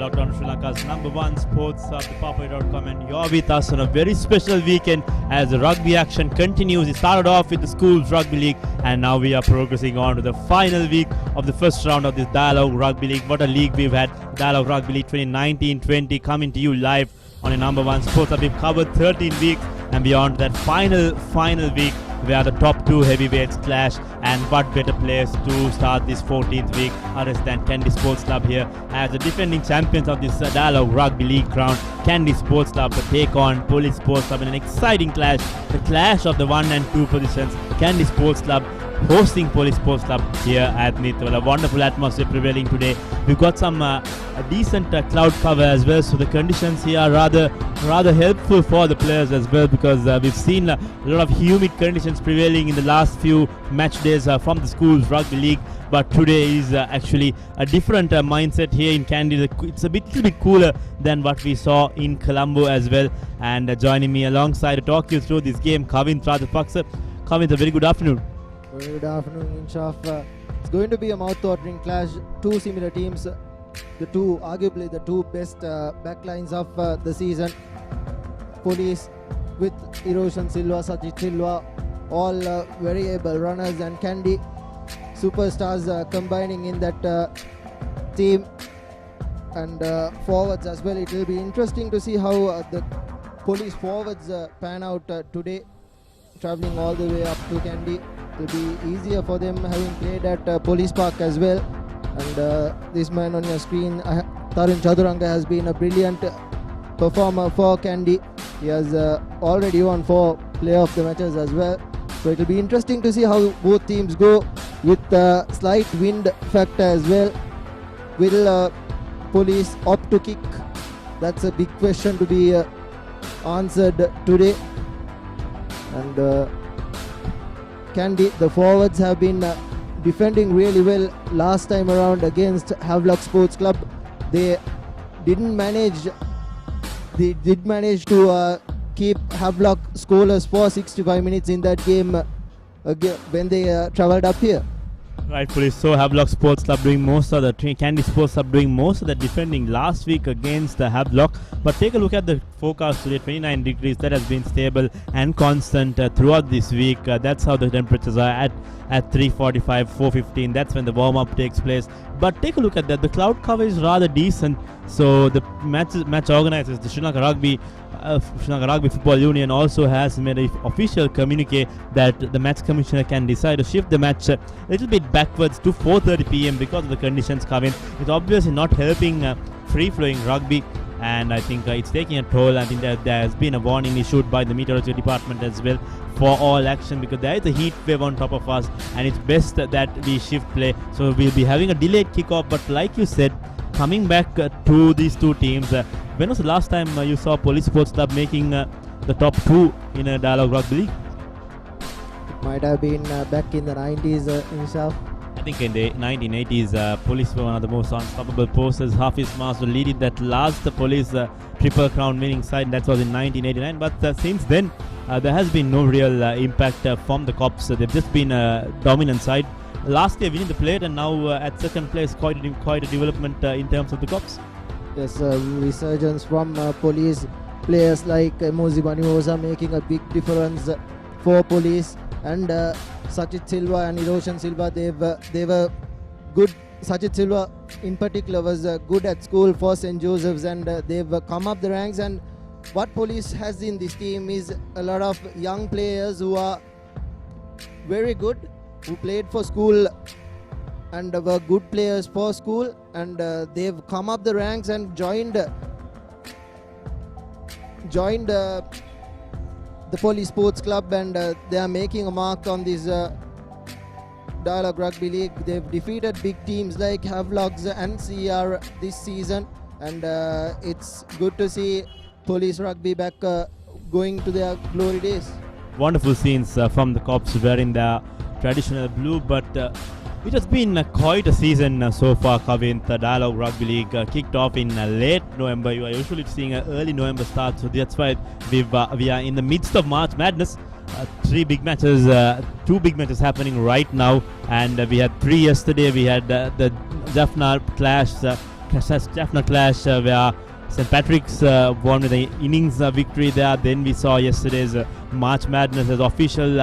locked on Sri Lanka's #1 sports hub, ThePapare.com, and you're with us on a very special weekend as the rugby action continues. It started off with the Schools Rugby League, and now we are progressing on to the final week of the first round of this Dialog Rugby League. What a league we've had! Dialog Rugby League 2019-20 coming to you live on your #1 sports hub. We've covered 13 weeks, and beyond that final week where the top two heavyweights clash, and what better place to start this 14th week other than Kandy Sports Club here as the defending champions of this Dialog Rugby League crown. Kandy Sports Club to take on Police Sports Club in an exciting clash, the clash of the 1 and 2 positions. Kandy Sports Club hosting Police Sports Club here at Nittawela. Wonderful atmosphere prevailing today. We've got some a decent cloud cover as well, so the conditions here are rather helpful for the players as well, because we've seen a lot of humid conditions prevailing in the last few match days from the Schools Rugby League. But today is actually a different mindset here in Kandy. It's a little bit cooler than what we saw in Colombo as well. And joining me alongside to talk you through this game, Kavin Tradapaksa. Kavin, a very good afternoon. Good afternoon, Inshaf. It's going to be a mouth-watering clash. Two similar teams, arguably the two best backlines of the season. Police with Erosion Silva, Sajid Silva, all very able runners, and Kandy superstars combining in that team, and forwards as well. It will be interesting to see how the Police forwards pan out today, travelling all the way up to Kandy. It will be easier for them having played at Police Park as well. And this man on your screen, Tarun Chaduranga, has been a brilliant performer for Kandy. He has already won 4 player of the matches as well. So it will be interesting to see how both teams go with slight wind factor as well. Will Police opt to kick? That's a big question to be answered today. And Kandy, the forwards have been defending really well last time around against Havelock Sports Club. They did manage to keep Havelock scoreless for 65 minutes in that game when they travelled up here. Rightfully so. Havelock Sports Club doing most of the Kandy Sports Club doing most of the defending last week against the Havelock. But take a look at the forecast today, 29 degrees. That has been stable and constant throughout this week. That's how the temperatures are at 3:45, 4:15. That's when the warm-up takes place. But take a look at that. The cloud cover is rather decent. So the match organizers, the Sri Lanka Rugby Football Union, also has made an official communique that the match commissioner can decide to shift the match a little bit backwards to 4:30 p.m. because of the conditions coming. It's obviously not helping free-flowing rugby, and I think it's taking a toll. I think that there has been a warning issued by the meteorology department as well for all action, because there is a heat wave on top of us, and it's best that we shift play. So we'll be having a delayed kickoff. But like you said, coming back to these two teams, when was the last time you saw Police Sports Club making the top 2 in a Dialog Rugby League? It might have been back in the 90s himself. I think in the 1980s, Police were one of the most unstoppable forces. Hafiz Masud leading that last Police Triple Crown winning side. That was in 1989. But since then, there has been no real impact from the Cops. They've just been a dominant side. Last year winning the plate, and now at second place, quite a development in terms of the Cops. Yes, resurgence from Police players like Mozi Baniosa making a big difference for Police, and Sajid Silva and Erosion Silva, they were good. Sajid Silva in particular was good at school for St. Joseph's, and they've come up the ranks. And what Police has in this team is a lot of young players who are very good, who played for school and were good players for school, and they've come up the ranks and joined the Police Sports Club, and they are making a mark on this Dialog Rugby League. They've defeated big teams like Havelocks and CR this season, and it's good to see Police Rugby back going to their glory days. Wonderful scenes from the Cops wearing their traditional blue, but it has been quite a season so far, Kavin. The Dialog Rugby League kicked off in late November. You are usually seeing an early November start, so that's why we are in the midst of March Madness. 2 big matches happening right now, and we had 3 yesterday. We had the Jaffna clash definite clash where St. Patrick's won with the innings victory there. Then we saw yesterday's March Madness as official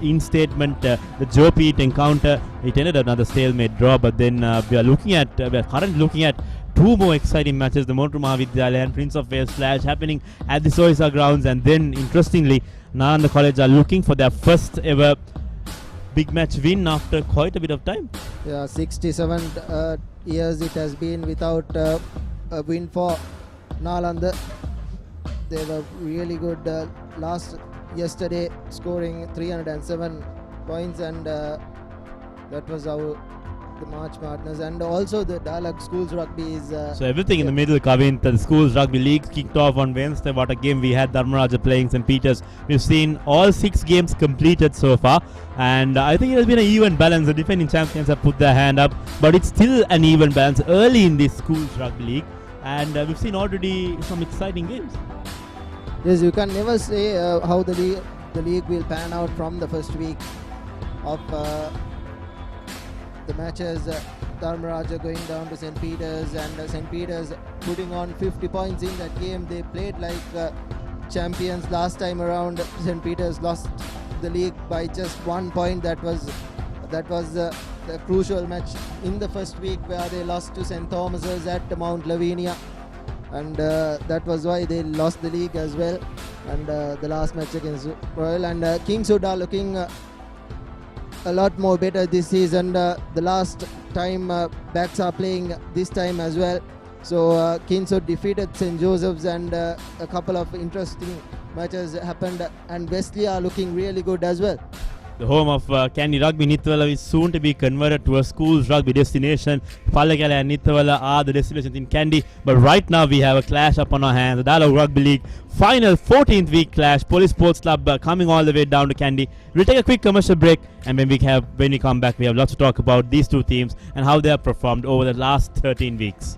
in-statement, the Joe Pete encounter. It ended another stalemate draw, but then we are currently looking at two more exciting matches, the Montru Mahavidyalaya and Prince of Wales Clash happening at the Soisa grounds. And then interestingly, Nalanda College are looking for their first ever big match win after quite a bit of time. Yeah, 67 years it has been without a win for Nalanda. They were really good yesterday, scoring 307 points, and that was how the March Madness. And also the Dialog Schools Rugby is so everything in the middle. Kavin, the Schools Rugby League kicked off on Wednesday. What a game we had. Dharmaraja playing St. Peter's. We've seen all 6 games completed so far, and I think it has been an even balance. The defending champions have put their hand up, but it's still an even balance early in this Schools Rugby League, and we've seen already some exciting games. Yes, you can never say how the league will pan out from the first week of the matches. Dharmaraja going down to St. Peter's, and St. Peter's putting on 50 points in that game. They played like champions last time around. St. Peter's lost the league by just 1 point. That was the crucial match in the first week, where they lost to St. Thomas's at Mount Lavinia, and that was why they lost the league as well. And the last match against Royal, and Kingswood are looking a lot more better this season. The last time backs are playing this time as well. So Kingswood defeated St. Joseph's, and a couple of interesting matches happened, and Wesley are looking really good as well. The home of Kandy Rugby, Nittawela, is soon to be converted to a schools rugby destination. Pallekele and Nittawela are the destinations in Kandy, but right now we have a clash up on our hands. The Dialog Rugby League final 14th week clash. Police Sports Club coming all the way down to Kandy. We'll take a quick commercial break, and when we come back, we have lots to talk about these two teams and how they have performed over the last 13 weeks.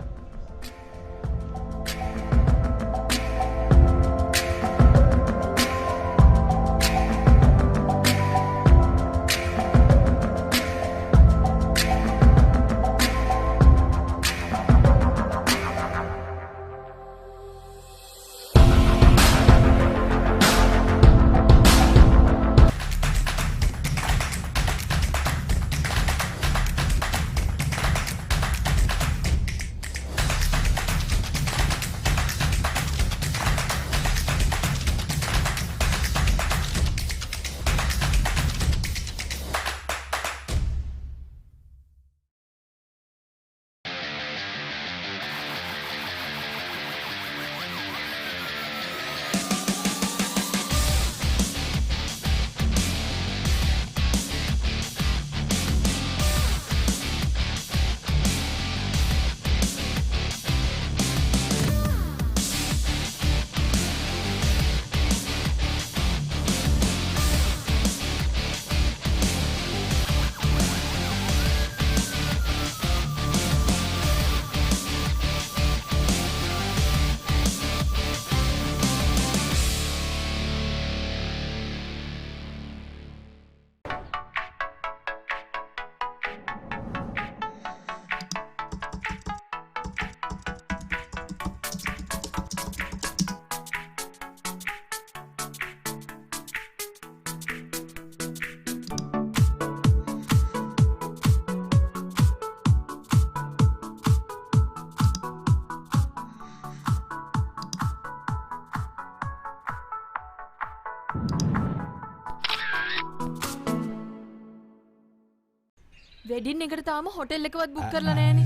Wedding එකට තාම hotel එකවත් book කරලා නැහැනේ.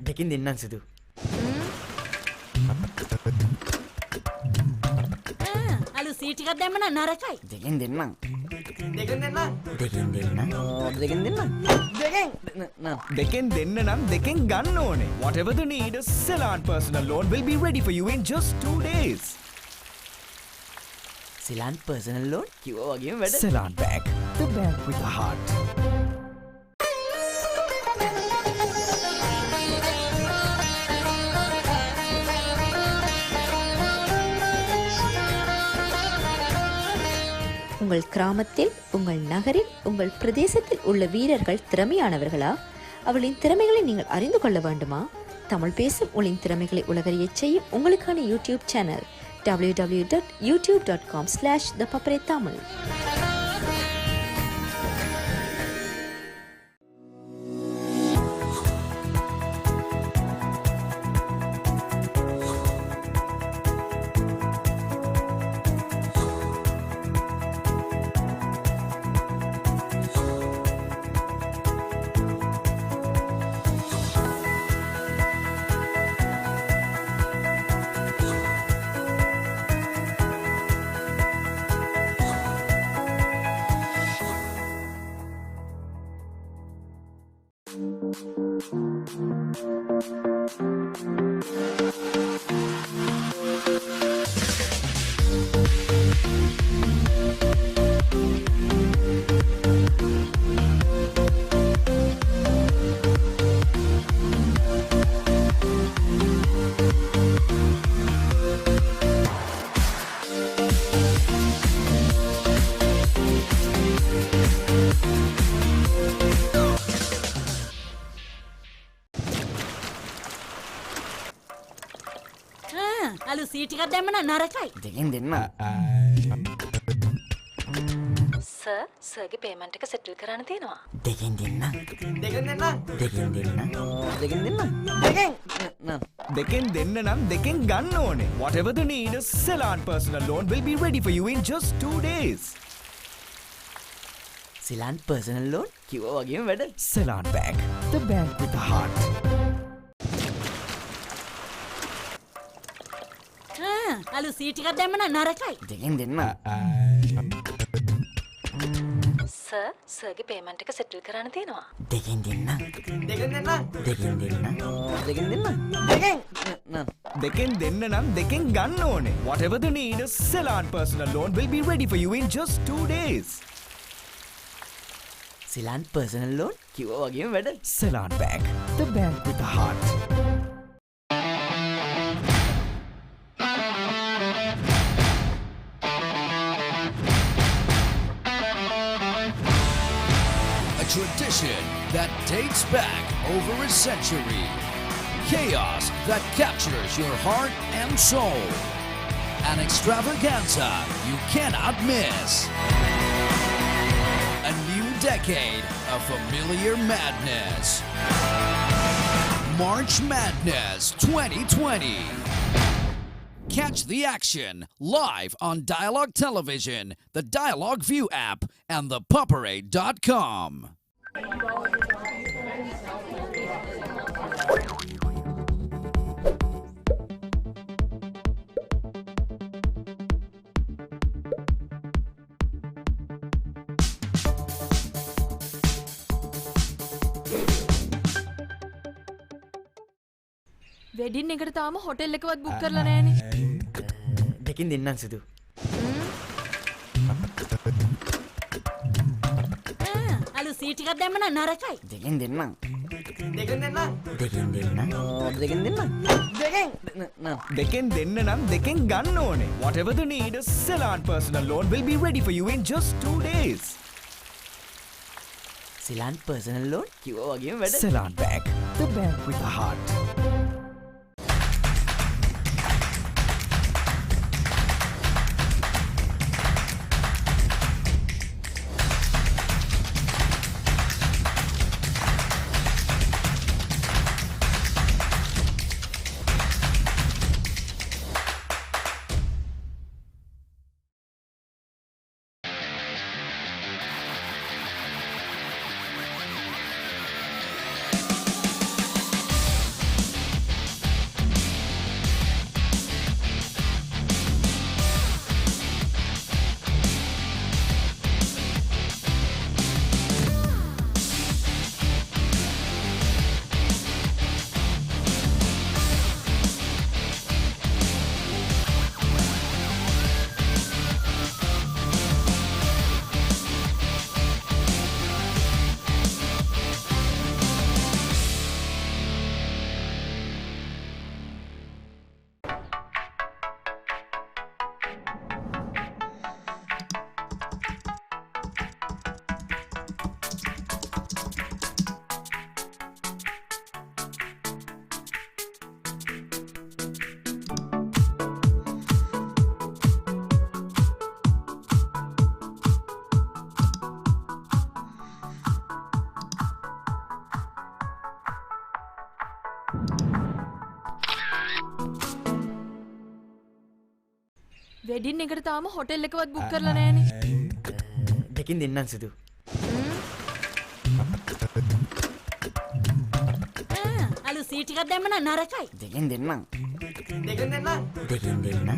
දෙකින් දෙන්නම් සුදු. අලු seat එකක් දැම්ම නම් නරකයි. දෙකින් දෙන්නම්. දෙකෙන් දෙන්න නම් දෙකෙන් ගන්න ඕනේ. Whatever the need, a Ceylon personal loan will be ready for you in just 2 days. Ceylon personal loan? කිව්වා වගේම වැඩ. Ceylon Bank, the bank with a heart. உங்கள் கிராமத்தில், உங்கள் நகரில், உங்கள் பிரதேசத்தில் உள்ள வீரர்கள் திறமையானவர்களா? அவளின் திறமைகளை நீங்கள் அறிந்து கொள்ள வேண்டுமா? தமிழ் பேசும் ஒளியின் திறமைகளை உலகறியச் செய்யும் உங்களுக்கான யூடியூப் சேனல் www.youtube.com/ThePapare Tamil. අලු සීටිකක් දැම්මන නරකයි. දෙකෙන් දෙන්න. සර්, සර්ගේ පේමන්ට් එක සෙටල් කරන්න තියෙනවා. දෙකෙන් දෙන්න. දෙකෙන් දෙන්න. දෙකෙන් දෙන්න. දෙකෙන් දෙන්න. දෙකෙන්. දෙකෙන් දෙන්න නම් දෙකෙන් ගන්න ඕනේ. Whatever the need, Ceylon personal loan will be ready for you in just 2 days. Ceylon personal loan කිව්වා වගේම වැඩ. Ceylon Bank, the bank with the heart. අලු සීටිකක් දැම්මන නරකයි. දෙකෙන් දෙන්න. සර්, සර්ගේ පේමන්ට් එක සෙටල් කරන්න තියෙනවා. දෙකෙන් දෙන්න. දෙකෙන් දෙන්න. දෙකෙන් දෙන්න. දෙකෙන් දෙන්න. දෙකෙන්. දෙකෙන් දෙන්න නම් දෙකෙන් ගන්න ඕනේ. Whatever the need, Ceylon personal loan will be ready for you in just 2 days. Ceylon personal loan කිව්වා වගේම වැඩ. Ceylon Bank, the bank with the heart. Tradition that dates back over a century. Chaos that captures your heart and soul. An extravaganza you cannot miss. A new decade of familiar madness. March Madness 2020. Catch the action live on Dialog Television, the Dialog View app, and ThePapare.com. Wedding එකට තාම hotel එකවත් book කරලා නැහැනේ. දෙකින් දෙන්නම් සුදු. අලු සීටිකක් දැම්මන නරකයි. දෙකෙන් දෙන්න. දෙකෙන් දෙන්න. දෙකෙන් දෙන්න. දෙකෙන් දෙන්න. දෙකෙන්. දෙකෙන් දෙන්න නම් දෙකෙන් ගන්න ඕනේ. Whatever the need, Ceylon personal loan will be ready for you in just 2 days. Ceylon personal loan කිව්වා වගේම වැඩ. Ceylon Bank, the bank with the heart. Wedding එකට තාම හොටෙල් එකවත් බුක් කරලා නැහැනේ. දෙකින් දෙන්නම් සුදු. අලු සීට් එකක් දැම්ම නම් නරකයි. දෙකින් දෙන්නම්. දෙකින් දෙන්නම්. දෙකින් දෙන්නම්.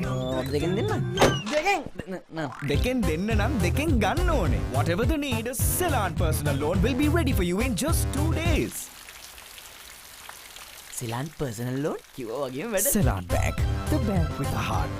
දෙකින් දෙන්න නම් දෙකින් ගන්න ඕනේ. Whatever the need, a Ceylon personal loan will be ready for you in just 2 days. Ceylon personal loan කිව්වා වගේම වැඩ. Ceylon Bank, the bank with a heart.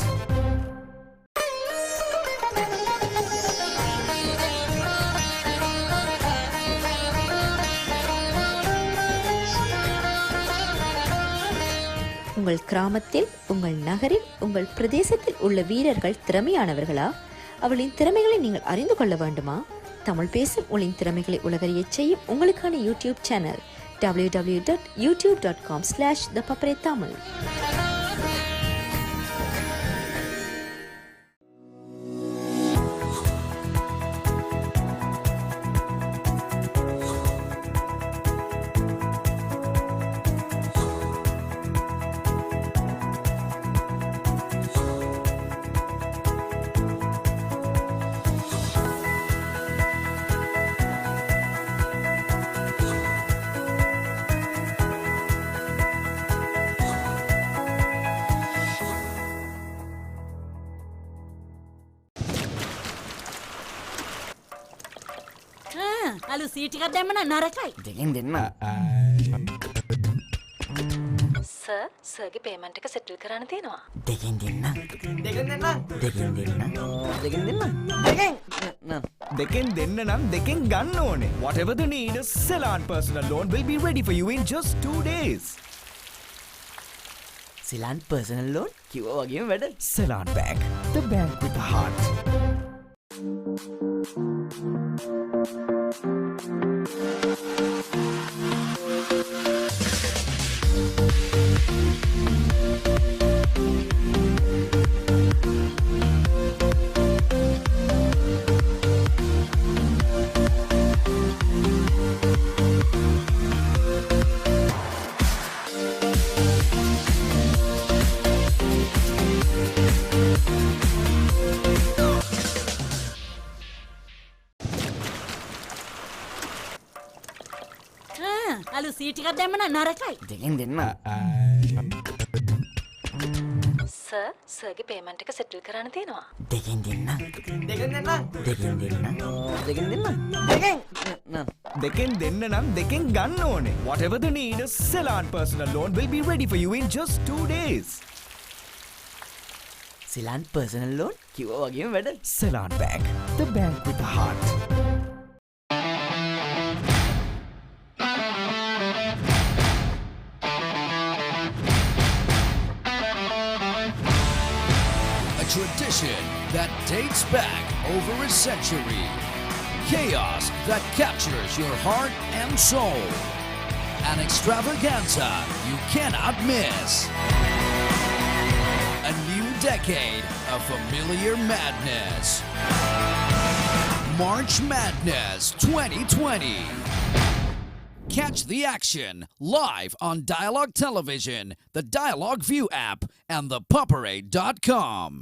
உங்கள் கிராமத்தில், உங்கள் நகரில், உங்கள் பிரதேசத்தில் உள்ள வீரர்கள் திறமையானவர்களா? அவளின் திறமைகளை நீங்கள் அறிந்து கொள்ள வேண்டுமா? தமிழ் பேசும் உங்களின் திறமைகளை உலகறியச் செய்யும் உங்களுக்கான யூடியூப் சேனல் www.youtube.com/ThePapare Tamil. අලු සීට් එකක් දැම්ම නම් නරකයි. දෙකින් දෙන්නම්. සර්, සර්ගේ පේමන්ට් එක සෙටල් කරන්න තියෙනවා. දෙකින් දෙන්නම්. දෙකින් දෙන්නම්. දෙකින් දෙන්නම්. දෙකින් දෙන්නම්. දෙකින් දෙකින් දෙන්න නම් දෙකින් ගන්න ඕනේ. Whatever the need, a Ceylon personal loan will be ready for you in just 2 days. Ceylon personal loan කිව්වා වගේම වැඩ. Ceylon Bank, the bank with a heart. අලු සීට් එකක් දැම්ම නම් නරකයි. දෙකින් දෙන්නම්. සර්, සර්ගේ පේමන්ට් එක සෙටල් කරන්න තියෙනවා. දෙකින් දෙන්නම්. දෙකින් දෙන්නම්. දෙකින් දෙන්නම්. දෙකින් දෙන්නම්. දෙකින් දෙන්න නම් දෙකින් ගන්න ඕනේ. Whatever the need, a Ceylon personal loan will be ready for you in just 2 days. Ceylon personal loan කිව්වා වගේම වැඩ. Ceylon Bank, the bank with a heart. Tradition that dates back over a century. Chaos that captures your heart and soul. An extravaganza you cannot miss. A new decade of familiar madness. March Madness 2020. Catch the action live on Dialog Television, the Dialog View app, and ThePapare.com.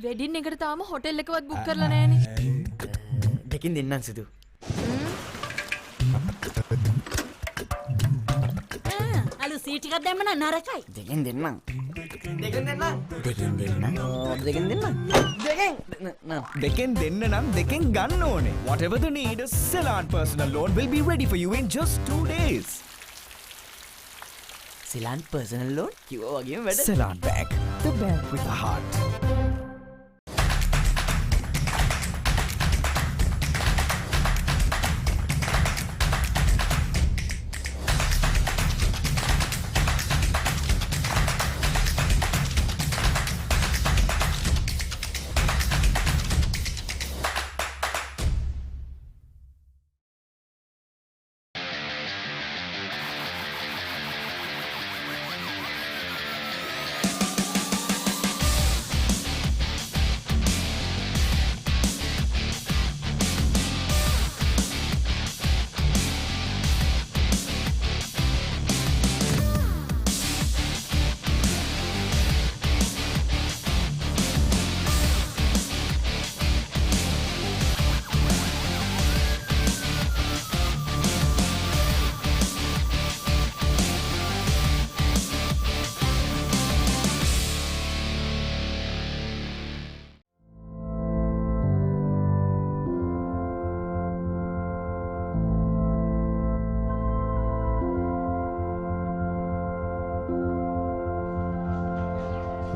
Wedding එකට තාම hotel එකවත් book කරලා නැහැනේ. දෙකින් දෙන්නම් සුදු. අලු seat එකක් දැම්ම නම් නරකයි. දෙකින් දෙන්නම්. දෙකින් දෙන්නම්. දෙකින් දෙන්නම්. දෙකින් දෙන්නම්. දෙකින් දෙන්න නම් දෙකින් ගන්න ඕනේ. Whatever the need, a Ceylon personal loan will be ready for you in just 2 days. Ceylon personal loan කිව්වා වගේම වැඩ. Ceylon Bank, the bank with a heart.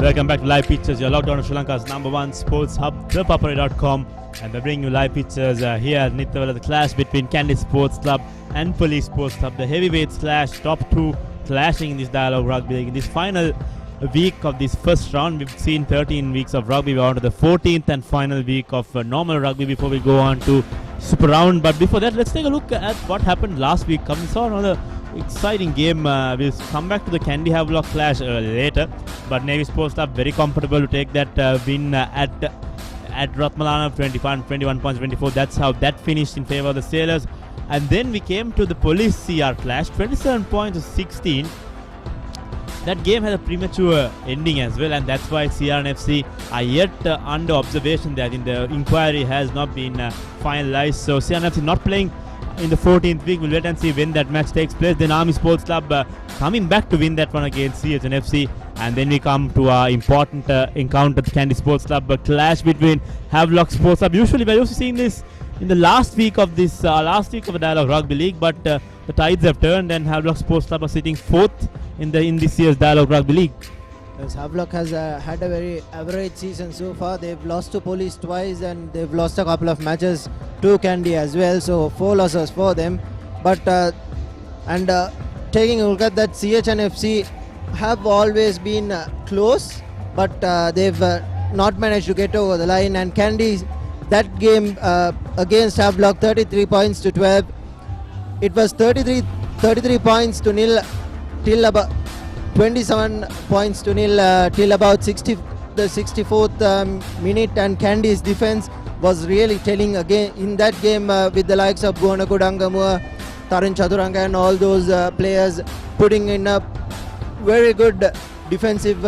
welcome back to Live Pictures. You're locked on to Sri Lanka's #1 sports hub, ThePapare.com, and we're bringing you live pictures here at Nittawela, the clash between Kandy Sports Club and Police Sports Club. The heavyweights clash, top two clashing in this Dialog Rugby League. In this final week of this first round, we've seen 13 weeks of rugby. We're on to the 14th and final week of normal rugby before we go on to Super Round. But before that, let's take a look at what happened last week. We saw another exciting game. We'll come back to the Kandy Havelock clash later, but Navy Sports Club very comfortable to take that win at Ratmalana, 21 points 24. That's how that finished in favor of the Sailors. And then we came to the Police CR clash, 27 points to 16. That game had a premature ending as well, and that's why CR and FC are yet under observation. That in the inquiry has not been finalized. So CR and FC not playing in the 14th week. We'll wait and see when that match takes place. Then Army Sports Club coming back to win that one against CH and FC. And then we come to our important encounter, the Kandy Sports Club, a clash between Havelock Sports Club. Usually we're used to seeing this in the last week of the Dialog Rugby League, but the tides have turned and Havelock Sports Club are sitting fourth in this year's Dialog Rugby League. Yes, Havelock has had a very average season so far. They've lost to Police twice and they've lost a couple of matches to Kandy as well. So 4 losses for them. But taking a look at that, CH and FC have always been close, but they've not managed to get over the line. And Kandy, that game against Havelock, 33 points to 12. It was 33 points to nil till about 27 points to nil till about the 64th minute, and Kandy's defense was really telling again in that game with the likes of Gona Kudangamua, Taran Chaturanga and all those players putting in a very good defensive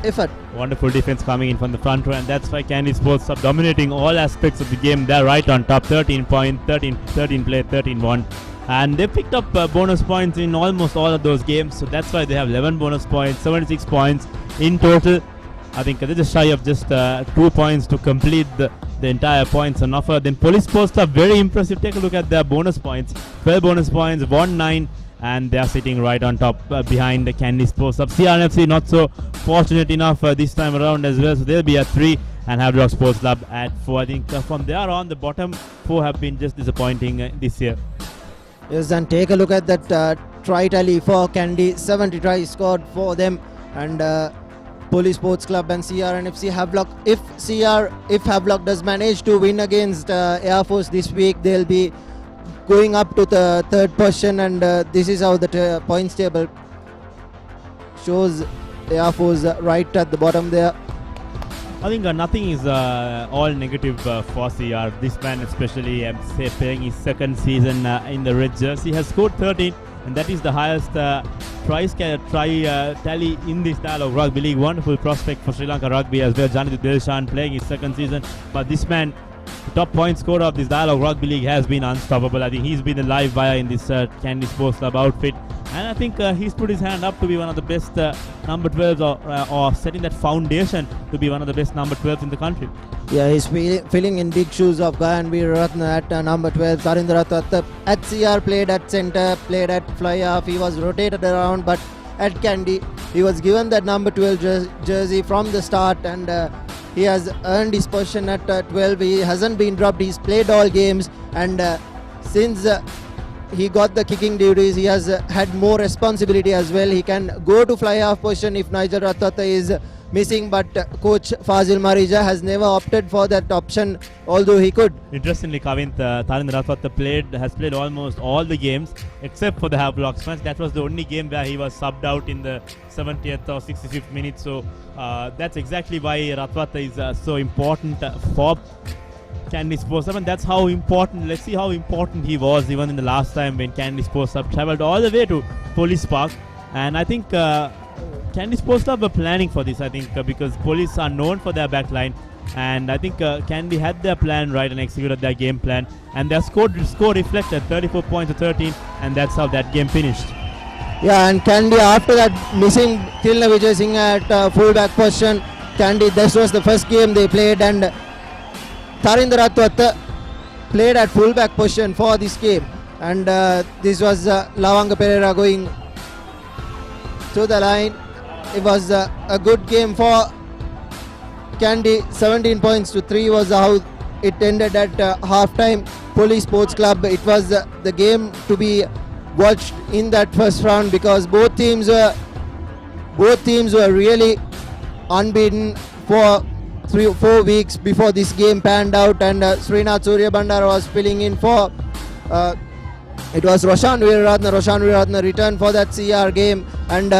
effort. Wonderful defense coming in from the front row, and that's why Kandy Sports are dominating all aspects of the game. They're right on top, 13 points, 13 play, 13-1. And they picked up bonus points in almost all of those games, so that's why they have 11 bonus points, 76 points in total. I think they're just shy of just 2 points to complete the entire points on offer. Then Police Sports are very impressive. Take a look at their bonus points, 12 bonus points, 1-9, and they are sitting right on top behind the Kandy Sports Club. CRNFC not so fortunate enough this time around as well, so they'll be at 3 and Havelock Sports Club at 4. I think from there on, the bottom 4 have been just disappointing this year. Yes, and take a look at that try tally for Kandy. 70 tries scored for them, and Police Sports Club and CRNFC Havelock. If Havelock does manage to win against Air Force this week, they'll be going up to the 3rd position, and this is how the points table shows Air Force right at the bottom there. I think nothing is all negative for CR. This man especially, playing his 2nd season in the red jersey, has scored 13, and that is the highest try tally in this Dialog Rugby League. Wonderful prospect for Sri Lanka Rugby as well. Janitha Dilshan playing his 2nd season, but this man, the top point scorer of this Dialog Rugby League, has been unstoppable. I think he's been the live wire in this Kandy Sports Club outfit, and I think he's put his hand up to be one of the best number 12s or setting that foundation to be one of the best number 12s in the country. Yeah, he's filling in big shoes of Gayan Veeraratne at number 12. Tarindra Ratwatta at CR played at centre, played at fly half. He was rotated around, but at Kandy he was given that number 12 jersey from the start, and he has earned his position at 12. He hasn't been dropped. He's played all games, and since he got the kicking duties, he has had more responsibility as well. He can go to fly half position if Nigel Ratwatta is missing, but coach Fazil Marija has never opted for that option, although he could. Interestingly, Kavint, Tarindra Ratwatta has played almost all the games except for the Havelock match. That was the only game where he was subbed out in the 70th or 65th minute. So that's exactly why Ratwatta is so important for Kandy Sports Club, and that's how important. Let's see how important he was even in the last time when Kandy Sports Club travelled all the way to Police Park. And I think Kandy Sports Club were planning for this, I think, because Police are known for their backline, and I think Kandy had their plan right and executed their game plan, and their score reflected 34 points to 13, and that's how that game finished. Yeah, and Kandy, after that missing Tilna Vijay Singh at fullback position, Kandy, this was the first game they played, and Tarindra Ratwatta played at fullback position for this game, and this was Lavanga Pereira going to the line. it was a good game for Kandy. 17 points to 3 was how it ended at halftime. Police Sports Club, it was the game to be watched in that first round because both teams were really unbeaten for 3-4 weeks before this game panned out, and Srinath Suryabandara was filling in for it was Roshan Weeraratne returned for that CR game, and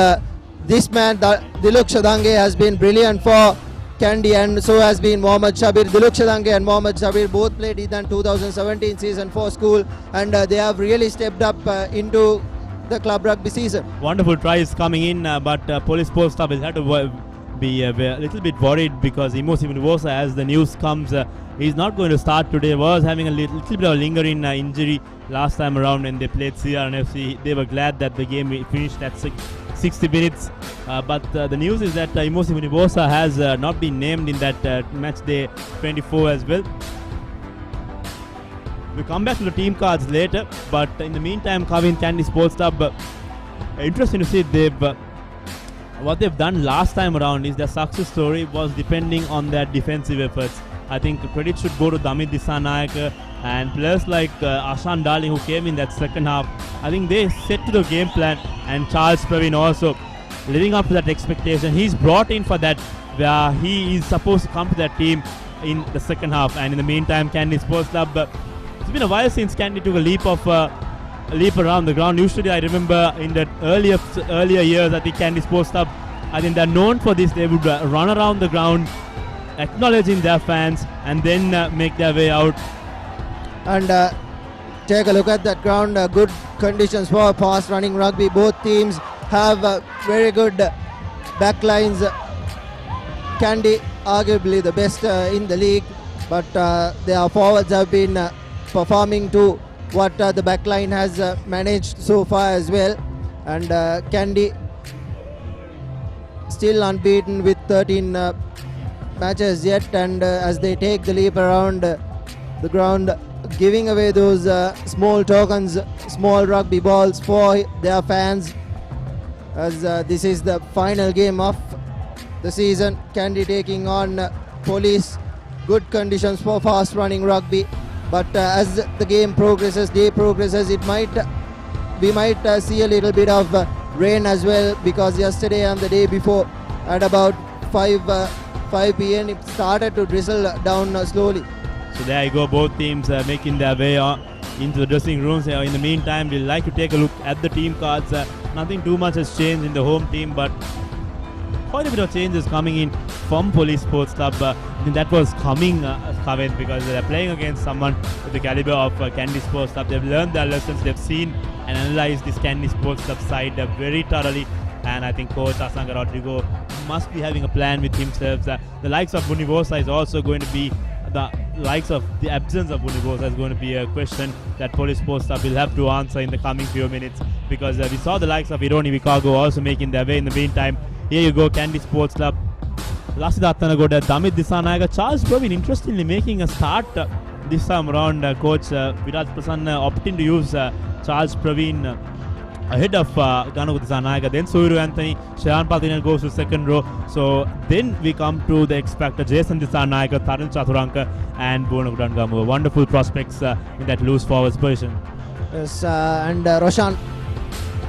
this man Diluk Shadange has been brilliant for Kandy, and so has been Mohammad Shabir. Diluk Shadange and Mohammad Shabir both played in the 2017 season for school, and they have really stepped up into the club rugby season. Wonderful tries coming in, but Police Sports Club will have to be a little bit worried because Imo Siminuvosa, as the news comes, he's not going to start today. Was having a little bit of a lingering injury last time around when they played CRNFC. They were glad that the game finished at 60 minutes. But the news is that Imo Siminuvosa has not been named in that match day 24 as well. We'll come back to the team cards later, but in the meantime, Kavin Kandy Sports Club, interesting to see what they've done last time around is their success story was depending on their defensive efforts. I think credit should go to Damit Disanayake and players like Ashan Darling who came in that second half. I think they set to the game plan, and Charles Praveen also living up to that expectation. He's brought in for that where he is supposed to come to that team in the second half, and in the meantime Kandy Sports Club, it's been a while since Kandy took a leap around the ground. Usually I remember in the earlier years, I think Kandy Sports Club, I think they're known for this. They would run around the ground acknowledging their fans and then make their way out. And take a look at that ground. Good conditions for fast running rugby. Both teams have very good backlines. Kandy arguably the best in the league, but their forwards have been performing to what the backline has managed so far as well. And Kandy still unbeaten with 13 matches yet, and as they take the leap around the ground, giving away those small tokens, small rugby balls for their fans, as this is the final game of the season. Kandy taking on Police. Good conditions for fast running rugby, but as the game progresses, day progresses, we might see a little bit of rain as well, because yesterday and the day before at about 5 p.m. it started to drizzle down slowly. So there you go, both teams making their way into the dressing rooms. In the meantime, we'd like to take a look at the team cards. Nothing too much has changed in the home team, but quite a bit of changes coming in from Police Sports Club. That was coming, Kavin, because they're playing against someone with the caliber of Kandy Sports Club. They've learned their lessons, they've seen and analysed this Kandy Sports Club side very thoroughly. And I think Coach Asanga Rodrigo must be having a plan with himself. The likes of Bunivosa is also going to be the absence of Bunivosa is going to be a question that Police Sports Club will have to answer in the coming few minutes, because we saw the likes of Ironi Vikago also making their way. In the meantime, here you go, Kandy Sports Club. Lasidath Thanagoda, Damit Disanayake, Charles Praveen interestingly making a start this time around. Coach Viraj Prasanna opting to use Charles Praveen ahead of Ganagu Disanayake. Then Soiru Anthony, Shayan Pathinen goes to second row. So then we come to the X Factor, Jason Disanayake, Tarun Chaturanka and Bhuvanagudangam. Wonderful prospects in that loose forwards position. Yes, and Roshan,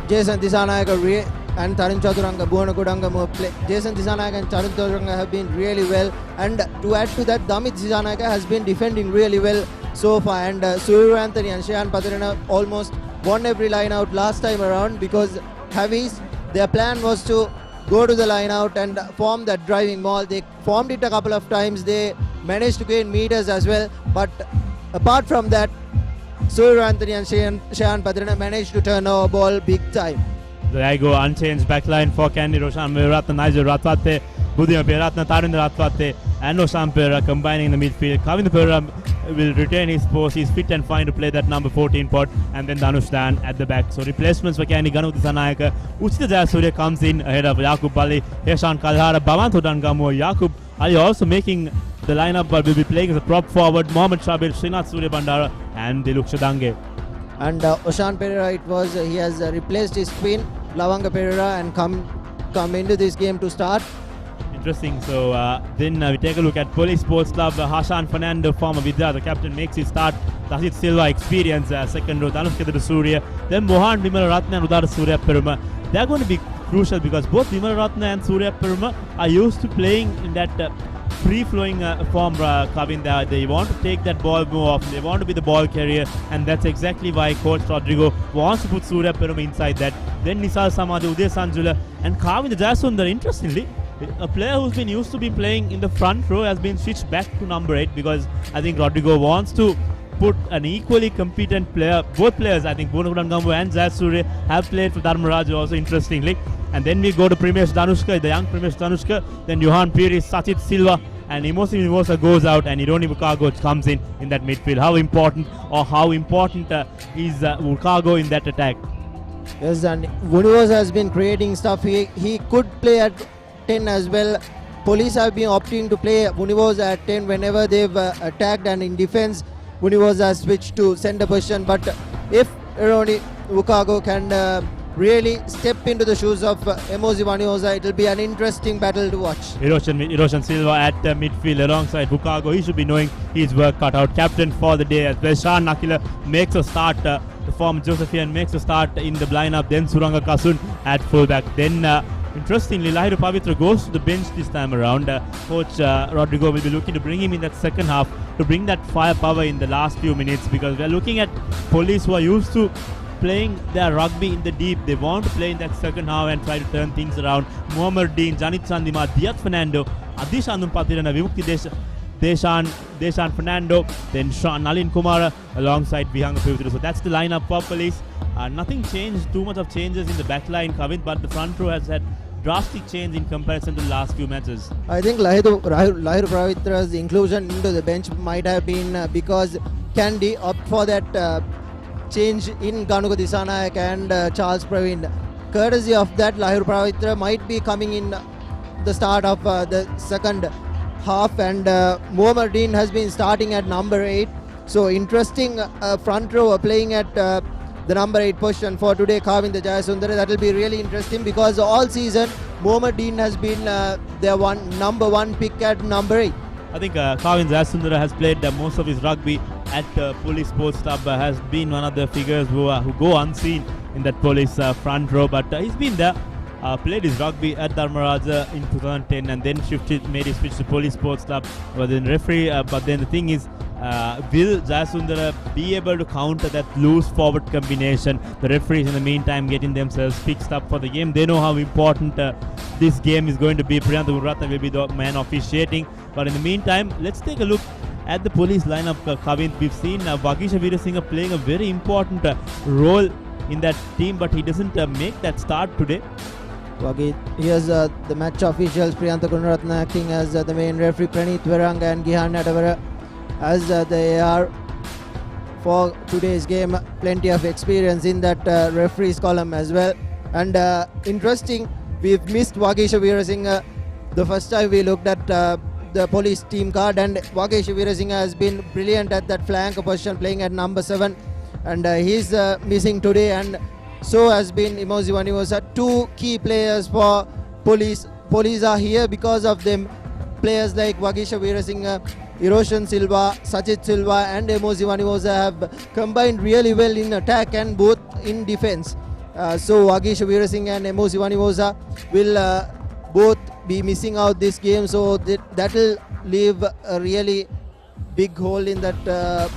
Jason Disanayake and Tarun Chaturanga, Bhuvanagudangam play. Jason Disanayake and Tarun Chaturanga have been really well, and to add to that, Damit Disanayake has been defending really well so far, and Soiru Anthony and Shayan Pathinen almost won every line out last time around, because Havis, their plan was to go to the line out and form that driving maul. They formed it a couple of times. They managed to gain meters as well, but apart from that, Soiru Anthony and Shayan Pathinen managed to turn over ball big time. There you go, unchanged backline for Kandy. Roshan Weeraratne, Nigel Ratwate, Budhima Peratne, Tarindra Ratwate and Roshan Pera combining in the midfield. Kavin Pera will retain his post. He's fit and fine to play that number 14 pot, and then Dhanush Dan at the back. So replacements for Kandy, Ganagu Disanayake, Uchita Jayasuriya comes in ahead of Yakub Ali, Heshan Kalhara, Bhavanto Dangamo. Yakub Ali also making the lineup, but will be playing as a prop forward. Mohammad Shabir, Srinath Suryabandara and Diluk Shadange. And Oshan Pereira, he has replaced his twin Lavanga Pereira and come come into this game to start. Interesting. So then we take a look at Police Sports Club. Hashan Fernando, former Vidya, the captain, makes his start. Dasit Silva, experience, second row. Dhanushka Surya. Then Mohan Vimalaratna and Udara Surya Peruma. They're going to be crucial because both Vimalaratna and Surya Peruma are used to playing in that free-flowing form, Kavin. They want to take that ball more often. They want to be the ball carrier, and that's exactly why Coach Rodrigo wants to put Surya Peruma inside that. Then Nisal Samadhi, Uday Sanjula, and Kavin the Jayasundar. Interestingly, a player who's been used to be playing in the front row has been switched back to number 8 because I think Rodrigo wants to put an equally competent player. Both players, I think Bonakudan Gambo and Jayasuriya, have played for Dharmaraj also, interestingly. And then we go to Primesh Dhanushka, the young Primesh Dhanushka, then Johan Piri, Sachit Silva, and Imosi Mimosa goes out, and Ironi Vukago comes in that midfield. How important is Vukago in that attack? Yes, and Vunivos has been creating stuff. He could play at 10 as well. Police have been opting to play Vunivos at 10 whenever they've attacked, and in defense, Vunivos has switched to center position. But if Ironi Vukago can really step into the shoes of Emozi Vaniosa, it will be an interesting battle to watch. Hiroshan Silva at midfield alongside Vukago. He should be knowing his work cut out. Captain for the day as well. Shan Nakila makes a start. The former Josephian makes a start in the lineup. Then Suranga Kasun at fullback. Then interestingly, Lahiru Pavitra goes to the bench this time around. Coach Rodrigo will be looking to bring him in that second half to bring that firepower in the last few minutes, because we are looking at Police who are used to playing their rugby in the deep. They want to play in that second half and try to turn things around. Muhammad Dean, Janit Sandima, Diat Fernando, Adish Andum Patirana, Vimukti Deshan Fernando, then Nalin Kumara alongside Vihanga Pivitra. So that's the lineup for Police. Nothing changed, too much of changes in the back line, Kavin, but the front row has had drastic change in comparison to the last few matches. I think Lahiru Pravitra's inclusion into the bench might have been because Kandy opted for that change in Ganuka Disanayak and Charles Praveen. Courtesy of that, Lahiru Pravitra might be coming in the start of the second half, and Muhammad Dean has been starting at number 8. So interesting front row playing at the number 8 position for today, Kavin the Jayasundara. That will be really interesting because all season Muhammad Dean has been their number 1 pick at number 8. I think Kavin Jayasundara has played most of his rugby at Police Sports Club, has been one of the figures who go unseen in that Police front row, but he's been there, played his rugby at Dharmaraja in 2010 and then made his switch to Police Sports Club, but then referee, but then the thing is, will Jayasundara be able to counter that loose forward combination? The referees in the meantime getting themselves fixed up for the game. They know how important this game is going to be. Priyantha Gururatna will be the man officiating, but in the meantime, let's take a look at the Police lineup, Kavin. We've seen Vagisha Veerasinghe playing a very important role in that team, but he doesn't make that start today. Here's the match officials, Priyantha Gururatna acting as the main referee, Praneeth Veranga and Gihan Nittawela as they are for today's game. Plenty of experience in that referees column as well. And interesting, we've missed Vagisha Veerasinghe the first time we looked at the Police team card, and Vagisha Veerasinghe has been brilliant at that flank position, playing at number 7, and he's missing today, and so has been Emozi Vaniosa. 2 key players for Police. Police are here because of them. Players like Vagisha Veerasinghe, Hiroshan Silva, Sachit Silva and Emozi Vaniosa have combined really well in attack and both in defense. So Vagisha Veerasinghe and Emozi Vaniosa will both be missing out this game, so that will leave a really big hole in that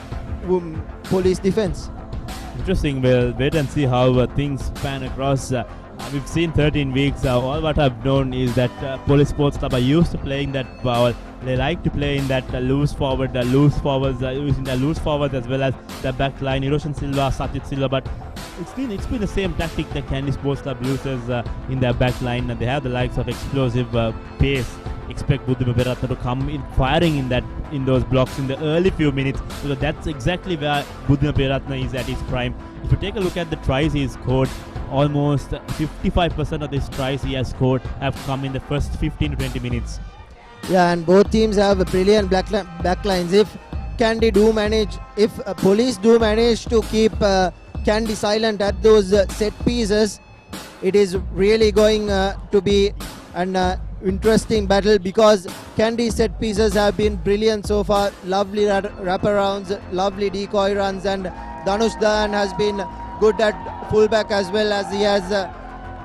Police defense. Interesting. We'll wait and see how things pan across. We've seen 13 weeks. All what I've known is that Police Sports Club are used to playing that power. They like to play in that loose forwards, using the loose forwards as well as the back line. Hiroshan Silva, Sachit Silva, but it's been the same tactic that Kandy Sports Club uses in their back line. They have the likes of explosive pace. Expect Buddhima Beratna to come in firing in those blocks in the early few minutes, because that's exactly where Buddhima Beratna is at his prime. If you take a look at the tries he's scored, almost 55% of these tries he has scored have come in the first 15 to 20 minutes. Yeah, and both teams have brilliant backlines. If Police do manage to keep Kandy silent at those set pieces, it is really going to be an interesting battle because Kandy's set pieces have been brilliant so far. Lovely wraparounds, lovely decoy runs, and Dhanush Dayan has been good at fullback as well, as he has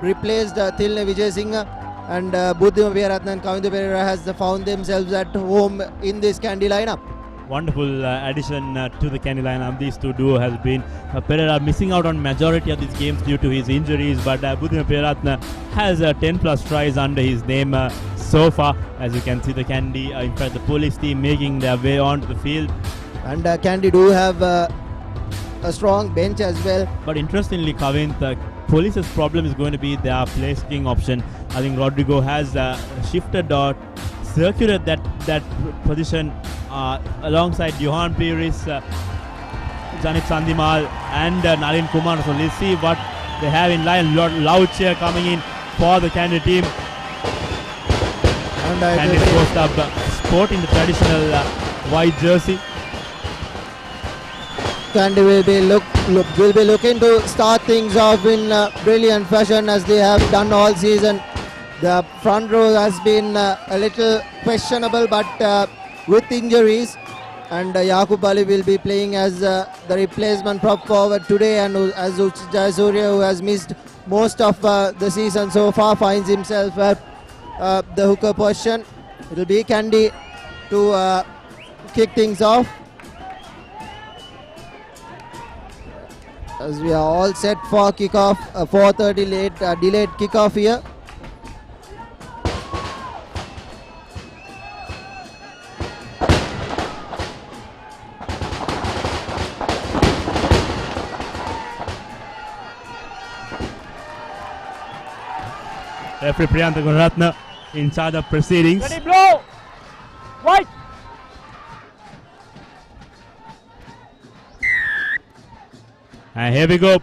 replaced Thilne Vijay Singh, and Buddhima Viyaratne and Kavindu Pereira has found themselves at home in this Kandy lineup. Wonderful addition to the Kandy lineup. These two duo has been Pereira missing out on majority of these games due to his injuries, but Buddhima Viyaratne has 10 plus tries under his name so far. As you can see, the Kandy, in fact the police team making their way onto the field. And Kandy do have a strong bench as well. But interestingly, Kavin, the police's problem is going to be their place kicking option. I think Rodrigo has shifted or circulated that position alongside Johan Pires, Janit Sandimal and Nalin Kumar. So let's see what they have in line. Loud cheer coming in for the Kandy team. And Kandy Sports Club sporting the traditional white jersey. Kandy will be looking to start things off in brilliant fashion as they have done all season. The front row has been a little questionable, but with injuries, and Yakub Ali will be playing as the replacement prop forward today, and as Uchit Jayasuriya, who has missed most of the season so far, finds himself at the hooker position. It will be Kandy to kick things off. As we are all set for kickoff, 4:30 delayed kickoff here. Referee Priyantha Gunaratne in charge of proceedings. Ready, blow! White! And here we go.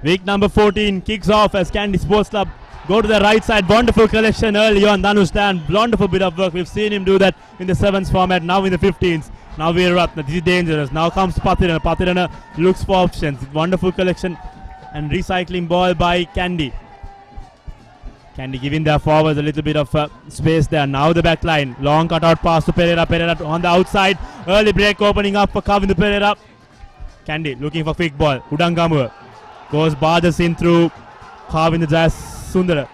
Week number 14 kicks off as Kandy Sports Club go to the right side. Wonderful collection early on. Dhanush Dayan, wonderful bit of work. We've seen him do that in the 7s format, now in the 15s. Now Veeraratne, this is dangerous. Now comes Pathirana. Pathirana looks for options. Wonderful collection and recycling ball by Kandy. Kandy giving their forwards a little bit of space there. Now the back line. Long cutout pass to Pereira. Pereira on the outside. Early break opening up for Kavindu Pereira. Kandy looking for quick ball. Udangamur goes barges in through Kavindu Jayasundara.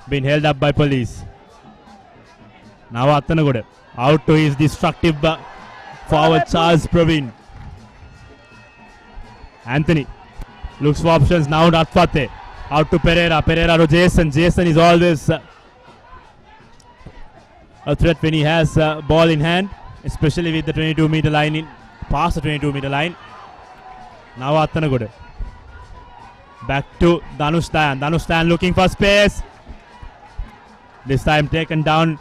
Been held up by police. Now Attanagoda out to his destructive forward Charles Praveen. Anthony looks for options. Now Ratpate out to Pereira. Pereira to Jason. Jason is always a threat when he has ball in hand, especially with the 22-meter line in. Past the 22-meter line. Now Attanagoda. Back to Dhanush Dayan. Dhanush Dayan looking for space. This time taken down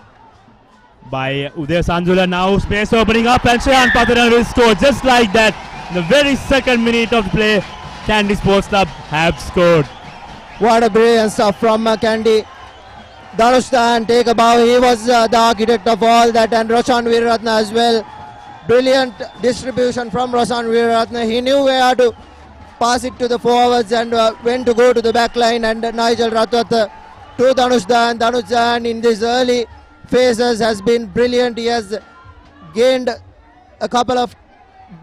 by Uday Sanjula. Now space opening up and Shayan Pathirana will score just like that. In the very second minute of play, Kandy Sports Club have scored. What a brilliant stuff from Kandy. Dhanush Dayan take a bow. He was the architect of all that, and Roshan Veeraratne as well. Brilliant distribution from Roshan Veeraratne. He knew where to pass it to the forwards and when to go to the back line, and Nigel Ratwat to Dhanush Dayan. Dhanush Dayan in these early phases has been brilliant. He has gained a couple of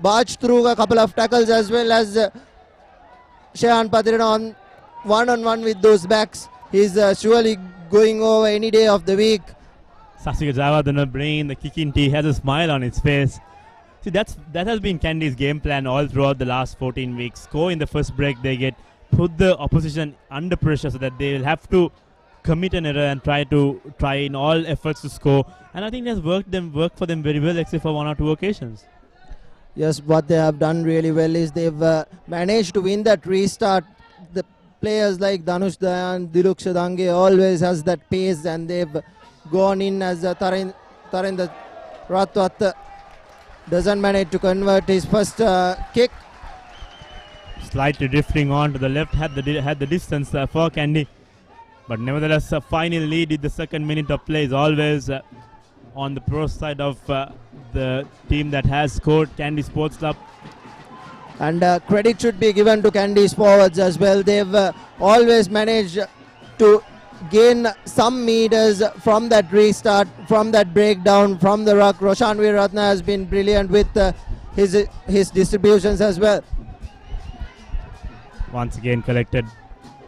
barged through a couple of tackles as well as Shayan Pathirana on one-on-one with those backs. He's surely going over any day of the week. Sasika Javadana bringing the kicking tee, has a smile on his face. See, that has been Kandy's game plan all throughout the last 14 weeks. Score in the first break they get, put the opposition under pressure so that they will have to commit an error and try in all efforts to score. And I think it has worked for them very well, except for one or two occasions. Yes, what they have done really well is they've managed to win that restart. The players like Dhanush Dayan, Diluk Shadange always has that pace, and they've gone in as Tarinder Ratwat doesn't manage to convert his first kick. Slightly drifting on to the left, had the distance for Kandy. But nevertheless, a final lead in the second minute of play is always on the pro side of the team that has scored, Kandy Sports Club. And credit should be given to Kandy's forwards as well. They've always managed to gain some meters from that restart, from that breakdown, from the ruck. Roshan Veeratne has been brilliant with his distributions as well. Once again collected.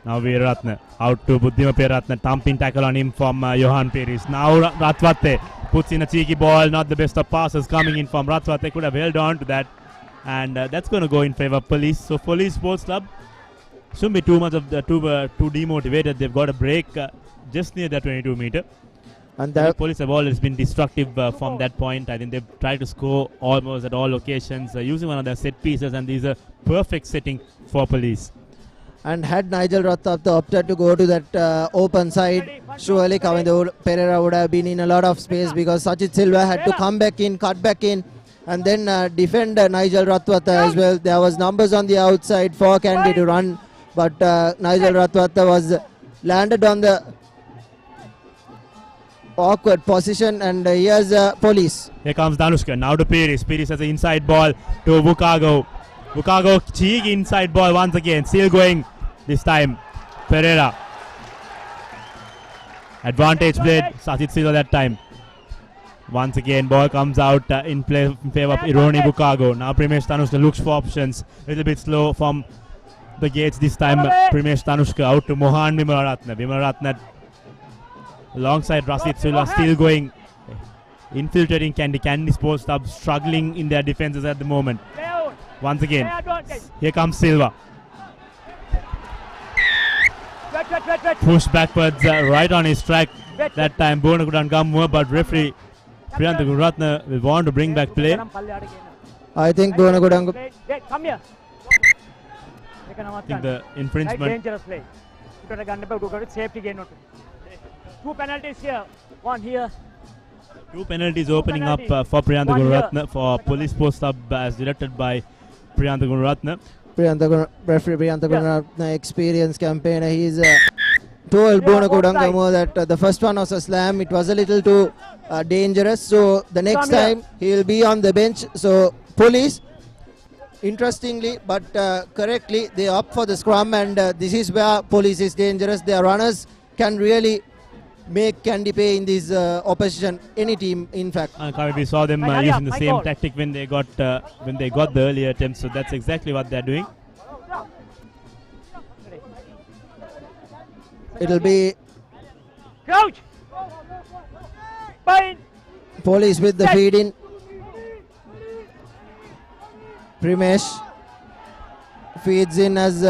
Now Veeratne out to Buddhima Peratne. Thumping tackle on him from Johan Peris. Now Ratwate puts in a cheeky ball. Not the best of passes coming in from Ratwate. Could have held on to that. And that's going to go in favor of Police. So Police Sports Club shouldn't be too much of the too demotivated. They've got a break just near the 22 meter. And the Police have always been destructive from that point. I think they've tried to score almost at all locations using one of their set pieces, and these are perfect setting for Police. And had Nigel Ratthaptha opted to go to that open side, surely Kavindu Pereira would have been in a lot of space, because Sachit Silva had to come back in, cut back in, and then defend Nigel Ratthaptha as well. There was numbers on the outside for Kandy to run, but Nigel Ratthaptha was landed on the awkward position, and here's Police. Here comes Danushka, now to Piris. Piris has an inside ball to Vukago. Vukago, cheeky inside ball once again, still going this time. Pereira. Advantage played, Sachit Silva that time. Once again, ball comes out in play in favor of Ironi Vukago. Now Primesh Tanushka looks for options. A little bit slow from the gates this time. Primesh Tanushka out to Mohan Vimalaratne. Vimalaratne alongside Rasit Silva, still going. Infiltrating Kandy. Kandy Sports Club struggling in their defenses at the moment. Once again, here comes Silva. Push backwards right on his track. That time Bona couldn't come more, but referee Priyantha Gururatne will want to bring back play. I think Bona couldn't. Come here. I think the infringement. Dangerous play. Safety gain. 2 penalties here. 1 here. 2 penalties opening up for Priyantha Gururatne for Police Sports Club as directed by Priyantha Gururatne. Referee Priyantha Gururatne, experienced campaigner. He's told Bona Kodangamo that the first one was a slam. It was a little too dangerous. So the next time he'll be on the bench. So Police, interestingly but correctly, they opt for the scrum, and this is where Police is dangerous. Their runners can really make Kandy pay in this opposition, any team in fact. We saw them using the same tactic when they got the earlier attempts, so that's exactly what they're doing. It'll be Crouch. Police with the feed in. Primesh feeds in as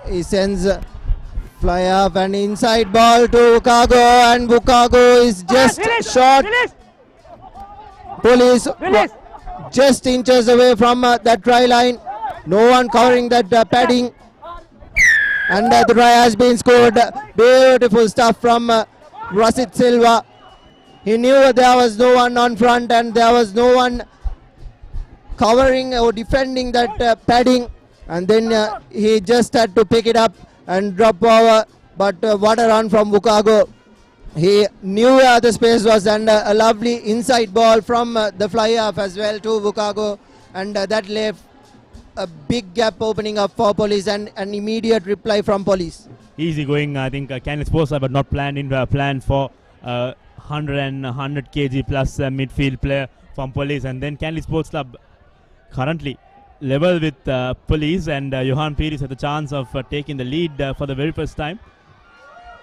he sends fly up and inside ball to Vukago, and Vukago is just short. Police just inches away from that try line. No one covering that padding, and the try has been scored. Beautiful stuff from Rasit Silva. He knew there was no one on front and there was no one covering or defending that padding, and then he just had to pick it up and drop over. But what a run from Vukago. He knew where the space was, and a lovely inside ball from the fly off as well to Vukago, and that left a big gap opening up for Police, and an immediate reply from Police. Easy going, I think Kandy Sports Club but not planned for 100 kg plus midfield player from Police, and then Kandy Sports Club currently level with Police, and Johan Piris had the chance of taking the lead for the very first time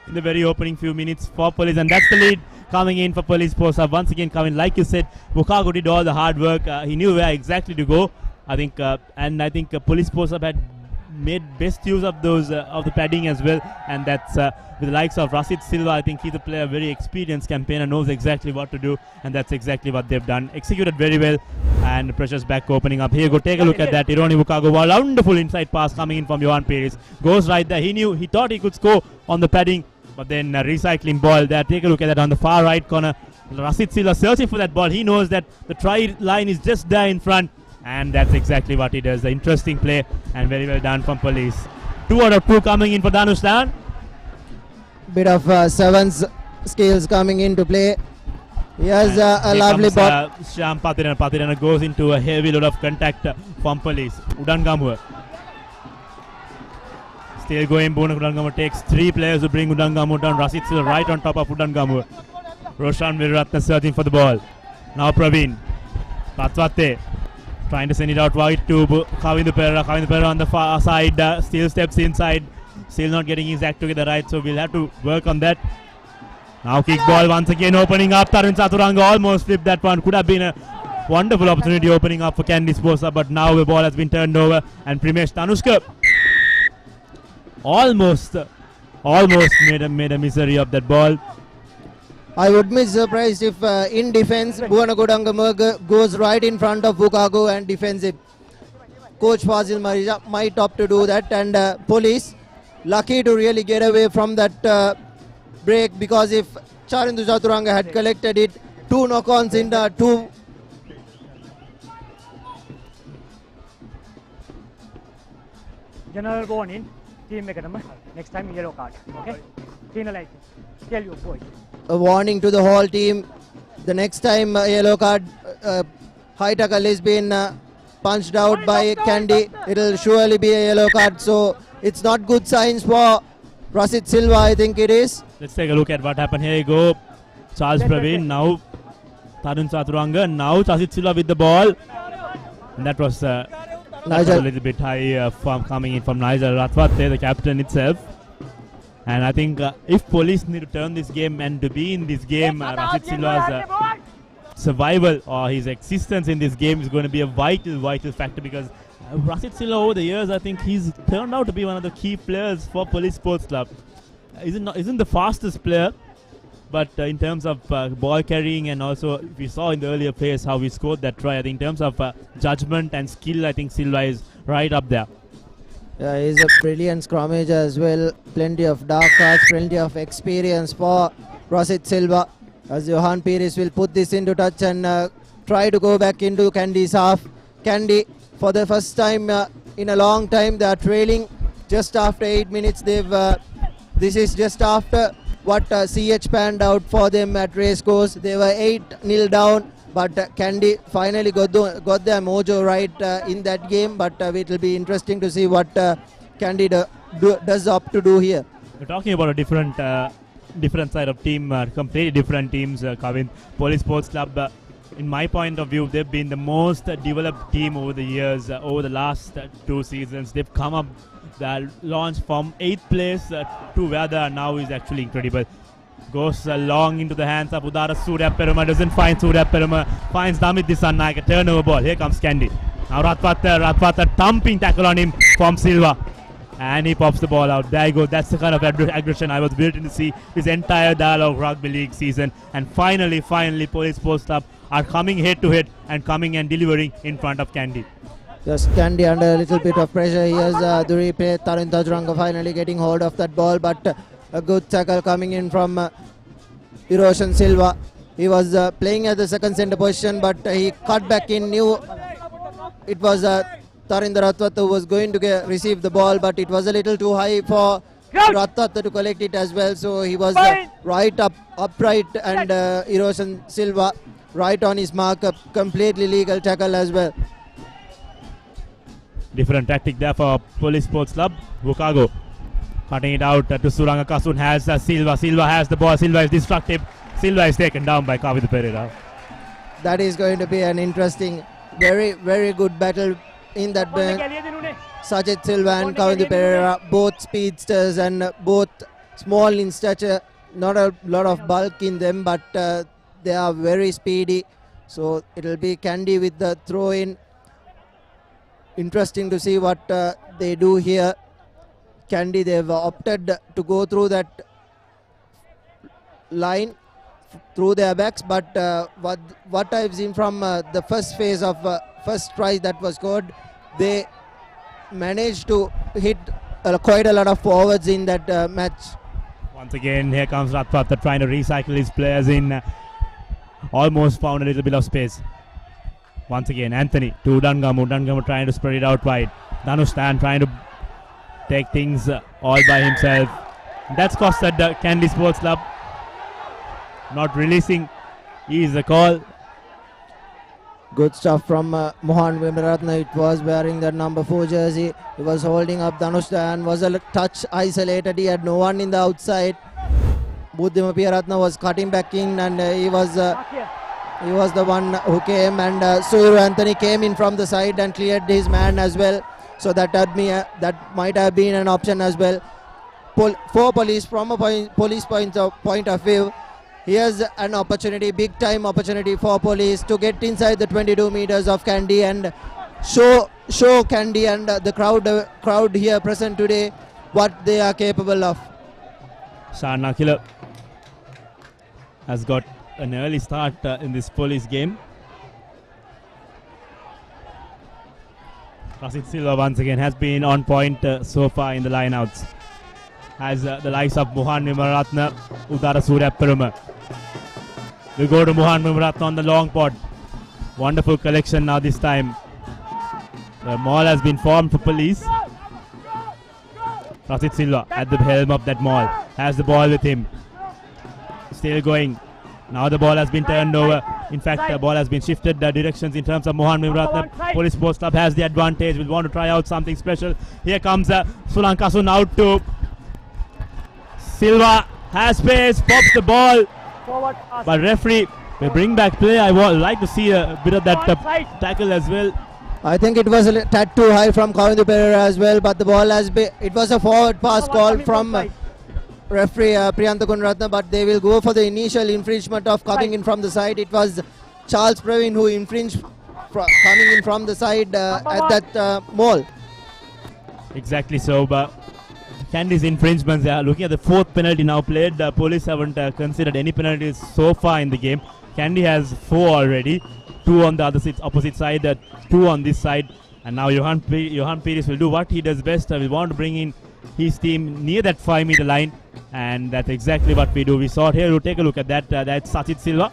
in the very opening few minutes for Police, and that's the lead coming in for Police Sports Club. Once again coming, like you said, Vukago did all the hard work. He knew where exactly to go, I think, and I think Police Sports Club had made best use of those of the padding as well, and that's with the likes of Rasit Silva. I think he's a player, very experienced campaigner, knows exactly what to do, and that's exactly what they've done. Executed very well, and the pressure's back opening up. Here you go, take a look at that. Ironi Vukago, wonderful inside pass coming in from Johan Piris. Goes right there. He thought he could score on the padding, but then recycling ball there. Take a look at that on the far right corner. Rasit Silva searching for that ball. He knows that the try line is just there in front, and that's exactly what he does. The interesting play, and very well done from Police. 2 out of 2 coming in for Danush. Bit of sevens skills coming into play. He has a Here lovely comes, ball. Shyam Patirana. Patirana goes into a heavy load of contact from police. Udangamur. Still going, Udangamur takes 3 players to bring Udangamur down. Rasit still right on top of Udangamur. Roshan Viratna searching for the ball. Now Praveen. Ratwate trying to send it out wide to Kavindu Perera. Kavindu Perera on the far side. Still steps inside. Still not getting his act together right. So we'll have to work on that. Now kick ball once again opening up. Tarun Chaturanga almost flipped that one. Could have been a wonderful opportunity opening up for Kandy Sports, but now the ball has been turned over and Primesh Tanushka almost made a misery of that ball. I would be surprised if in defense Bhuvanagudanga goes right in front of Bukago and defensive. Coach Fazil Marija might opt to do that, and police lucky to really get away from that break, because if Charindu Chaturanga had collected it, 2 knock-ons in 2. General warning, team next time yellow card. Okay? Penalize. Tell you, boy. A warning to the whole team. The next time a yellow card, high tackle is been punched out by Kandy, it'll surely be a yellow card. So it's not good signs for Rasit Silva, I think it is. Let's take a look at what happened. Here you go. Charles Praveen, now Tarun Chaturanga, now Rasit Silva with the ball. And that was a little bit high from coming in from Nigel Ratwate, the captain itself. And I think if police need to turn this game and to be in this game, Rasit Silva's survival or his existence in this game is going to be a vital factor, because Rasit Silva over the years, I think he's turned out to be one of the key players for Police Sports Club. Isn't the fastest player, but in terms of ball carrying, and also we saw in the earlier plays how we scored that try. I think in terms of judgment and skill, I think Silva is right up there. Yeah, he's a brilliant scrummager as well. Plenty of dark cards, plenty of experience for Rasit Silva. As Johan Pires will put this into touch and try to go back into Kandy's half. Kandy, for the first time in a long time, they are trailing just after 8 minutes. This is just after what CH panned out for them at Racecourse. They were 8-0 down, but Kandy finally got their mojo right in that game. But it will be interesting to see what Kandy does opt to do here. We're talking about a different side of team, completely different teams. Kavin, Police Sports Club, in my point of view, they've been the most developed team over the years, over the last 2 seasons. They've come up, the launch from 8th place to where they are now is actually incredible. Goes long into the hands of Udara Surya Peruma, doesn't find Surya Peruma, finds Damit Disannayaka, turnover ball. Here comes Kandy. Now Ratwata thumping tackle on him from Silva. And he pops the ball out. There you go. That's the kind of aggression I was waiting to see this entire Dialog Rugby League season. And finally, Police Sports Club are coming head to head and coming and delivering in front of Kandy. Just Kandy under a little bit of pressure. Here's the replay. Tarun Chaturanga finally getting hold of that ball, but a good tackle coming in from Roshan Silva. He was playing at the second center position, but he cut back in. Knew it was Tarinder Ratwata who was going to receive the ball, but it was a little too high for Ratwata to collect it as well. So he was upright, and Roshan Silva right on his mark, a completely legal tackle as well. Different tactic there for Police Sports Club. Bukago cutting it out to Suranga. Kasun has Silva. Silva has the ball. Silva is destructive. Silva is taken down by Kavindu Perera. That is going to be an interesting, very, very good battle in that bench. Sajid Silva and Kavindu Perera, both speedsters and both small in stature. Not a lot of bulk in them, but they are very speedy. So it will be Kandy with the throw in. Interesting to see what they do here. Kandy, they've opted to go through that line through their backs, but what I've seen from the first phase of first try that was scored, they managed to hit quite a lot of forwards in that match. Once again, here comes Ratwata trying to recycle his players in. Almost found a little bit of space. Once again, Anthony to Udangamu. Udangamu trying to spread it out wide. Danustan trying to take things all by himself. That's costed Kandy Sports Club. Not releasing is the call. Good stuff from Mohan Vimaratne. It was wearing that number 4 jersey. He was holding up Danushda and was a touch isolated. He had no one in the outside. Buddhima Piyaratna was cutting back in, and he was the one who came, and Suru Anthony came in from the side and cleared his man as well. So that might have been an option as well. For police, from a police point of view, here's an opportunity, big time opportunity for police to get inside the 22 meters of Kandy and show Kandy and the crowd here present today what they are capable of. Shan Nakila has got an early start in this police game. Rasid Silva once again has been on point so far in the lineouts. As the likes of Mohan Vimaratne, Udara Suryaparuma. We go to Mohan Vimaratne on the long pod. Wonderful collection now this time. The maul has been formed for police. Rasid Silva at the helm of that maul. Has the ball with him. Still going. Now the ball has been turned over. In fact, the ball has been shifted directions in terms of Mohan Vimaratne. Police Sports Club has the advantage. Will want to try out something special. Here comes Sulankasun out to Silva. Has space. Pops the ball. But referee will bring back play. I would like to see a bit of that tackle as well. I think it was a tad too high from Kandy Pereira as well, but the ball has been. It was a forward pass call from referee Priyantha Gunratna, but they will go for the initial infringement of coming in from the side. It was Charles Praveen who infringed coming in from the side at that maul. Exactly so, but Kandy's infringements, looking at the 4th penalty now played. Police haven't considered any penalties so far in the game. Kandy has 4 already, 2 on the opposite side, 2 on this side, and now Johan Pires will do what he does best. We want to bring in his team near that 5-meter line, and that's exactly what we do. We saw it here. We'll take a look at that. That's Sachit Silva.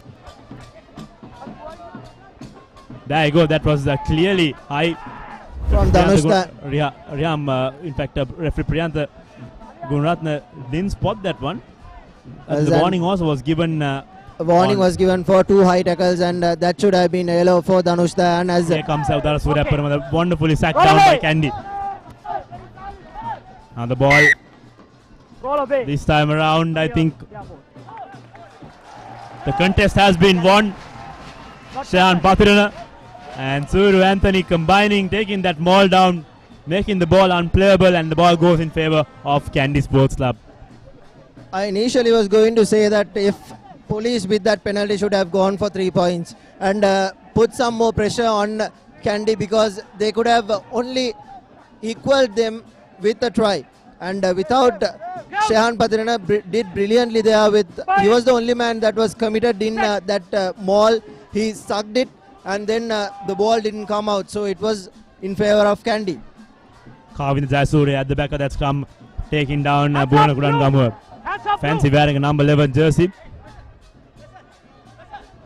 There you go. That was clearly high from Danushda. In fact, referee Priyantha Gunratne didn't spot that one. The warning also was given. Warning was given for 2 high tackles, and that should have been yellow for Danushda. And as here comes Udara Suryaparama, wonderfully sacked down by Kandy. Now the ball. This time around, I think the contest has been won. Shahan Pathirana and Suru Anthony combining, taking that maul down, making the ball unplayable, and the ball goes in favor of Kandy Sports Club. I initially was going to say that if police with that penalty should have gone for 3 points and put some more pressure on Kandy, because they could have only equaled them with a try. And without Shahan Pathirana did brilliantly there. He was the only man that was committed in that maul. He sucked it, and then the ball didn't come out. So it was in favor of Kandy. Kavind Jayasuri at the back of that scrum, taking down Bhuwana Kudangamur. Fancy wearing a number 11 jersey.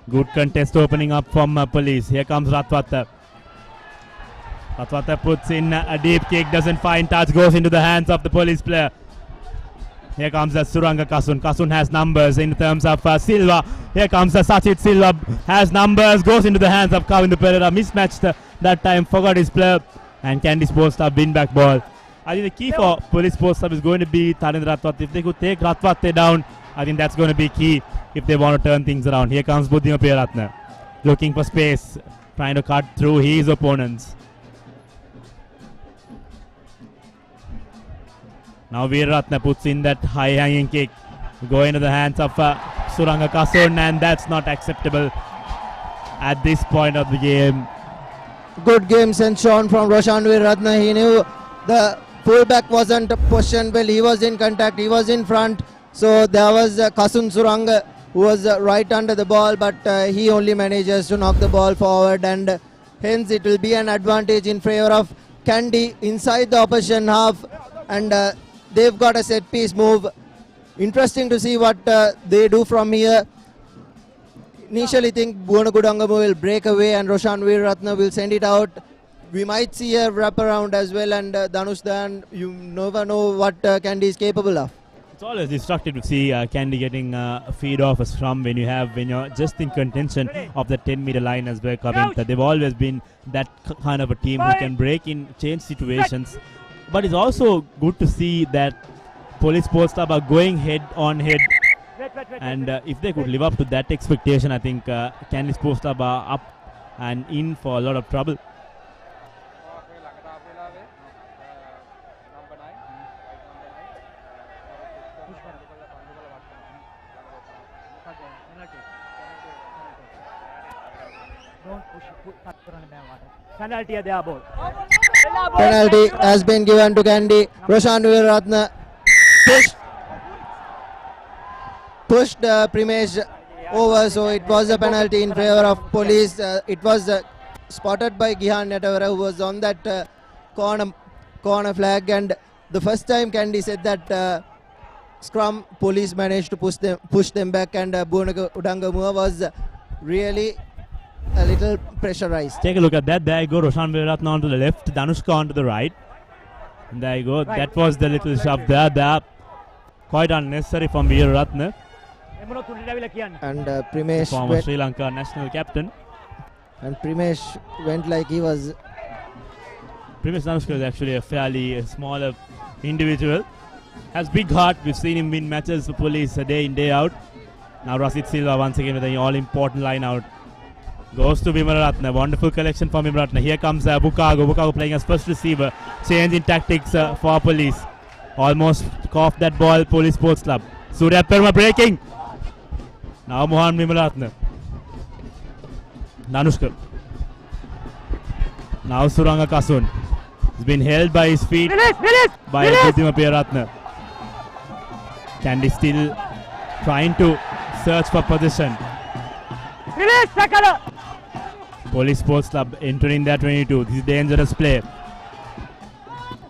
Good contest opening up from police. Here comes Ratwata. Ratwata puts in a deep kick, doesn't find touch, goes into the hands of the police player. Here comes Suranga Kasun. Kasun has numbers in terms of Silva. Here comes Sachit Silva, has numbers, goes into the hands of Kavindu Pereira. Mismatched that time, forgot his player. And Kandy Sports Club win back ball. I think the key for Police Sports Club is going to be Tharendra Ratwate. If they could take Ratwate down, I think that's going to be key if they want to turn things around. Here comes Buddhima Piyaratne, looking for space, trying to cut through his opponents. Now Veeratne puts in that high hanging kick, go into the hands of Suranga Kasun, and that's not acceptable at this point of the game. Good game sense shown from Roshan Veeratne. He knew the fullback wasn't positioned well. He was in contact, he was in front. So there was Kasun Suranga who was right under the ball, but he only manages to knock the ball forward, and hence it will be an advantage in favor of Kandy inside the opposition half. And they've got a set piece move. Interesting to see what they do from here. Initially think Bhuwana Kudangamu will break away and Roshan Veeratne will send it out. We might see a wraparound as well, and Danush Dan, you never know what Kandy is capable of. It's always destructive to see Kandy getting a feed off a scrum when you're just in contention of the 10-meter line as well. Kavintha. They've always been that kind of a team who can break in change situations. But it's also good to see that Police Sports Club are going head on head. And if they could live up to that expectation, I think Kandy Sports Club are up and in for a lot of trouble. Penalty at their ball. Penalty has been given to Kandy. Roshan Veeratna pushed Primesh over, so it was a penalty in favor of Police. It was spotted by Gihan Nittawela, who was on that corner flag, and the first time Kandy said that scrum, Police managed to push them back, and Udangamua was really a little pressurized. Take a look at that. There you go, Roshan Veeratna on to the left, Danushka on to the right. And there you go. Right. That was the little shove there. Quite unnecessary from Veeratna, And Primesh former went, Sri Lanka national captain. and Primesh went like he was. Primesh Danushka is actually a fairly smaller individual. Has big heart. We've seen him win matches for Police day in, day out. Now Rasit Silva once again with an all-important line out. Goes to Vimalaratne. Wonderful collection from Vimalaratne. Here comes Bukago. Bukago playing as first receiver. Change in tactics for Police. Almost coughed that ball, Police Sports Club. Surya Perma breaking. Now Mohan Vimalaratne. Danushka. Now Suranga Kasun. He's been held by his feet by Buddhima Peyaratne. Kandy still trying to search for position. Police Sports Club entering their 22. This is dangerous play.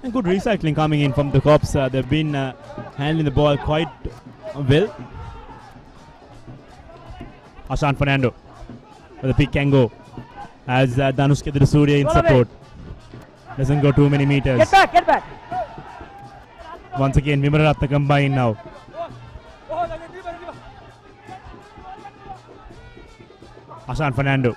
And good recycling coming in from the cops. They've been handling the ball quite well. Ashan Fernando with the pick can go as Danushka Surya in support. Doesn't go too many meters. Get back. Once again, Vimalaratne combine now. Ashan Fernando.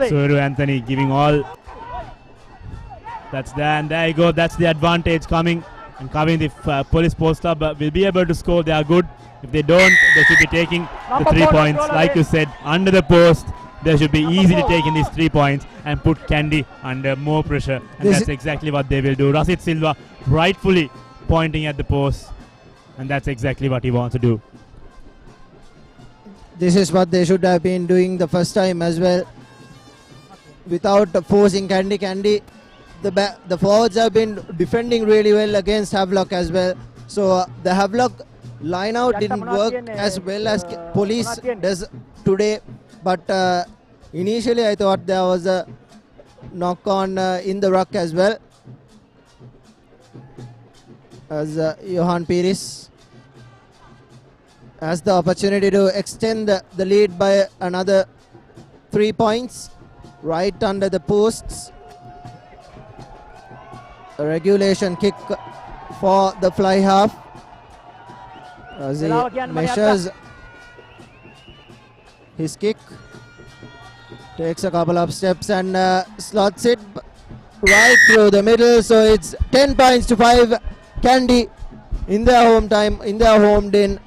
Suru Anthony giving all. That's there, and there you go. That's the advantage coming. And coming, if Police Sports Club will be able to score, they are good. If they don't, they should be taking the 3 points. Like you said, under the post, they should be easily taking these 3 points and put Kandy under more pressure. And that's exactly what they will do. Rasit Silva rightfully pointing at the post. And that's exactly what he wants to do. This is what they should have been doing the first time as well. Without forcing Kandy, the forwards have been defending really well against Havelock as well. So the Havelock line out didn't work as well as Police does today. But initially I thought there was a knock on in the ruck as well. As Johan Pires has the opportunity to extend the lead by another 3 points right under the posts. A regulation kick for the fly half as he measures his kick, takes a couple of steps and slots it right through the middle. So it's 10 points to 5. Kandy in their home den,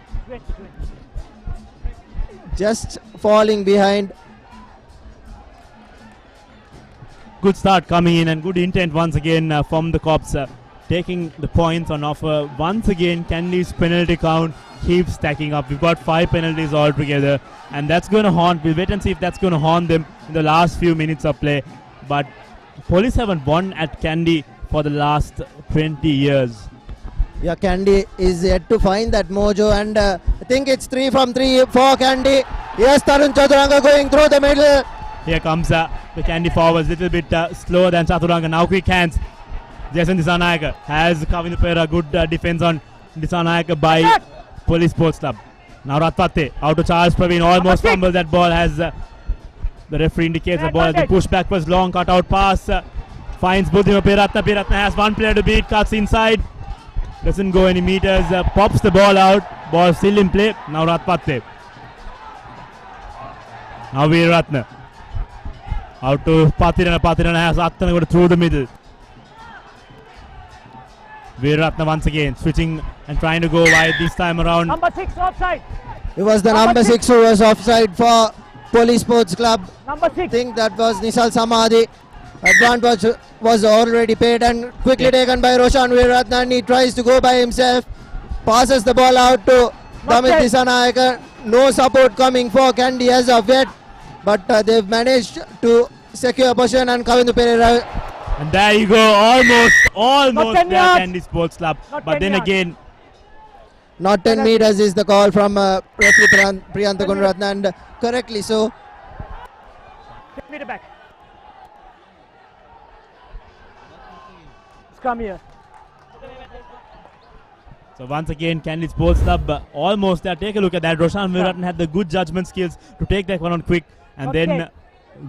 just falling behind. Good start coming in and good intent once again from the cops, taking the points on offer. Once again, Kandy's penalty count keeps stacking up. We've got 5 penalties altogether, and that's going to haunt. We'll wait and see if that's going to haunt them in the last few minutes of play. But Police haven't won at Kandy for the last 20 years. Yeah, Kandy is yet to find that mojo, and I think it's 3 from 3 for Kandy. Yes, Tarun Chaturanga going through the middle. Here comes the Kandy forwards, little bit slower than Chaturanga. Now quick hands. Jason Disanayaka has Kavindra Pera. Good defense on Disanayaka by Police Sports Club. Now Ratpate out to Charles Praveen. Almost fumbled that ball as the referee indicates the ball has been pushed backwards. Long cut out pass. Finds Buddhima Piratna. Piratna has one player to beat. Cuts inside. Doesn't go any meters. Pops the ball out. Ball still in play. Now Ratpatte. Now Veeratna. Out to Patirana. Patirana has Attana through the middle. Veeratna once again switching and trying to go wide this time around. Number 6 offside. It was the number 6 who was offside for Police Sports Club. Number 6. I think that was Nisal Samadhi. Advantage was already paid and quickly taken by Roshan Veeratna, and he tries to go by himself. Passes the ball out to Damit Disanayaka. No support coming for Kandy as of yet, but they've managed to secure possession, and Kavindu Pereira. And there you go, almost there, Kandy Sports Club. But then again, not 10 meters is the call from referee Priyantha Gunaratna, and correctly so. 10 meter back. Come here. so once again, Kandy Sports Club almost there. Take a look at that. Roshan Veeratna had the good judgment skills to take that one on quick, and then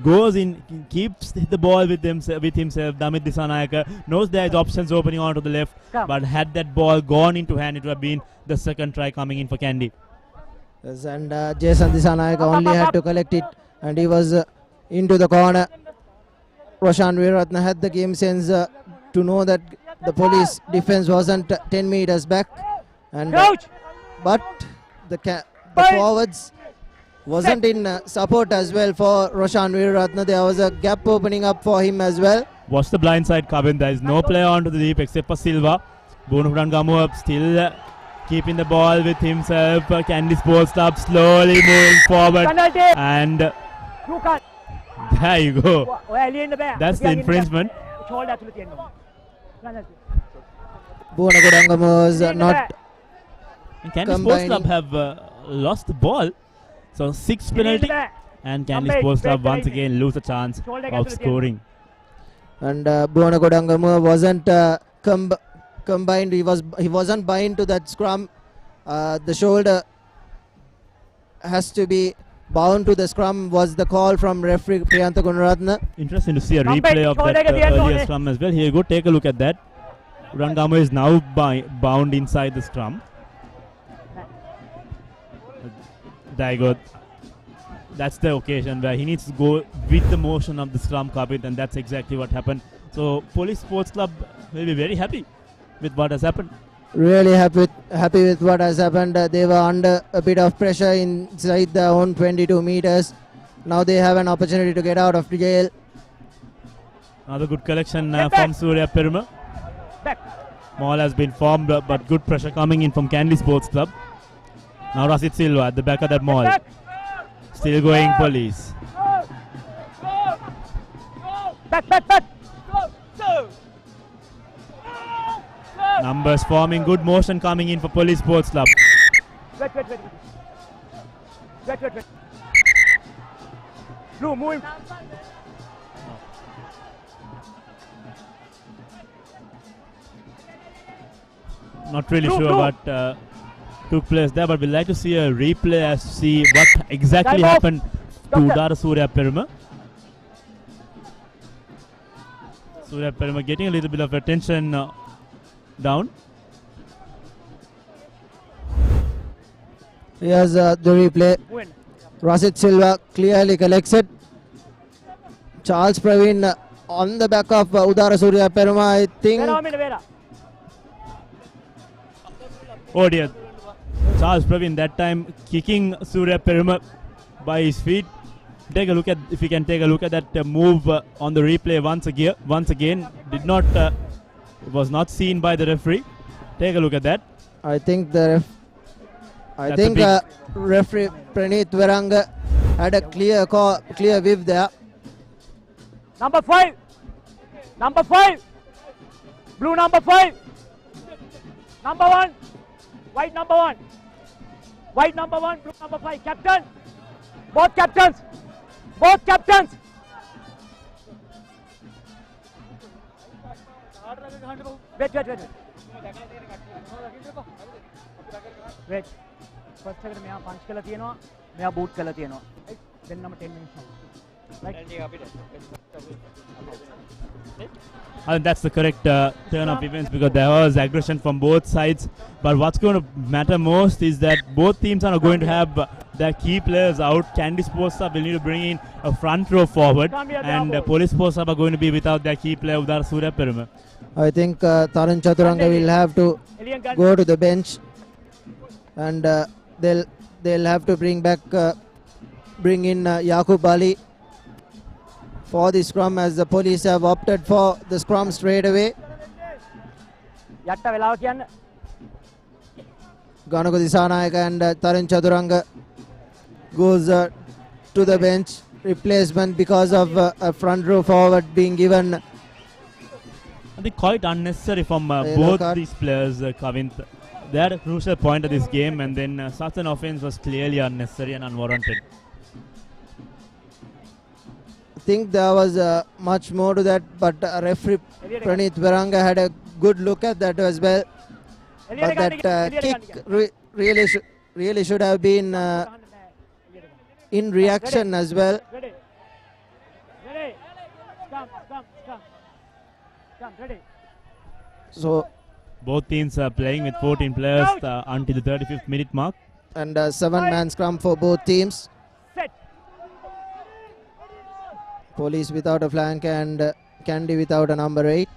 goes in, keeps the ball with himself. Damit Disanayaka knows there's options opening onto the left, but had that ball gone into hand, it would have been the second try coming in for Kandy. Yes, and Jason Disanayaka only had to collect it, and he was into the corner. Roshan Veeratna had the game sense to know that the police defense wasn't 10 meters back, and but the forwards wasn't in support as well for Roshan Veeratna. There was a gap opening up for him as well. Watch the blind side, Kavin. There is no player onto the deep except for Silva. Bonupuran Gamu still keeping the ball with himself. Kandy Sports Club slowly moving forward, and there you go. That's the infringement. Bonagudangamu was not. And Kandy Sports Club have lost the ball. So 6 penalty, and Kandy Sports Club once again lose a chance of scoring. And Bonagudangamu wasn't combined. He wasn't bind to that scrum. The shoulder has to be bound to the scrum, was the call from referee Priyantha Gunaratna. Interesting to see a replay of that earlier scrum as well. Here you go, take a look at that. Rangamu is now bound inside the scrum. There you go. That's the occasion where he needs to go with the motion of the scrum carpet, and that's exactly what happened. So Police Sports Club will be very happy with what has happened. Really happy with what has happened. They were under a bit of pressure inside their own 22 meters. Now they have an opportunity to get out of jail. Another good collection from Surya Peruma. Maul has been formed, but good pressure coming in from Kandy Sports Club. Now Rasit Silva at the back of that maul. Still going Police. Numbers forming, good motion coming in for Police Sports Club. Wait. Blue, move him. Not really sure what took place there, but we'd like to see a replay as to see what exactly happened to Udara Surya Peruma. Surya Peruma getting a little bit of attention down. Here's the replay. Rasit Silva clearly collects it. Charles Praveen on the back of Udara Surya Peruma, I think. Oh dear. Charles Praveen that time kicking Surya Peruma by his feet. Take a look at, if you can take a look at that move on the replay once again. Did not, was not seen by the referee. Take a look at that. I think referee Praneeth Veranga had a clear whiff there. Number 5. Blue number 5. Number 1. White number 1. White number 1, blue number 5. Captain. Both captains. Wait. First second මෙයා punch කරලා තියෙනවා. මෙයා boot කරලා තියෙනවා. Right? Then number 10 minutes. Right? And that's the correct turn of events because there was aggression from both sides. But what's going to matter most is that both teams are going to have their key players out. Kandy Sports Club will need to bring in a front row forward, and Police Sports Club are going to be without their key player Udar Suryaperuma. I think Tarun Chaturanga will have to go to the bench, and they'll have to bring in Yakub Ali for the scrum, as the Police have opted for the scrum straight away. Nittawela කියන්න. Ganako Disanayaka and Tarun Chaturanga goes to the bench. Replacement because of a front row forward being given. I think quite unnecessary from Yellow both card. these players, Kavint. They had a crucial point of this game, and then such an offense was clearly unnecessary and unwarranted. I think there was much more to that, but referee Pranit Varanga had a good look at that as well. But that kick really should have been in reaction as well. Ready. Ready. Come. Ready. So, Both teams are playing with 14 players until the 35th minute mark. and 7-man scrum for both teams. Set. Police without a flank and Kandy without a number 8.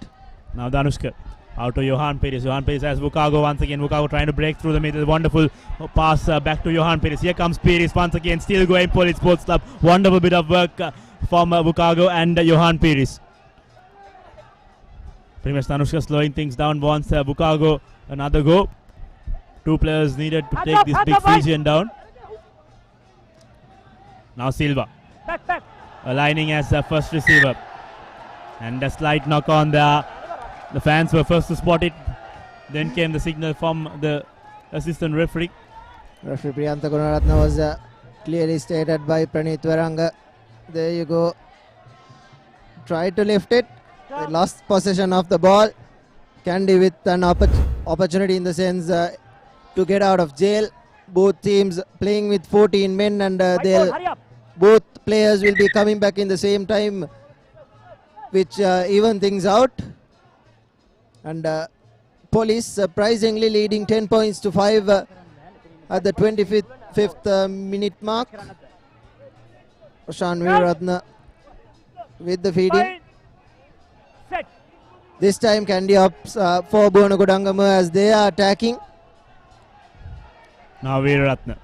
Now Danushka out to Johan Perez. Johan Perez has Vukago once again. Vukago trying to break through the middle. Wonderful pass back to Johan Perez. Here comes Perez once again. Still going Police Sports Club. Wonderful bit of work from Vukago and Johan Perez. Pretty much Danushka slowing things down. Wants Vukago another go. Two players needed to take this big Fijian down. Now Silva Back. aligning as the first receiver. And a slight knock on there. The fans were first to spot it. Then came the signal from the assistant referee. Referee Priyantha Gunaratna was clearly stated by Pranit Varanga. There you go. Tried to lift it. They lost possession of the ball. Kandy with an opportunity in the sense to get out of jail. Both teams playing with 14 men, and Hurry up. both players will be coming back in the same time, which even things out. And Police surprisingly leading 10 points to 5 at the 25th minute mark. Prashant Veeratna with the feeding. Fine. Set. This time Kandy opts for Bonagodangama as they are attacking. Now Veeratna.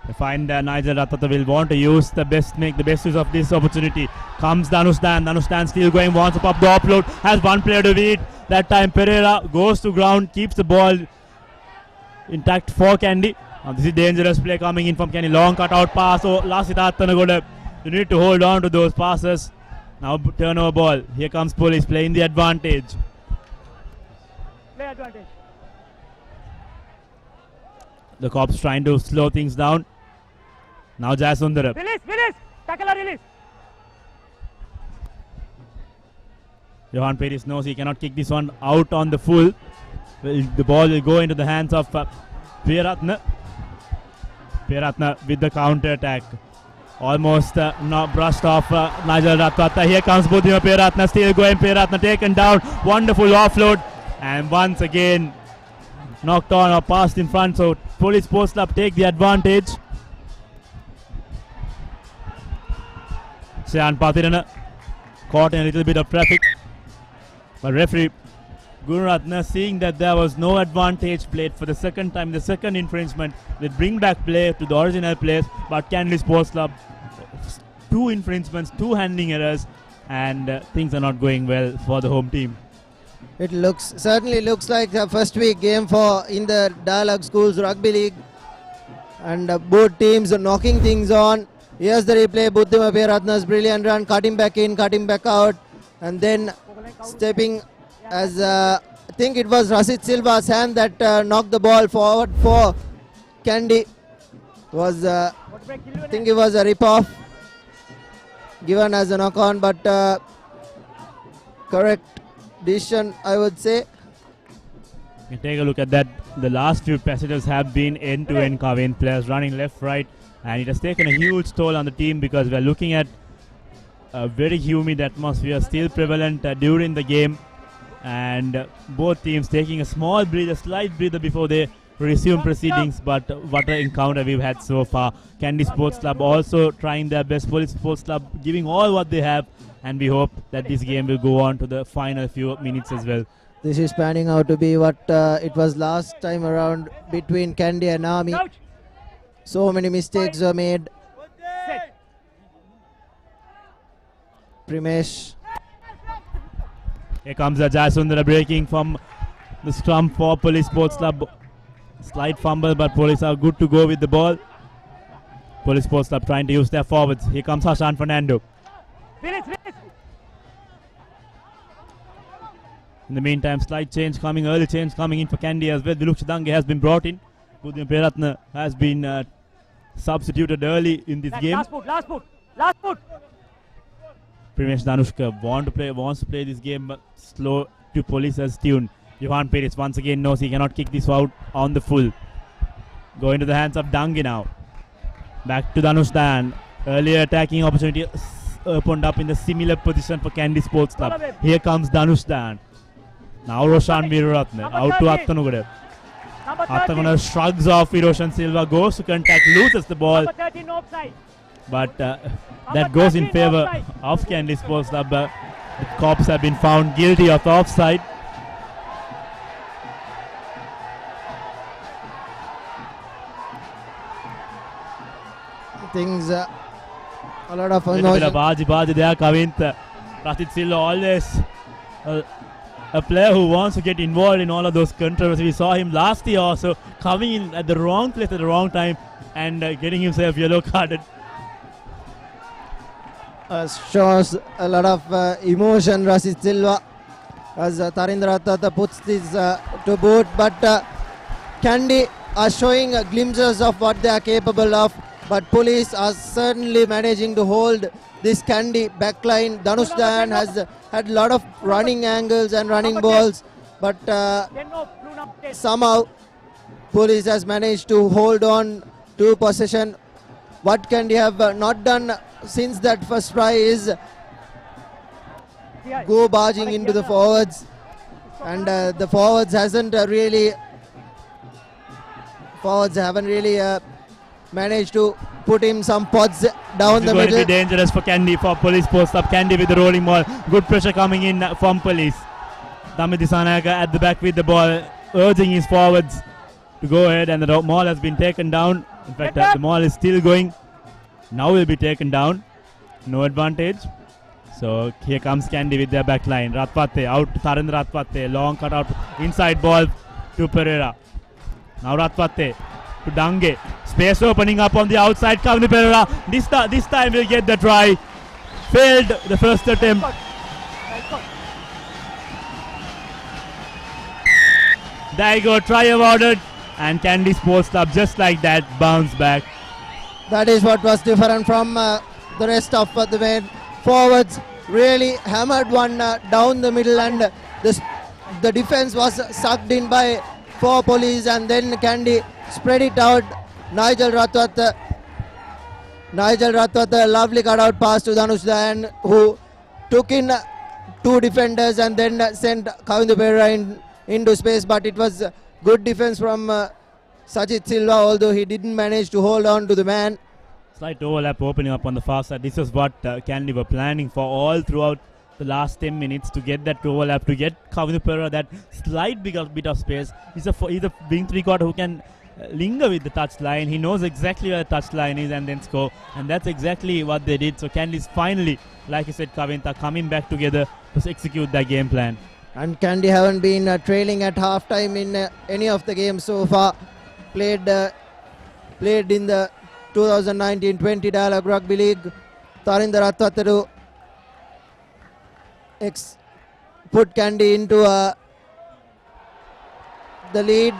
They find Nigel Ratata will want to make the best use of this opportunity. Comes Danustan. Danustan still going, wants to pop the offload. Has one player to beat. That time Pereira goes to ground, keeps the ball intact for Kandy. This is dangerous play coming in from Kandy. Long cut out pass. Oh, Lasitattanagoda. You need to hold on to those passes. Now turnover ball. Here comes Police playing the advantage. Play advantage. The cops trying to slow things down. Now Jayasundara. Release. Tackle or release. Johan Perez knows he cannot kick this one out on the full. The ball will go into the hands of Veeratna. Veeratna with the counter attack. Almost not brushed off Nigel Ratata. Here comes Buddhima Veeratna. Still going. Veeratna taken down. Wonderful offload. And once again knocked on or passed in front. So Police Sports Club take the advantage. Shayan Pathirana caught in a little bit of traffic. But referee Gunaratna, seeing that there was no advantage played for the second time, the second infringement, will bring back play to the original place. But Kandy Sports Club, 2 infringements, 2 handling errors, and things are not going well for the home team. It certainly looks like the first week game in the Dialog Schools Rugby League, and both teams are knocking things on. Here's the replay. Buddhima Veeratna's brilliant run, cutting back in, cutting back out, and then stepping as I think it was Rasit Silva's hand that knocked the ball forward for Kandy. I think it was a rip-off given as a knock-on, but correct decision, I would say. You take a look at that. The last few passages have been end-to-end Kavin players running left, right, and it has taken a huge toll on the team because we are looking at a very humid atmosphere still prevalent during the game, and both teams taking a small breather, slight breather before they resume proceedings. But what an encounter we've had so far. Kandy Sports Club also trying their best, Police Sports Club giving all what they have, and we hope that this game will go on to the final few minutes as well. This is panning out to be what it was last time around between Kandy and Army. So many mistakes were made. Primesh. Here comes Ajay Sundara breaking from the scrum for Police Sports Club. Slight fumble, but Police are good to go with the ball. Police Sports Club trying to use their forwards. Here comes Hashan Fernando. In the meantime, slight change coming, early change coming in for Kandy as well. Diluk Chidange has been brought in. Budhima Peratna has been substituted early in this game. Last foot. Primesh Danushka wants to play this game, but slow to Police's tune. Johan Perez once again knows he cannot kick this out on the full. Going to the hands of Dange now. Back to Danush Dan. Earlier attacking opportunity opened up in the similar position for Kandy Sports Club. Here comes Danush Dan. Now Roshan Veeruratne out to Attanugade. Attanugade shrugs off Roshan Silva, goes to contact, loses the ball. But that goes in favor of Kandy Sports Club. The cops have been found guilty of offside. Things a lot of Baji there, Kavint. Pratit Silva always a player who wants to get involved in all of those controversies. We saw him last year also coming in at the wrong place at the wrong time and getting himself yellow carded. Shows a lot of emotion, Rasit Silva, as Tarindra Tata puts this to boot. But Kandy are showing glimpses of what they are capable of. But Police are certainly managing to hold this Kandy backline. Danush Dayan has had a lot of running angles and running balls, but somehow Police has managed to hold on to possession. What Kandy have not done since that first try is go barging into the forwards, and the forwards haven't really managed to put him some pods down the middle. It's going to be dangerous for Kandy, for Police Sports Club. Kandy with the rolling ball. Good pressure coming in from Police. Damit Disanayaka at the back with the ball, urging his forwards to go ahead, and the ball has been taken down. In fact, the ball is still going. Now will be taken down. No advantage. So here comes Kandy with their back line. Ratpate out to Tharendra Ratpate. Long cut out. Inside ball to Pereira. Now Ratpate to Dange. Space opening up on the outside. Kavni Pereira. This time will get the try. Failed the first attempt. There you go. Try awarded. And Kandy Sports Club just like that bounce back. That is what was different from the rest of the main forwards. Really hammered one down the middle, and the defense was sucked in by 4 Police, and then Kandy spread it out. Nigel Ratwat, a lovely cutout pass to Danush Dayan, who took in 2 defenders and then sent Kavindu Pereira into space. But it was good defense from Sajid Silva, although he didn't manage to hold on to the man. Slight overlap opening up on the far side. This is what Kandy were planning for all throughout the last 10 minutes, to get that overlap, to get Kavindu Pereira that slight bit of space. He's a wing 3/4 who can linger with the touch line. He knows exactly where the touch line is and then score. And that's exactly what they did. So Kandy's finally, like you said, Kavinta, coming back together to execute that game plan. And Kandy haven't been trailing at halftime in any of the games so far. Played in the 2019-20 Dialog Rugby League. Tarinder Ratwataru put Kandy into the lead,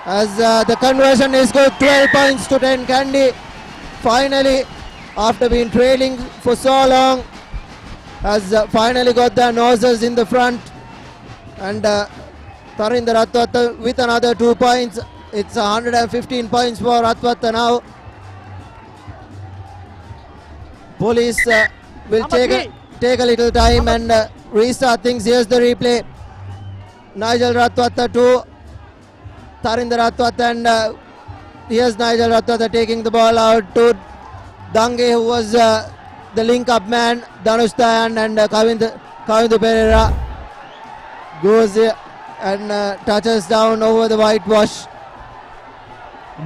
as the conversion is good. 12 points to 10. Kandy finally, after being trailing for so long, has finally got their noses in the front. And Tarinder Ratwata with another 2 points. It's 115 points for Ratwata now. Police will take a little time and restart things. Here's the replay. Nigel Ratwata to Tarinder Ratwata, and here's Nigel Ratwata taking the ball out to Dange, who was the link-up man. Danush Dayan and Kavindu Pereira goes and touches down over the whitewash.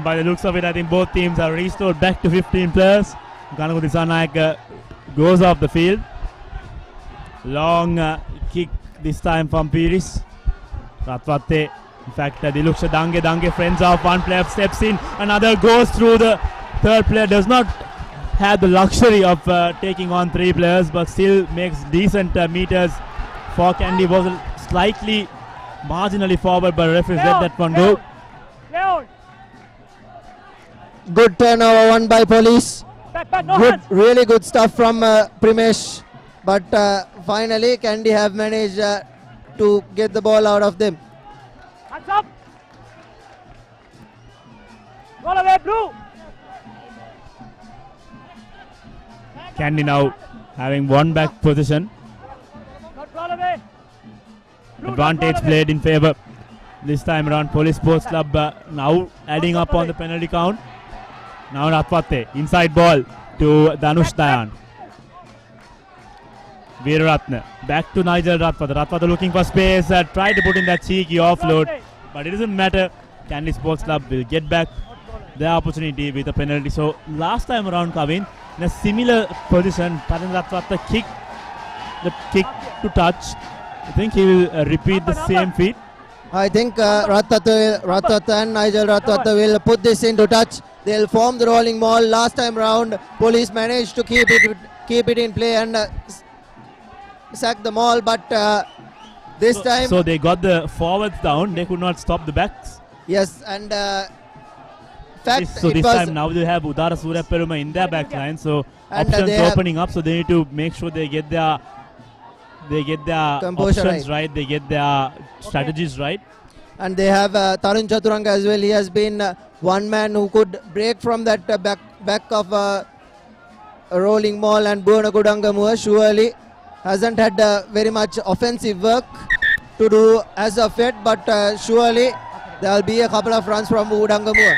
By the looks of it, I think both teams are restored back to 15 players. Ganagu Disanayak goes off the field. Long kick this time from Piris. Ratwate, in fact, Diluksha Dange friends off. One player steps in, another goes through. The third player does not have the luxury of taking on three players, but still makes decent meters. For Kandy was slightly marginally forward, but referees let that one go. Good turnover won by Police. Really good stuff from Primesh, but finally Kandy have managed to get the ball out of them. Hands up. Roll away, blue. Kandy now having one back position. Roll away. Advantage played in favour. This time around, Police Sports Club now adding up on the penalty count. Now Ratwate, inside ball to Danush Dayan. Veeratne, back to Nigel Ratwate. Ratwate looking for space, tried to put in that cheeky offload, but it doesn't matter. Kandy Sports Club will get back their opportunity with a penalty. So last time around, Kavin, in a similar position, Tarinder Ratwate kicked the kick to touch. I think he will repeat the same feat. I think Ratwate and Nigel Ratwate will put this into touch. They'll form the rolling maul. Last time round, Police managed to keep it in play and sack the maul, but this time... So they got the forwards down, they could not stop the backs. Yes, and so this time now they have Udara Surya Peruma in their back line, so options opening up, so they need to make sure they get their options right, they get their strategies right. And they have Tarun Chaturanga as well. He has been one man who could break from that back of a rolling maul, and Bhuwana Kudangamua surely hasn't had very much offensive work to do as of yet, but surely there will be a couple of runs from Kudangamua.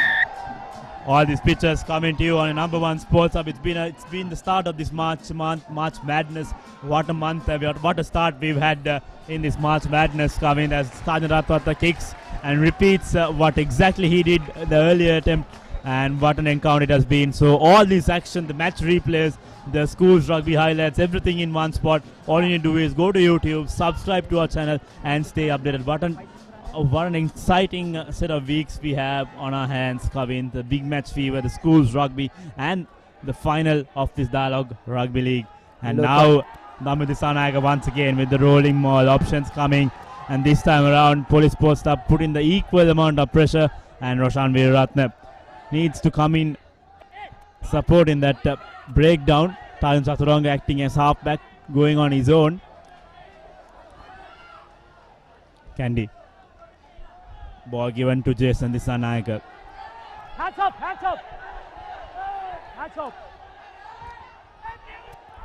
All these pictures coming to you on number one Sports Hub. It's been the start of this March Madness. What a month! What a start we've had in this March Madness, coming as Tarinder Ratwate kicks and repeats what exactly he did the earlier attempt, and what an encounter it has been. So all this action, the match replays, the schools rugby highlights, everything in one spot. All you need to do is go to YouTube, subscribe to our channel, and stay updated. What an exciting set of weeks we have on our hands, Kavin. The big match fever, the schools rugby, and the final of this Dialog Rugby League. And now Namit Disanayaga once again with the rolling maul options coming. And this time around, Police Sports Club put in the equal amount of pressure, and Roshan Veeratne needs to come in support in that breakdown. Tarun Chaturanga acting as halfback, going on his own. Kandy. Ball given to Jason Disanayaga. Hands up, hands up. Hands up.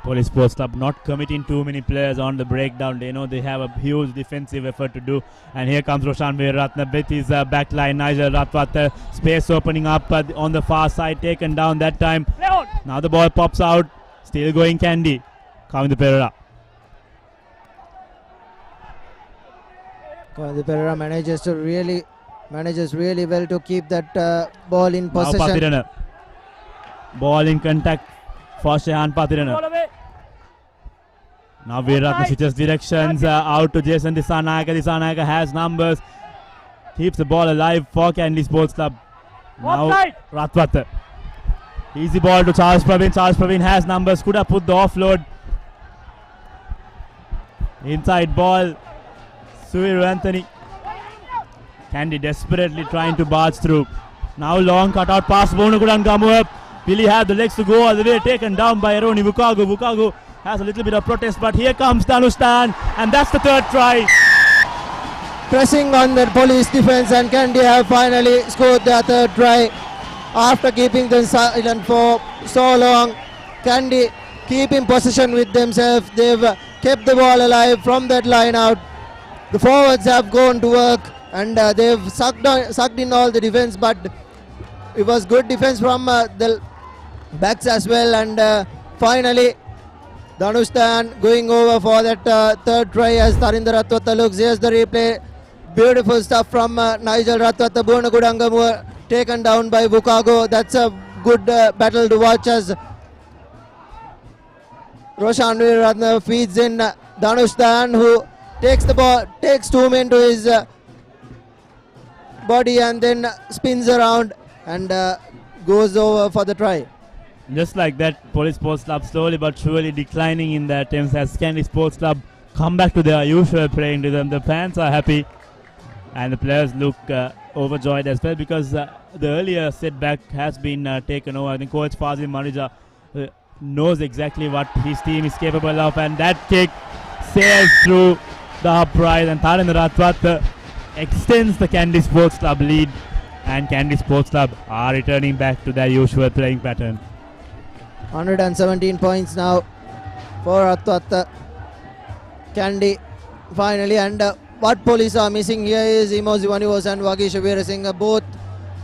Police Sports Club not committing too many players on the breakdown. They know they have a huge defensive effort to do. And here comes Roshan Veeratne with his back line. Nigel Ratwate, space opening up on the far side, taken down that time. Now the ball pops out. Still going Kandy. Kavindu Pereira. The Pereira manages really well to keep that ball in possession. Now Pathirana. Ball in contact for Shehan Pathirana. Now Veeratne switches directions out to Jason Disanayaga. Disanayaga has numbers. Keeps the ball alive for Kandy Sports Club. Now Ratwate. Easy ball to Charles Praveen. Charles Praveen has numbers. Could have put the offload. Inside ball. Suiru Anthony. Kandy desperately trying to barge through. Now long cutout pass. Bhuwana Kudangamua. Will he have the legs to go all the way? Taken down by Aroni Vukagu. Vukagu has a little bit of protest, but here comes Danush Dayan, and that's the third try. Pressing on the Police defense, and Kandy have finally scored their third try after keeping them silent for so long. Kandy keeping possession with themselves. They've kept the ball alive from that line out. The forwards have gone to work and they've sucked in all the defense, but it was good defense from the backs as well. And finally, Danustan going over for that third try as Tarinder Ratwata looks. Here's the replay. Beautiful stuff from Nigel Ratwata. Buonagudangamu taken down by Bukago. That's a good battle to watch as Roshan Veeratna feeds in Danustan, who takes the ball, takes two men to his body and then spins around and goes over for the try. Just like that, Police Sports Club slowly but surely declining in their attempts as Kandy Sports Club come back to their usual playing rhythm. The fans are happy and the players look overjoyed as well because the earlier setback has been taken over. I think Coach Fazil Marija knows exactly what his team is capable of, and that kick sails through the upright and Tarinder Ratwat extends the Kandy Sports Club lead, and Kandy Sports Club are returning back to their usual playing pattern. 117 points now for Ratwat Kandy finally, and what Police are missing here is Imo Zivanivos and Vagisha Veerasinghe, both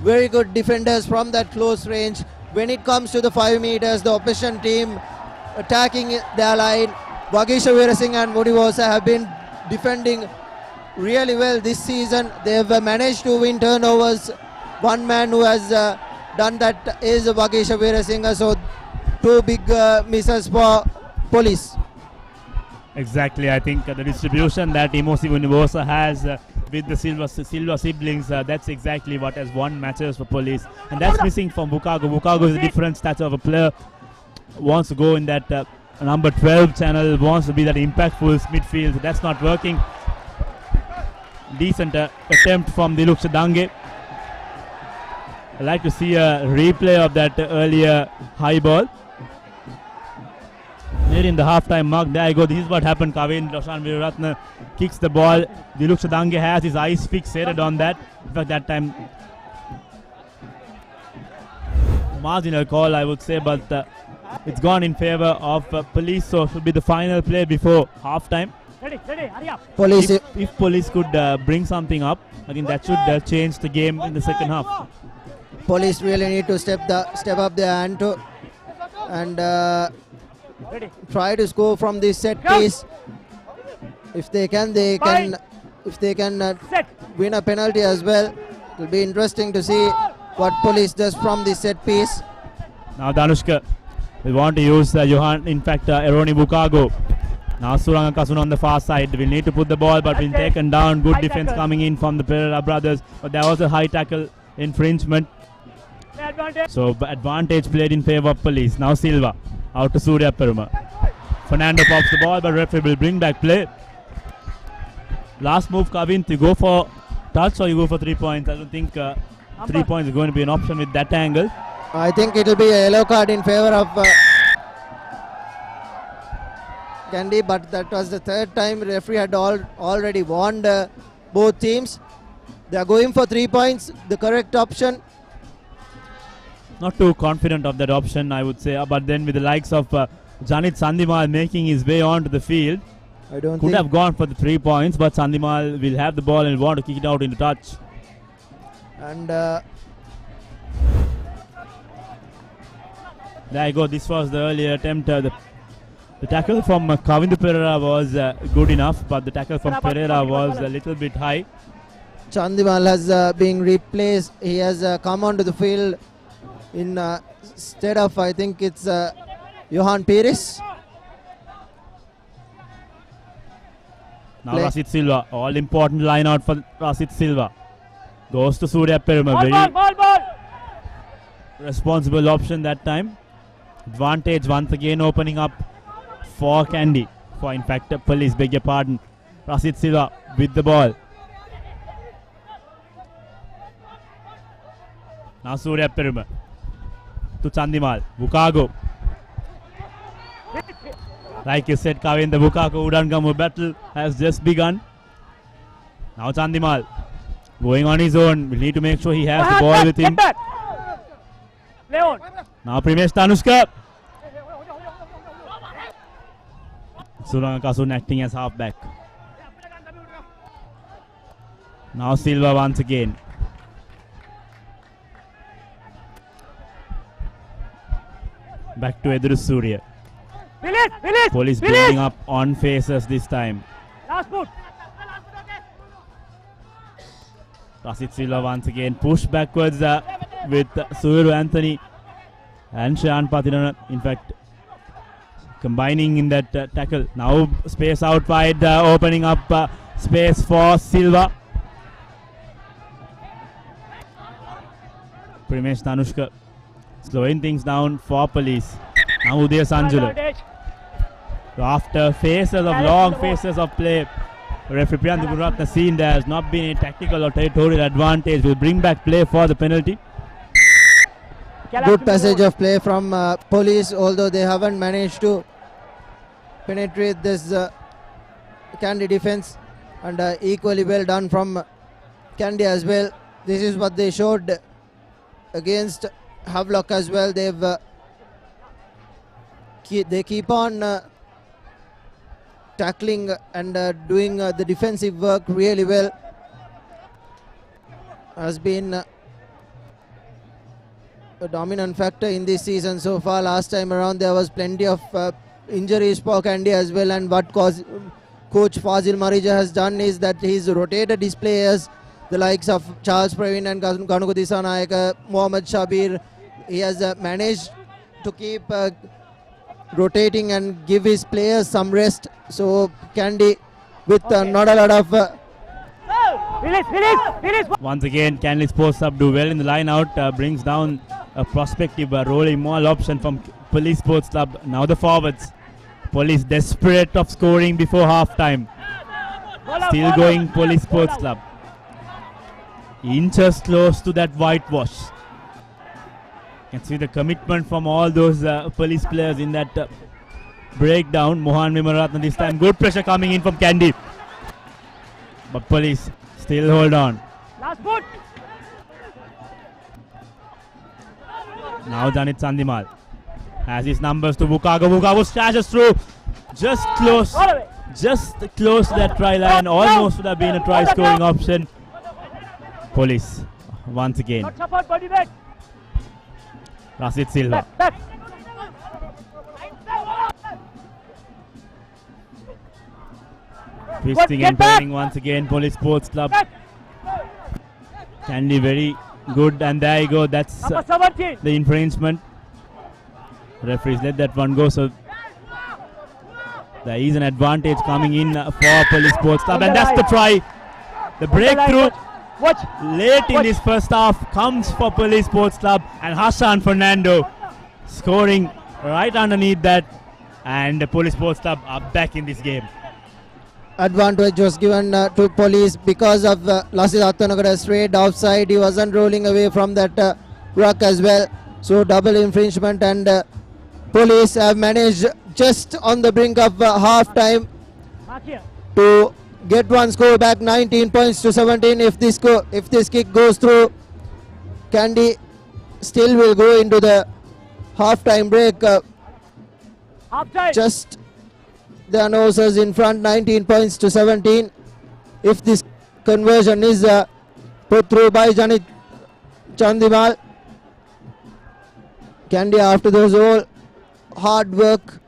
very good defenders from that close range. When it comes to the 5 meters, the opposition team attacking their line, Vagisha Veerasinghe and Vodivosa have been defending really well this season. They have managed to win turnovers. One man who has done that is Vagisha Veerasinghe, so 2 big misses for Police. Exactly, I think the distribution that Imo Zivanivos has with the Silva siblings, that's exactly what has won matches for Police, and that's missing from Bukago. Bukago is a different stature of a player, wants to go in that number 12 channel, wants to be that impactful midfield. That's not working. Decent attempt from Diluk Shadange. I'd like to see a replay of that earlier high ball. Near in the half-time mark, there you go. This is what happened. Kavin Roshan Veeratna kicks the ball. Diluk Shadange has his eyes fixated on that. In fact, that time marginal call, I would say, but it's gone in favor of Police, so it should be the final play before half-time. Police, If Police could bring something up, I think that should change the game in the second half. Police really need to step up their hand to and try to score from this set piece. If they can win a penalty as well. It will be interesting to see what Police does from this set piece. Now Danushka will want to use Johan, in fact Eroni Bukago. Now Suranga Kasun on the far side will need to put the ball, but been taken down. Good defense coming in from the Pereira brothers, but there was a high tackle infringement. So advantage played in favor of Police. Now Silva out to Surya Peruma. Fernando pops the ball, but referee will bring back play. Last move, Kavin, to go for touch or you go for 3 points? I don't think 3 points is going to be an option with that angle. I think it will be a yellow card in favor of Kandy, but that was the third time referee had already warned both teams. They are going for 3 points, the correct option. Not too confident of that option, I would say, but then with the likes of Janit Sandimal making his way onto the field, I don't could think have gone for the 3 points, but Sandimal will have the ball and will want to kick it out into touch. And there you go. This was the earlier attempt. The tackle from Kavindu Pereira was good enough, but the tackle from Pereira was a little bit high. Chandimal has been replaced. He has come onto the field instead of, I think it's Johan Pires. Now Rasit Silva, all important line out for Rasit Silva. Goes to Surya Peruma. Very responsible option that time. Advantage once again opening up for Kandy. For in fact Police, beg your pardon. Rasit Silva with the ball. Now Surya Peruma to Chandimal. Bukago. Like you said, Kavin, the Bukago Udangamu battle has just begun. Now Chandimal going on his own. We'll need to make sure he has the ball with him. Now Primesh Tanushka. Surangakasun acting as halfback. Now Silva once again. Back to Edru Surya. Police building up on faces this time. Last foot. Rasit Silva once again pushed backwards with Suiru Anthony and Shayan Patirana, in fact, combining in that tackle. Now space out wide, opening up space for Silva. Primesh Tanushka slowing things down for Police. Now Udaya Sanjulu. After phases of long phases of play, referee Priyanth Gururatna seen there has not been a tactical or territorial advantage. Will bring back play for the penalty. Good passage of play from Police, although they haven't managed to penetrate this Kandy defense, and equally well done from Kandy as well. This is what they showed against Havelock as well. They keep on tackling and doing the defensive work really well. Has been a dominant factor in this season so far. Last time around there was plenty of injuries for Kandy as well, and what Coach Fazil Marija has done is that he's rotated his players, the likes of Charles Praveen and Ganuku Disanayaka, Mohammad Shabir. He has managed to keep rotating and give his players some rest. So Kandy with not a lot of Release. Once again, Kandy Sports Club do well in the line out, brings down a prospective rolling maul option from Police Sports Club. Now the forwards. Police desperate of scoring before half time. Still going Police Sports Club. Inches close to that whitewash. You can see the commitment from all those Police players in that breakdown. Mohan Vimaratna this time. Good pressure coming in from Kandy. But Police still hold on. Last foot. Now Janit Sandimal has his numbers to Bukago. Bukago slashes through. Just close to that try line. Almost would have been a try scoring option. Police once again. Not support body weight. Rasit Silva. Back. Twisting and turning once again. Police Sports Club. Kandy very good, and there you go. That's Number 17. the infringement. Referees let that one go, so there is an advantage coming in for Police Sports Club, and that's the try. The breakthrough Watch. late in this first half comes for Police Sports Club, and Hassan Fernando scoring right underneath that, and the Police Sports Club are back in this game. advantage was given to Police because of Lasit Attanagara straight offside. He wasn't rolling away from that ruck as well. So double infringement, and Police have managed just on the brink of half time Mark here. to get one score back, 19 points to 17. If this kick goes through, Kandy still will go into the half time break. Half time. Just the announcers in front, 19 points to 17. If this conversion is put through by Janit Chandimal, Kandy, after those all hard work,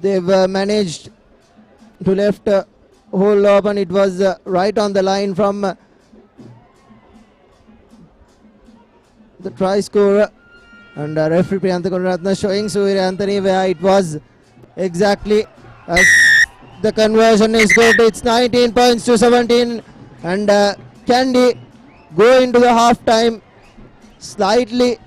they've managed to left hole open. It was right on the line from the try scorer, and referee Priyanth Gururatna showing Surya Anthony where it was exactly. As the conversion is good, it's 19 points to 17, and Kandy go into the half time slightly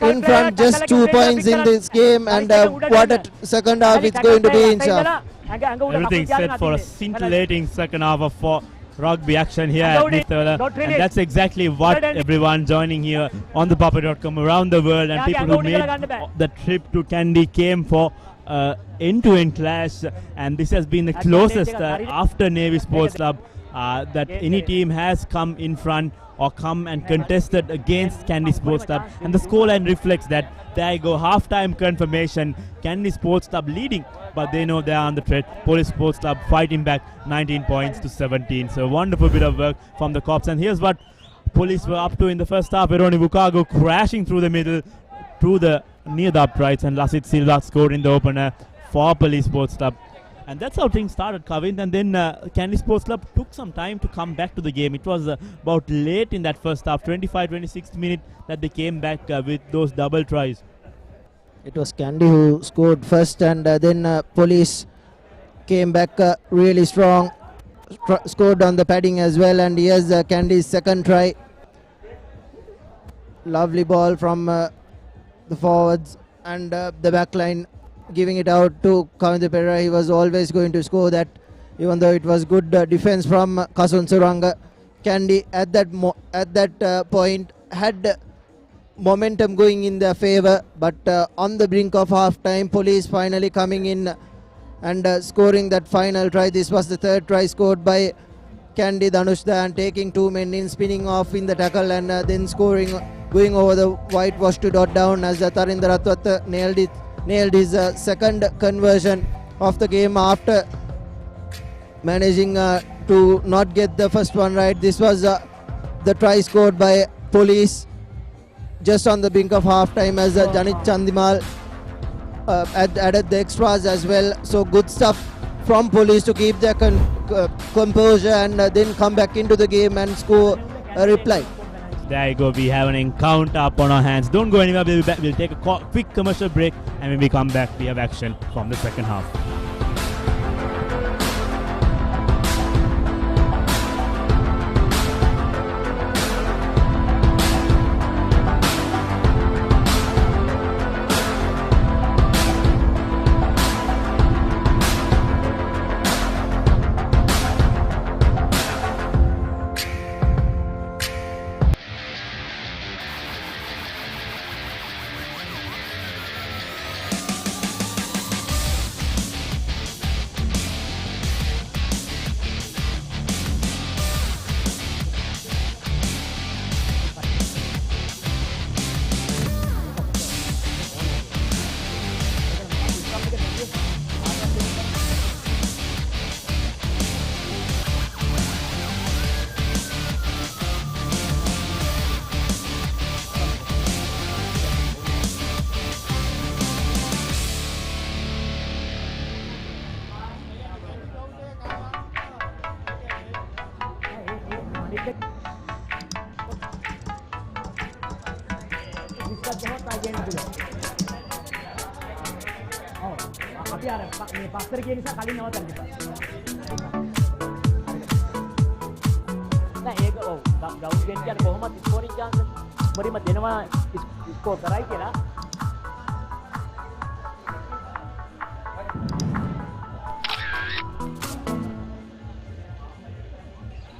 in front, just 2 points in this game, and what a second half it's going to be, inshallah. Everything set for a scintillating second half of rugby action here at Nittawela, and that's exactly what everyone joining here on ThePapare.com around the world and people who made the trip to Kandy came for. End-to-end clash, and this has been the closest after Navy Sports Club that any team has come in front or come and contested against Kandy Sports Club, and the scoreline reflects that. There you go, half-time confirmation. Kandy Sports Club leading but they know they are under threat. Police Sports Club fighting back 19 points to 17. So wonderful bit of work from the cops. And here's what Police were up to in the first half. Veroni Vukago crashing through the middle, near the uprights, and Lasit Silva scored in the opener for Police Sports Club. And that's how things started, Kavin. And then Kandy Sports Club took some time to come back to the game. It was about late in that first half, 25-26th minute, that they came back with those double tries. It was Kandy who scored first, and then Police came back really strong, scored on the padding as well. And here's Kandy's second try. Lovely ball from the forwards and the back line, giving it out to ThePapare. He was always going to score that, even though it was good defense from Kasun Suranga. Kandy at that point had momentum going in their favor, but on the brink of half time, Police finally coming in and scoring that final try. This was the third try scored by Kandy Dhanushda, and taking two men in, spinning off in the tackle, and then scoring, going over the whitewash to dot down as Tarinder Ratwat nailed his second conversion of the game after managing to not get the first one right. This was the try scored by Police just on the brink of half time, as Janit Chandimal added the extras as well. So good stuff from Police to keep their composure and then come back into the game and score a reply. There you go, we have an encounter up on our hands. Don't go anywhere, we'll take a quick commercial break, and when we come back, we have action from the second half. පස්තර කියන නිසා කලින් නවත්තන්න එපා. නෑ ඒක ඔව් gown ගෙන් කියන්නේ කොහොමද ස්කෝරින් chance මොරිම දෙනවා ස්කෝර් කරයි කියලා.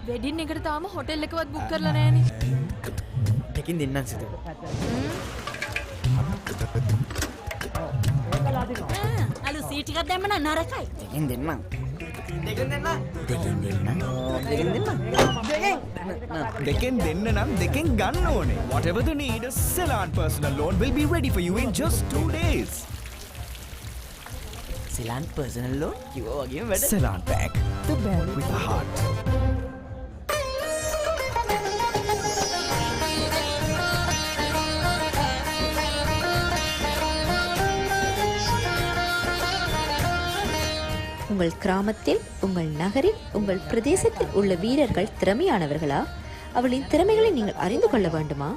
වෙඩින් එකට තාම හොටෙල් එකවත් බුක් කරලා නෑනේ. දෙකින් දෙන්නම් සිත. අලු සීට් එකක් දැම්ම නම් නරකයි. දෙකින් දෙන්නම්. දෙකෙන් දෙන්න නම් දෙකෙන් ගන්න ඕනේ. Whatever the need, a Ceylon personal loan will be ready for you in just 2 days. Ceylon personal loan? කිව්වා වගේම වැඩ. Ceylon Bank, the bank with a heart. உங்கள் கிராமத்தில், உங்கள் நகரில், உங்கள் பிரதேசத்தில் உள்ள வீரர்கள் திறமையானவர்களா? அவளின் திறமைகளை நீங்கள் அறிந்து கொள்ள வேண்டுமா?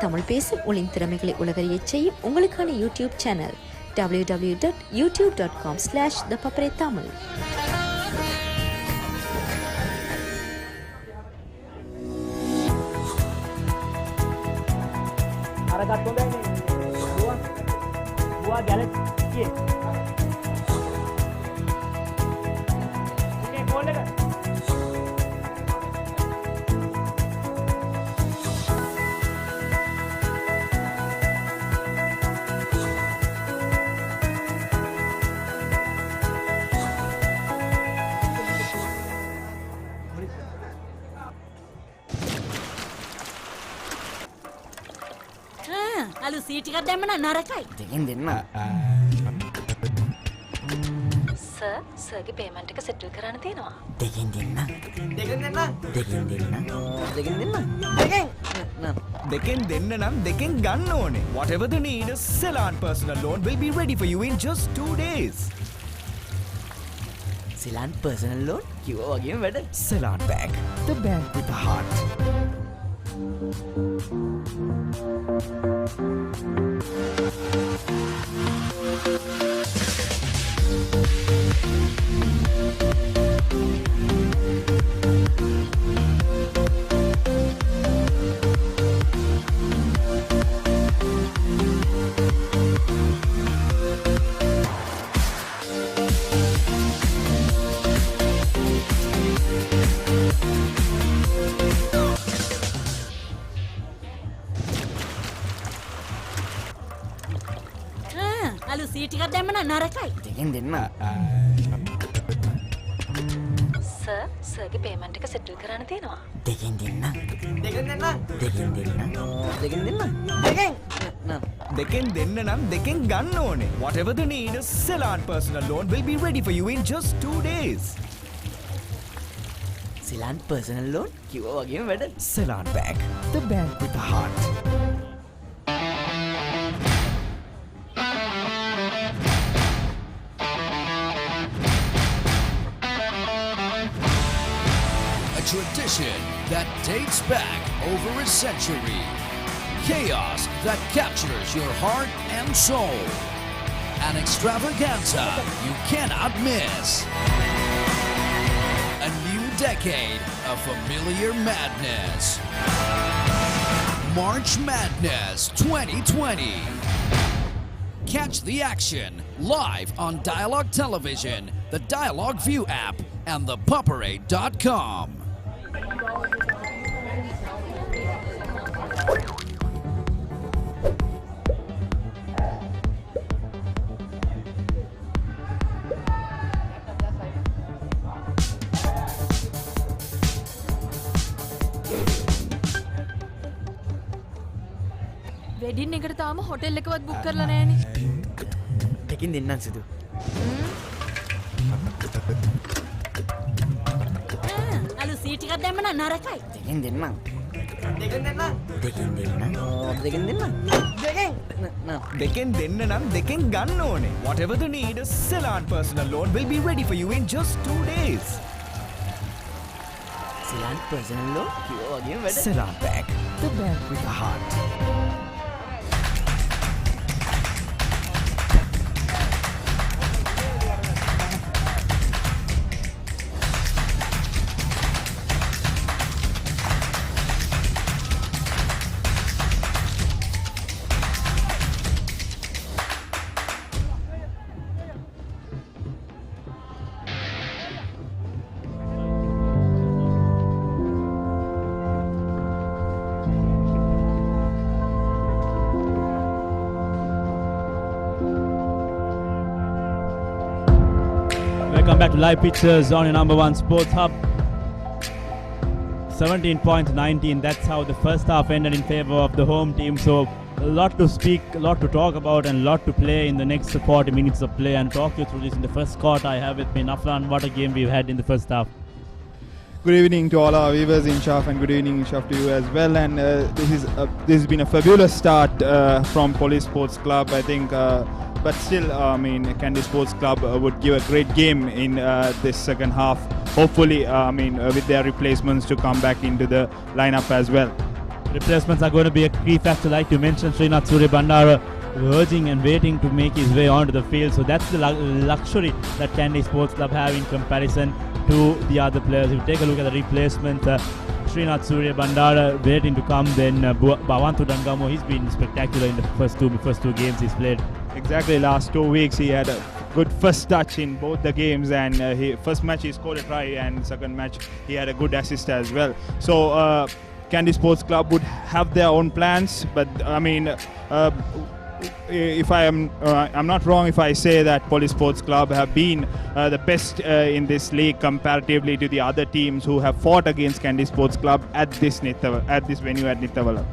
தமிழ் பேசும் உங்களின் திறமைகளை உலகறியச் செய்யும் உங்களுக்கான யூடியூப் சேனல் www.youtube.com/ThePapare Tamil. අරකට හොඳයි නේ. බුවා ගැලක්සිය. ඕකේ කෝල් එක. අලු සීට් එකක් දැම්ම නම් නරකයි. දෙකින් දෙන්න. සර් සර්ගේ පේමන්ට් එක සෙටල් කරන්න තියෙනවා. දෙකෙන් දෙන්න. දෙකෙන් දෙන්න නම් දෙකෙන් ගන්න ඕනේ. Whatever the need, Ceylon personal loan will be ready for you in just 2 days. Ceylon personal loan කිව්වා වගේම වැඩ. Ceylon Bank, the bank with the heart. අලු සීට් එකක් දැම්ම නම් නරකයි. දෙකෙන් දෙන්න. සර් සර්ගේ පේමන්ට් එක සෙටල් කරන්න තියෙනවා. දෙකෙන් දෙන්න. දෙකෙන් දෙන්න නම් දෙකෙන් ගන්න ඕනේ. Whatever the need, Ceylon personal loan will be ready for you in just 2 days. Ceylon personal loan කිව්වා වගේම වැඩ. Ceylon Bank, the bank with the heart. A tradition that dates back over a century. Chaos that captures your heart and soul. An extravaganza you cannot miss. A new decade of familiar madness. March Madness 2020. Catch the action live on Dialog Television, the Dialog View app, and ThePapare.com. Wedding එකට තාම hotel එකවත් book කරලා නැහැනේ. දෙකින් දෙන්නම් සුදු. අලු seat එකක් දැම්ම නම් නරකයි. දෙකෙන් දෙන්නම්. දෙකෙන් දෙන්න නම් දෙකෙන් ගන්න ඕනේ. Whatever the need, Ceylon personal loan will be ready for you in just 2 days. Ceylon personal loan කිව්වා වගේම වැඩ. Ceylon Bank, the bank with the heart. Welcome back to live pictures on your number one sports hub. 17 points, 19. That's how the first half ended in favor of the home team. So a lot to speak, a lot to talk about, and a lot to play in the next 40 minutes of play. And talk you through this in the first quarter, I have with me Naflan. What a game we've had in the first half. Good evening to all our viewers in Shaf, and good evening Shaf to you as well. And this has been a fabulous start from Police Sports Club, I think. But still, Kandy Sports Club would give a great game in this second half. Hopefully, with their replacements to come back into the lineup as well. Replacements are going to be a key factor, like you mentioned. Srinath Bandara urging and waiting to make his way onto the field. So that's the luxury that Kandy Sports Club have in comparison to the other players. If you take a look at the replacement, Srinath Bandara waiting to come. Then Bhavantu Dangamo, he's been spectacular in the first two games he's played. Exactly, last 2 weeks he had a good first touch in both the games, and first match he scored a try, and second match he had a good assist as well. So Kandy Sports Club would have their own plans, but if I'm not wrong if I say that Police Sports Club have been the best in this league comparatively to the other teams who have fought against Kandy Sports Club at this venue at Nittawela.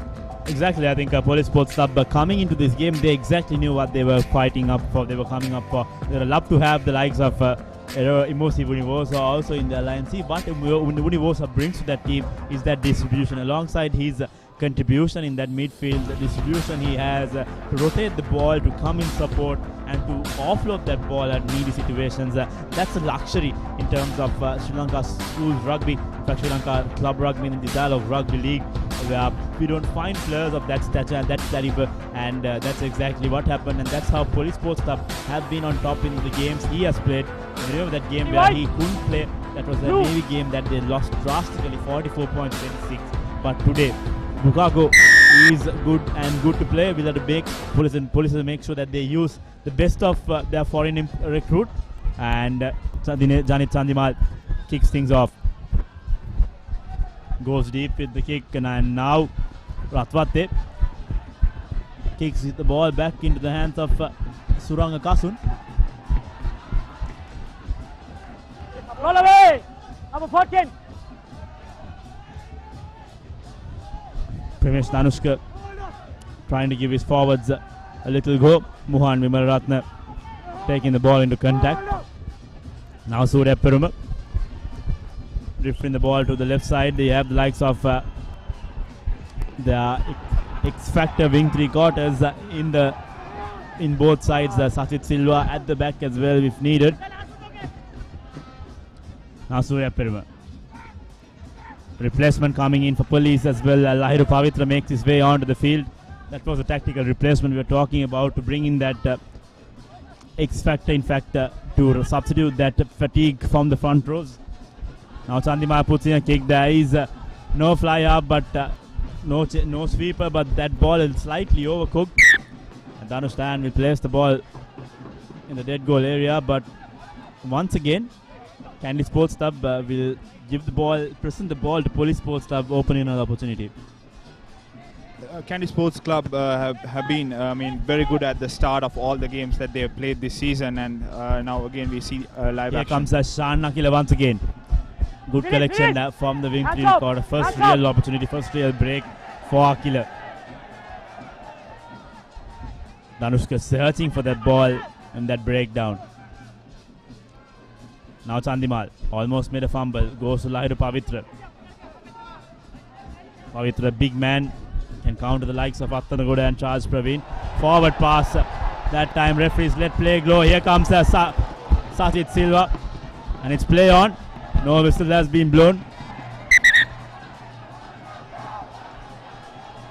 Exactly, I think Police Sports Club coming into this game, they exactly knew what they were fighting up for, they were coming up for. They would love to have the likes of Emosi Univosa also in the alliance. What Univosa brings to that team is that distribution. Alongside his contribution in that midfield distribution, he has to rotate the ball, to come in support and to offload that ball at needy situations. That's a luxury in terms of Sri Lanka schools rugby, in fact Sri Lanka club rugby in the Dialog Rugby League, where we don't find players of that stature and that caliber, and that's exactly what happened, and that's how Police Sports Club have been on top in the games he has played. Remember that game where he couldn't play, that was the Navy game that they lost drastically, 44.26. But today Bukago is good to play. We'll have to make police make sure that they use the best of their foreign recruit, and Janit Chandimal kicks things off, goes deep with the kick, and now Ratwate kicks the ball back into the hands of Suranga Kasun. Roll away! Number 14! Pramesh Danushka trying to give his forwards a little go. Muhan Vimalaratne taking the ball into contact. Now Surya Peruma drifting the ball to the left side. They have the likes of the X-Factor wing three quarters in both sides. Sachit Silva at the back as well if needed. Now Surya Peruma. Replacement coming in for Police as well. Lahiru Pavitra makes his way onto the field. That was a tactical replacement we were talking about, to bring in that X-Factor, in fact, to substitute that fatigue from the front rows. Now Chandima puts in a kick. There is no fly up, but no sweeper, but that ball is slightly overcooked. And Danush Stan will place the ball in the dead goal area, but once again Kandy Sports Club will present the ball to Police Sports Club, opening another opportunity. Kandy Sports Club have been very good at the start of all the games that they have played this season, and now again we see live Here action. comes Shan Nakila once again. Good collection from the wing three quarter. First real opportunity, first real break for Akila. Danushka searching for that ball and that breakdown. Now Chandimal almost made a fumble. Goes to Lahiru Pavitra. Pavitra, big man, can counter the likes of Attanagoda and Charles Praveen. Forward pass. That time referees let play go. Here comes Sachit Silva. And it's play on. No whistle has been blown.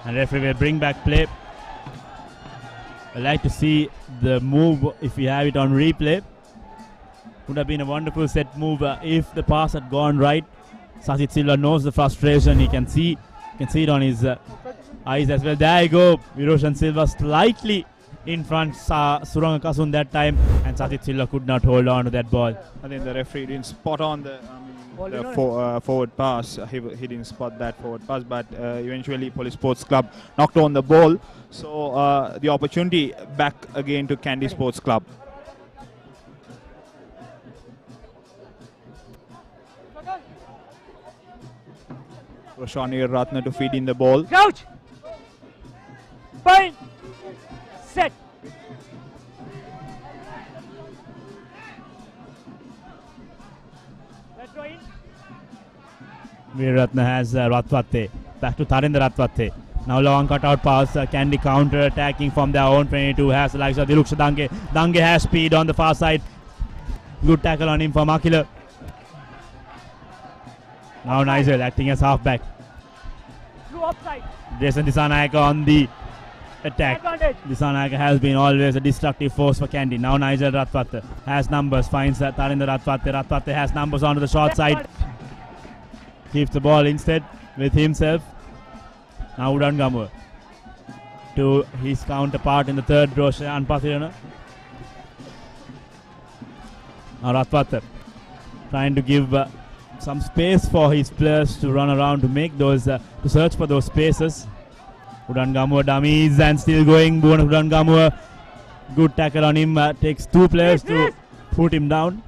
And referee will bring back play. I'd like to see the move if we have it on replay. Would have been a wonderful set move if the pass had gone right. Sachit Silva knows the frustration. He can see it on his eyes as well. There you go. Viroshan Silva slightly in front. Suranga Kasun that time, and Sachit Silva could not hold on to that ball. I think the referee didn't spot on the forward pass. He didn't spot that forward pass, but eventually Police Sports Club knocked on the ball. So the opportunity back again to Kandy Sports Club. Roshani Ratna to feed in the ball. Coach! Point! Set! Let's go in. Veeratna has Ratwate. Back to Tarinder Ratwate. Now long cut out pass. Kandy counter attacking from their own 22. Has the likes of Diluksha Dange. Dange has speed on the far side. Good tackle on him from Akila. Now Nigel acting as halfback. Blue offside. Jason Disanayaka on the attack. Advantage. Disanayaka has been always a destructive force for Kandy. Now Nigel Ratwate has numbers. Finds Tarinder Ratwate. Ratwate has numbers onto the short side. Keeps the ball instead with himself. Now Udan Gamur to his counterpart in the third row, Shayan Pathirana. Now Ratwate trying to give some space for his players to run around, to make those, to search for those spaces. Udan Gamur dummies and still going. Udan Gamur, good tackle on him. Takes two players to put him down.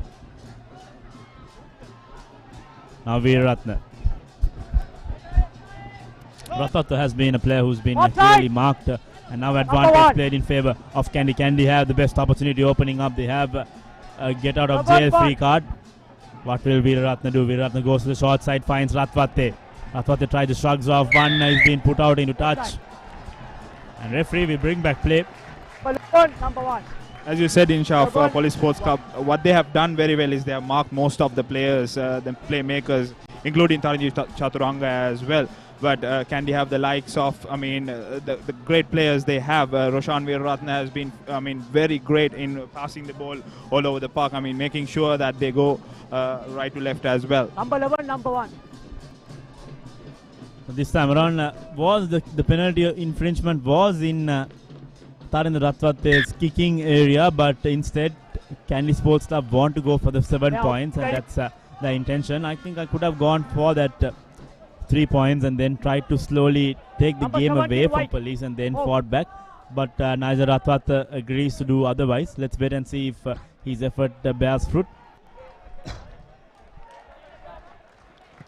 Now Veeratna. Ratwate has been a player who's been clearly marked, and now advantage played in favor of Kandy. Kandy have the best opportunity opening up. They have get out of jail free card. What will Veeraratne do? Veeraratne goes to the short side, finds Ratwate. Ratwate tries to shrugs off. One is being put out into touch. And referee will bring back play. Number 1. As you said, Inshaf, Police Sports Club, what they have done very well is they have marked most of the players, the playmakers, including Taranji Chaturanga as well. But can they have the likes of, the great players they have? Roshan Veeraratne has been, very great in passing the ball all over the park. Making sure that they go right to left as well. Number 11, number 1. This time around, was the penalty infringement was in Tarinder Ratwate's kicking area, but instead Kandy Sports Club want to go for the 7 points, and that's the intention. I think I could have gone for that 3 points and then tried to slowly take the game away from police and then fought back. But neither Ratwate agrees to do otherwise. Let's wait and see if his effort bears fruit.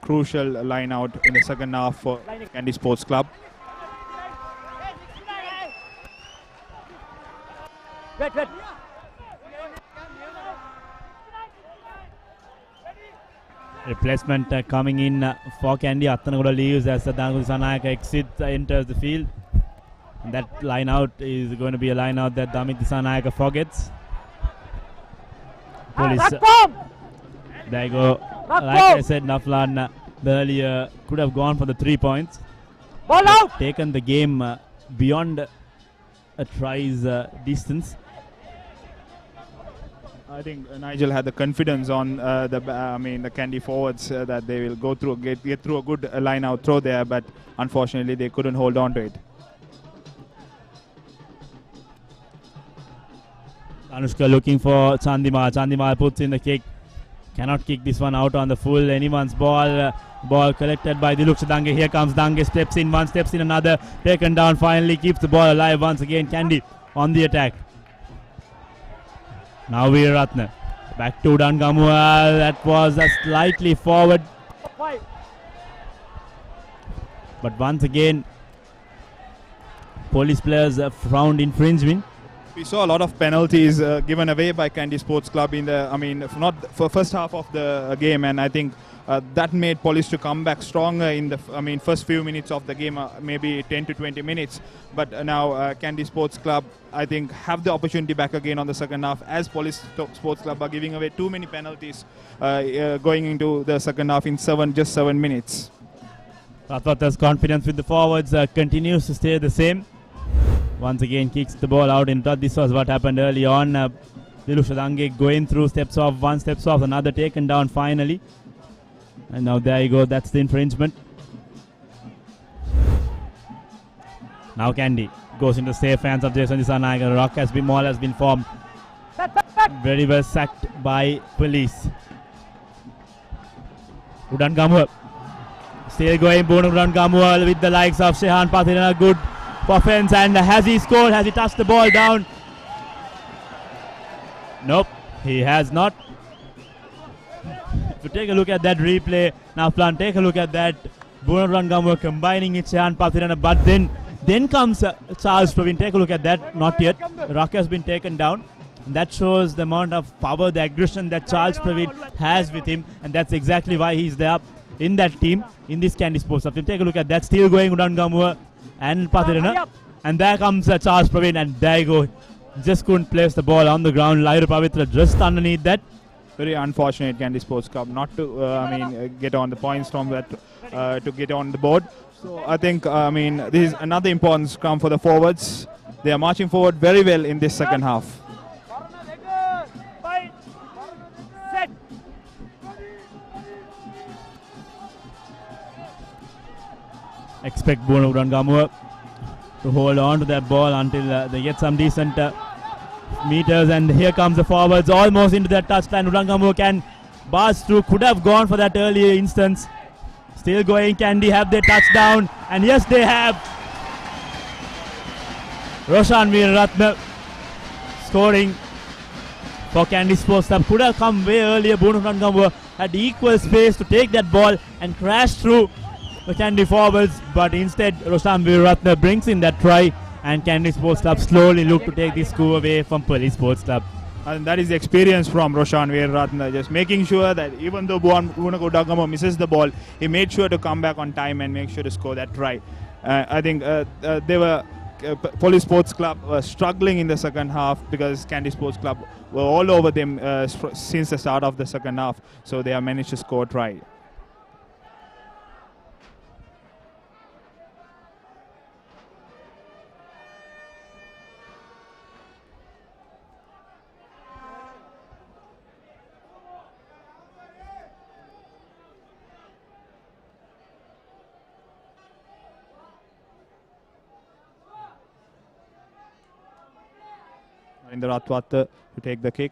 Crucial line out in the second half for Kandy Sports Club. Wait. Replacement coming in for Kandy. Attanagoda leaves as Dangu Disanayaka enters the field. And that line out is going to be a line out that Damit Disanayaka forgets. Police. There you go. Like I said, Naflan earlier could have gone for the 3 points. Ball out! Taken the game beyond a try's distance. I think Nigel had the confidence on the Kandy forwards that they will go through, get through a good line out throw there, but unfortunately they couldn't hold on to it. Anushka looking for Chandima. Chandima puts in the kick. Cannot kick this one out on the full. Anyone's ball. Ball collected by Diluksha Dange. Here comes Dange. Steps in one, steps in another. Taken down. Finally keeps the ball alive once again. Kandy on the attack. Now Veeraratne. Back to Dangamual. That was a slightly forward. But once again, police players found infringement. We saw a lot of penalties given away by Kandy Sports Club in the, not for first half of the game, and I think that made police to come back stronger in the, first few minutes of the game, maybe 10 to 20 minutes. But now Kandy Sports Club, I think, have the opportunity back again on the second half, as Police Sports Club are giving away too many penalties going into the second half in just 7 minutes. Ratwata's confidence with the forwards continues to stay the same. Once again kicks the ball out in touch. This was what happened early on. Diluksha Dange going through, steps off, one steps off, another taken down finally. And now there you go, that's the infringement. Now Kandy goes into safe hands of Jason Disanayaka. Rock has been, mall has been formed. Very well sacked by police. Udan Gamual still going, Udan Gamual with the likes of Shehan Pathirana. Good offense, and has he scored? Has he touched the ball down? Nope, he has not. If you take a look at that replay, now Plan, take a look at that. Bunaran Gamu combining it, Shehan Pathirana, but then comes Charles Praveen. Take a look at that. Not yet. Rock has been taken down. And that shows the amount of power, the aggression that Charles Praveen has with him, and that's exactly why he's there in that team, in this Kandy Sports team. Take a look at that. Still going Udan Gamu and Pathirana, and there comes Charles Praveen, and there you go. Just couldn't place the ball on the ground. Lyra Pavitra just underneath that. Very unfortunate Kandy Sports Club not to get on the points from that to get on the board. So I think this is another important scrum for the forwards. They are marching forward very well in this second half. Expect Bono Udangamua to hold on to that ball until they get some decent meters, and here comes the forwards almost into that touchline. Udangamua can burst through, could have gone for that earlier instance. Still going, Kandy have their touchdown, and yes they have. Roshan Veeraratne scoring for Kandy Sports Club. Could have come way earlier. Bono Udangamua had equal space to take that ball and crash through the Kandy forwards, but instead Roshan Veeraratne brings in that try, and Kandy Sports Club slowly look to take this score away from Police Sports Club. And that is the experience from Roshan Veeraratne, just making sure that even though Buonakodagama misses the ball, he made sure to come back on time and make sure to score that try. I think Police Sports Club were struggling in the second half because Kandy Sports Club were all over them since the start of the second half. So they have managed to score a try. In the Ratwata to take the kick.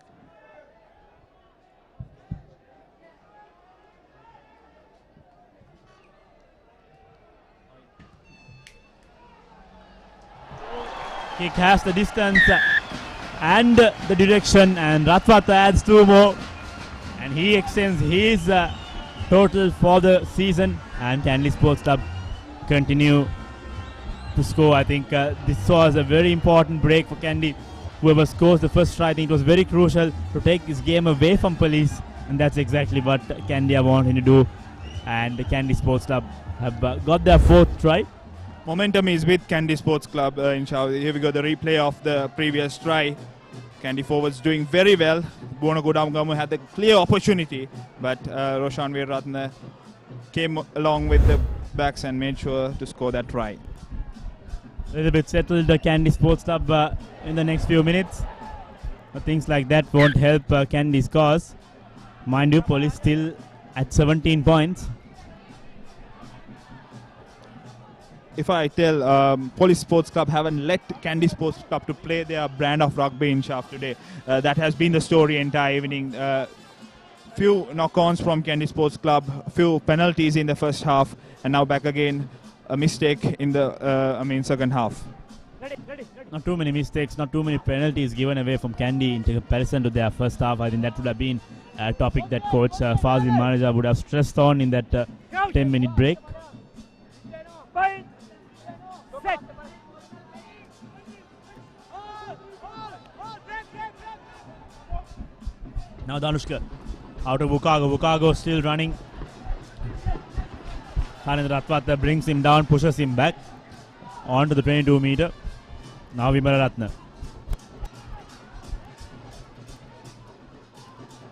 Kick has the distance and the direction, and Ratwata adds 2 more, and he extends his total for the season, and Kandy Sports Club continue to score. I think this was a very important break for Kandy. Whoever scores the first try, I think it was very crucial to take this game away from Police, and that's exactly what Kandy are wanting to do. And the Kandy Sports Club have got their 4th try. Momentum is with Kandy Sports Club. Here we go, the replay of the previous try. Kandy forwards doing very well. Buonakodagama had the clear opportunity, but Roshan Veeraratne came along with the backs and made sure to score that try. A little bit settled the Kandy Sports Club in the next few minutes. But things like that won't help Kandy's cause. Mind you, Police still at 17 points. If I tell Police Sports Club haven't let Kandy Sports Club to play their brand of rugby in Shaf today. That has been the story entire evening. Few knock-ons from Kandy Sports Club, few penalties in the first half, and now back again. A mistake in the second half. Not too many mistakes, not too many penalties given away from Kandy in comparison to their first half. I think that would have been a topic that coach Fazil Manager would have stressed on in that 10-minute break. Now Danushka out of Wukago still running. Ratwata brings him down, pushes him back onto the 22 meter. Now Vimalaratne.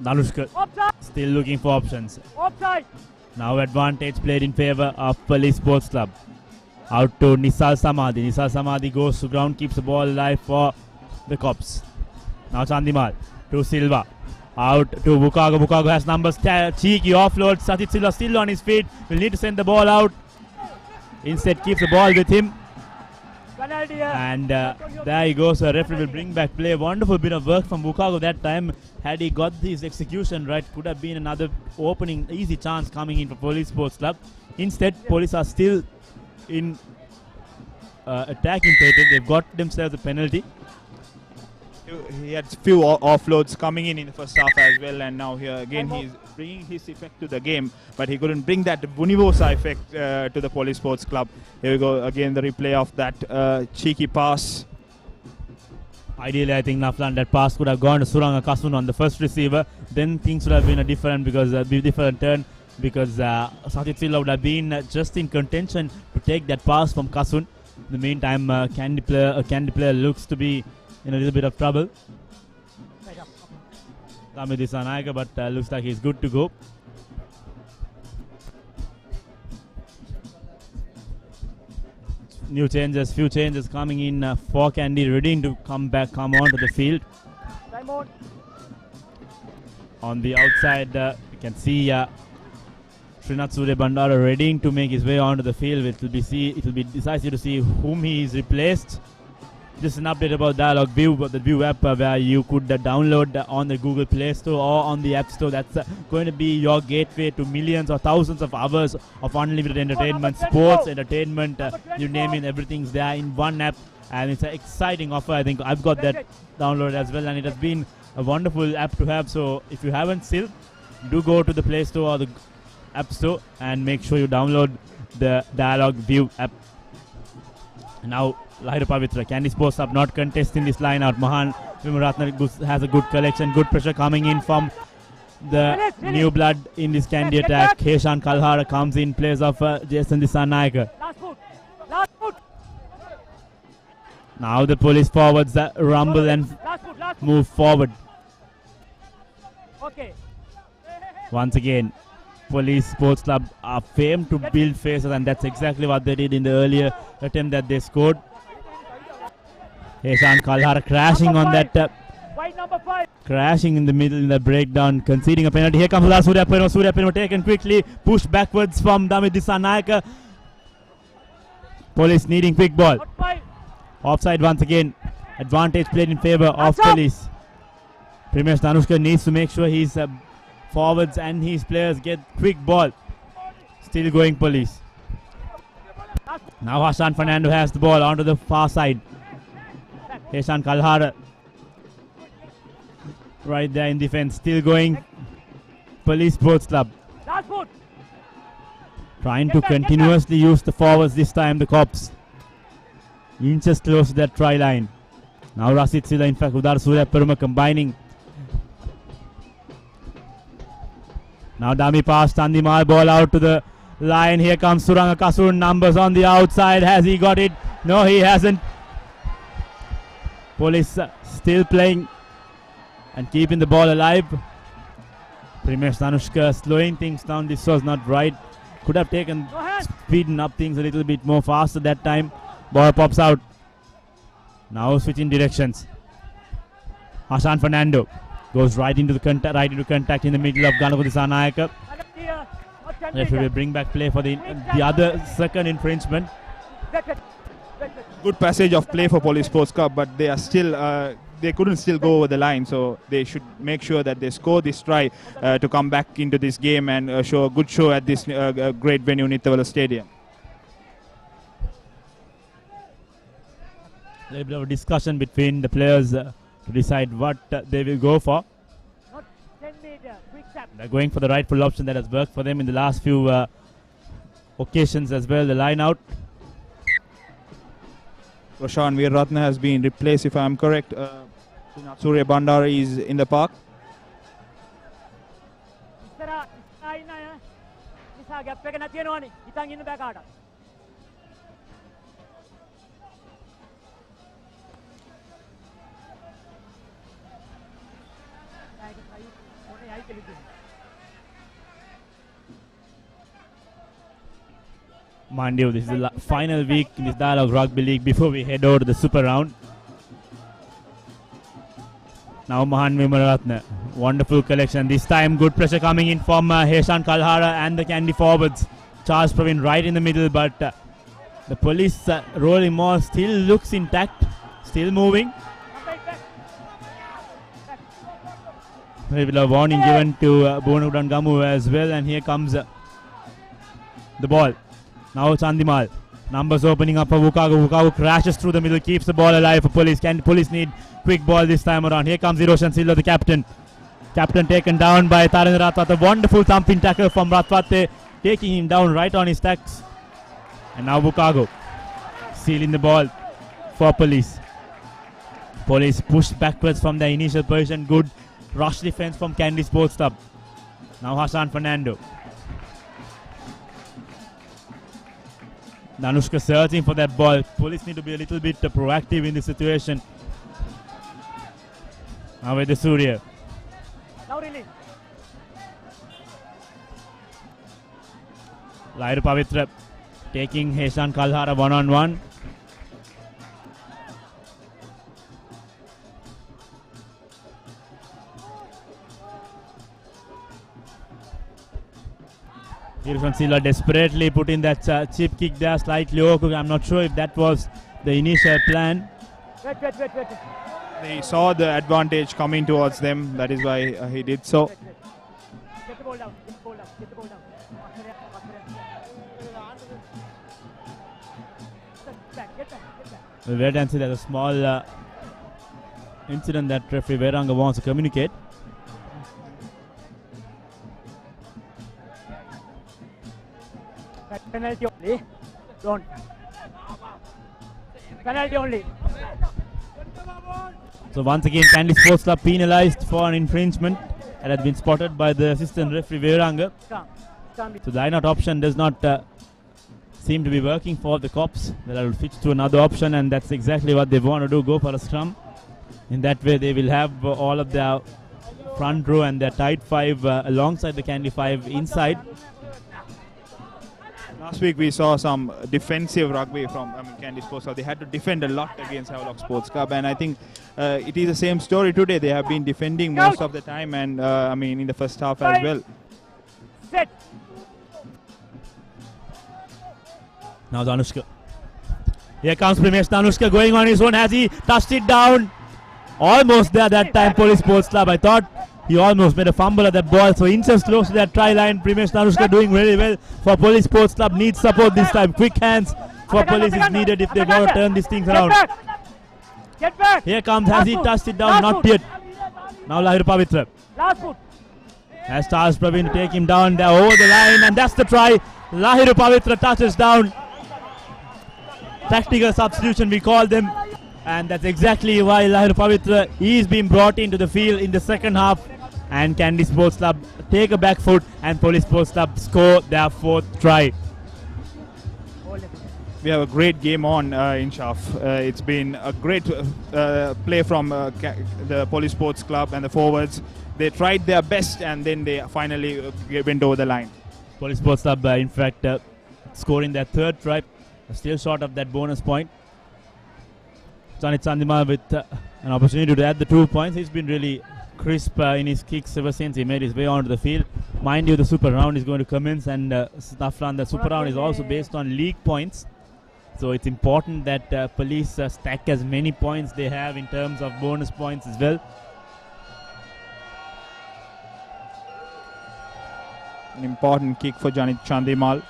Danushka still looking for options. Now advantage played in favor of Police Sports Club. Out to Nisal Samadhi. Nisal Samadhi goes to ground, keeps the ball alive for the Cops. Now Chandimal to Silva. Out to Wukago. Wukago has numbers. Cheeky offload. Sathit Silva still on his feet. Will need to send the ball out. Instead keeps the ball with him. And there he goes. The referee will bring back play. Wonderful bit of work from Wukago that time. Had he got his execution right, could have been another opening, easy chance coming in for Police Sports Club. Instead, Police are still in attacking territory. They've got themselves a penalty. He had few offloads coming in the first half as well, and now here again he's bringing his effect to the game, but he couldn't bring that Bunivosa effect to the Police Sports Club. Here we go again, the replay of that cheeky pass. Ideally, I think Naflan, that pass could have gone to Suranga Kasun on the first receiver. Then things would have been a different turn because Sathit Silva would have been just in contention to take that pass from Kasun. In the meantime, Kandy player looks to be in a little bit of trouble. Kamid Isanayaka, but looks like he's good to go. Few changes coming in for Kandy, ready to come onto the field. On the outside, you can see Srinath Surya Bandara ready to make his way onto the field. It will be decisive to see whom he is replaced. Just an update about Dialog View, the View app where you could download on the Google Play Store or on the App Store. That's going to be your gateway to millions or thousands of hours of unlimited entertainment, sports, entertainment, you name it, everything's there in one app. And it's an exciting offer. I think I've got that downloaded as well, and it has been a wonderful app to have. So if you haven't still, do go to the Play Store or the App Store and make sure you download the Dialog View app. Now Lahira Pavitra. Kandy Sports Club not contesting this line out. Mahan Vimaratna has a good collection. Good pressure coming in from the new blood in this Kandy attack. Heshan Kalhara comes in place of Jason Dissanayaka. Last foot. Last foot. Now the police forwards rumble and Last foot. Last foot. move forward. Okay. Once again, Police Sports Club are famed to build faces, and that's exactly what they did in the earlier attempt that they scored. Heshan Kalhara crashing on that, White number 5. crashing in the middle in the breakdown, conceding a penalty. Here comes Surya Pirma. Surya Pirma taken quickly, pushed backwards from Damit Dissanayaka. Police needing quick ball. Not 5. Offside once again. Advantage played in favor of Hands up. Police. Primesh Danushka needs to make sure his forwards and his players get quick ball. Still going Police. Now Hassan Fernando has the ball onto the far side. Heshan Kalhara right there in defense. Still going Police Sports Club. Last foot. Trying to continuously use the forwards this time, the Cops. Inches close to that try line. Now Rasid Silla, in fact, Udar Surya Pirma combining. Now dummy pass, Tandimal, ball out to the line. Here comes Suranga Kasun, numbers on the outside. Has he got it? No, he hasn't. Police still playing and keeping the ball alive. Primesh Danushka slowing things down. This was not right. Could have taken, No hands. speeding up things a little bit more faster that time. Ball pops out. Now switching directions. Hassan Fernando goes right into contact in the middle of Ganapati Sanayaka. Referee will bring back play for the other second infringement. Good passage of play for Police Sports Club, but they are still they couldn't still go over the line, so they should make sure that they score this try to come back into this game and show a good show at this great venue, Nittawela Stadium. A little bit of a discussion between the players to decide what they will go for. Not 10 meter. Quick tap. They're going for the rightful option that has worked for them in the last few occasions as well. The line out. Roshan Veerratna has been replaced, if I am correct. Surya Bandara is in the park. gap එක නැති වෙනවනේ. හිතන් ඉන්න බෑ කාටවත්. Mind you, this is the final week in this Dialog Rugby League before we head over to the Super Round. Now Mahan Vimaratna, wonderful collection. This time good pressure coming in from Heshan Kalhara and the Kandy forwards. Charles Praveen right in the middle, but the police rolling more still looks intact, still moving. A little of warning given to Bonudan Gamu as well, and here comes the ball. Now Chandimal. Numbers opening up for Wukagu. Wukagu crashes through the middle, keeps the ball alive for Police. Can Police need quick ball this time around? Here comes Hiroshan Silva, the captain. Captain taken down by Taran Ratwate. A wonderful thumping tackle from Ratwate, taking him down right on his tacks. And now Wukagu sealing the ball for Police. Police pushed backwards from their initial position. Good rush defense from Kandy Sports Club. Now Hassan Fernando. Danushka searching for that ball. Police need to be a little bit proactive in this situation. Now with the Surya. Now release. Lahira Pavitra taking Heshan Kalhara one-on-one. Hiroshan Silva desperately putting that chip kick there slightly over. I'm not sure if that was the initial plan. Wait. They saw the advantage coming towards them. That is why he did so. Get the ball down. Get the ball down. Get back. We'll wait and see. There's a small incident that referee Veranga wants to communicate. Penalty only. Don't. Penalty only. So once again, Kandy Sports Club penalized for an infringement that has been spotted by the assistant referee Veeranga. So the line-out option does not seem to be working for the Cops. They'll switch to another option, and that's exactly what they want to do, go for a scrum. In that way, they will have all of their front row and their tight five alongside the Kandy five inside. Last week we saw some defensive rugby from Kandy Sports Club. They had to defend a lot against Havelock Sports Club, and I think it is the same story today. They have been defending most of the time, and in the first half as well. Set. Now Danushka. Here comes Primesh Danushka going on his own. Has he touched it down? Almost there that time, Police Sports Club. I thought he almost made a fumble at that ball. So inches close to that try line. Primesh Danushka doing very well for Police Sports Club. Needs support this time. Quick hands for Police is needed if they want to turn these things around. Get back. Here comes, has he touched it down? Not yet. Now Lahiru Pavitra. Last foot. Has Charles Praveen to take him down there over the line, and that's the try. Lahiru Pavitra touches down. Tactical substitution we call them, and that's exactly why Lahiru Pavitra is being brought into the field in the second half, and Kandy Sports Club take a back foot and Police Sports Club score their fourth try. We have a great game on in Shaf. It's been a great play from the Police Sports Club and the forwards. They tried their best, and then they finally went over the line. Police Sports Club in fact scoring their third try. Still short of that bonus point. Janit Sandima with an opportunity to add the 2 points. He's been really crisp in his kicks ever since he made his way onto the field. Mind you, the super round is going to commence, and Naflan, the super round is also based on league points. So it's important that Police stack as many points they have in terms of bonus points as well. An important kick for Janit Chandimal.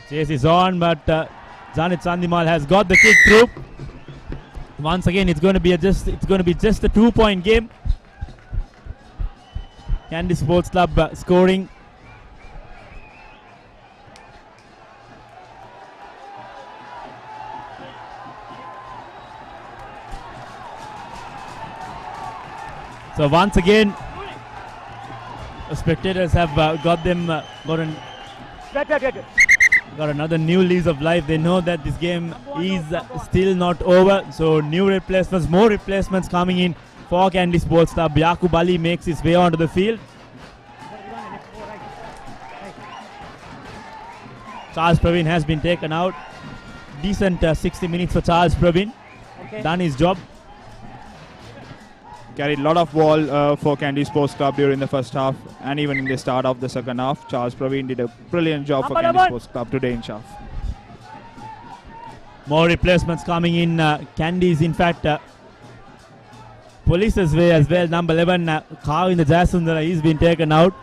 Chase is on, but Janit Chandimal has got the kick through. Once again, it's going to be just a 2-point game. Kandy Sports Club scoring. So once again, the spectators have got another new lease of life. They know that this game is still not over. So new replacements, more replacements coming in for Kandy Sports Club. Yaqub Ali makes his way onto the field. Charles Praveen has been taken out. Decent 60 minutes for Charles Praveen. Done his job. Carried a lot of ball for Kandy Sports Club during the first half, and even in the start of the second half. Charles Praveen did a brilliant job for Kandy Sports Club today in Shaf. More replacements coming in. Kandy's in fact Police's way as well. Number 11, Kav in the Jasundara, he's been taken out.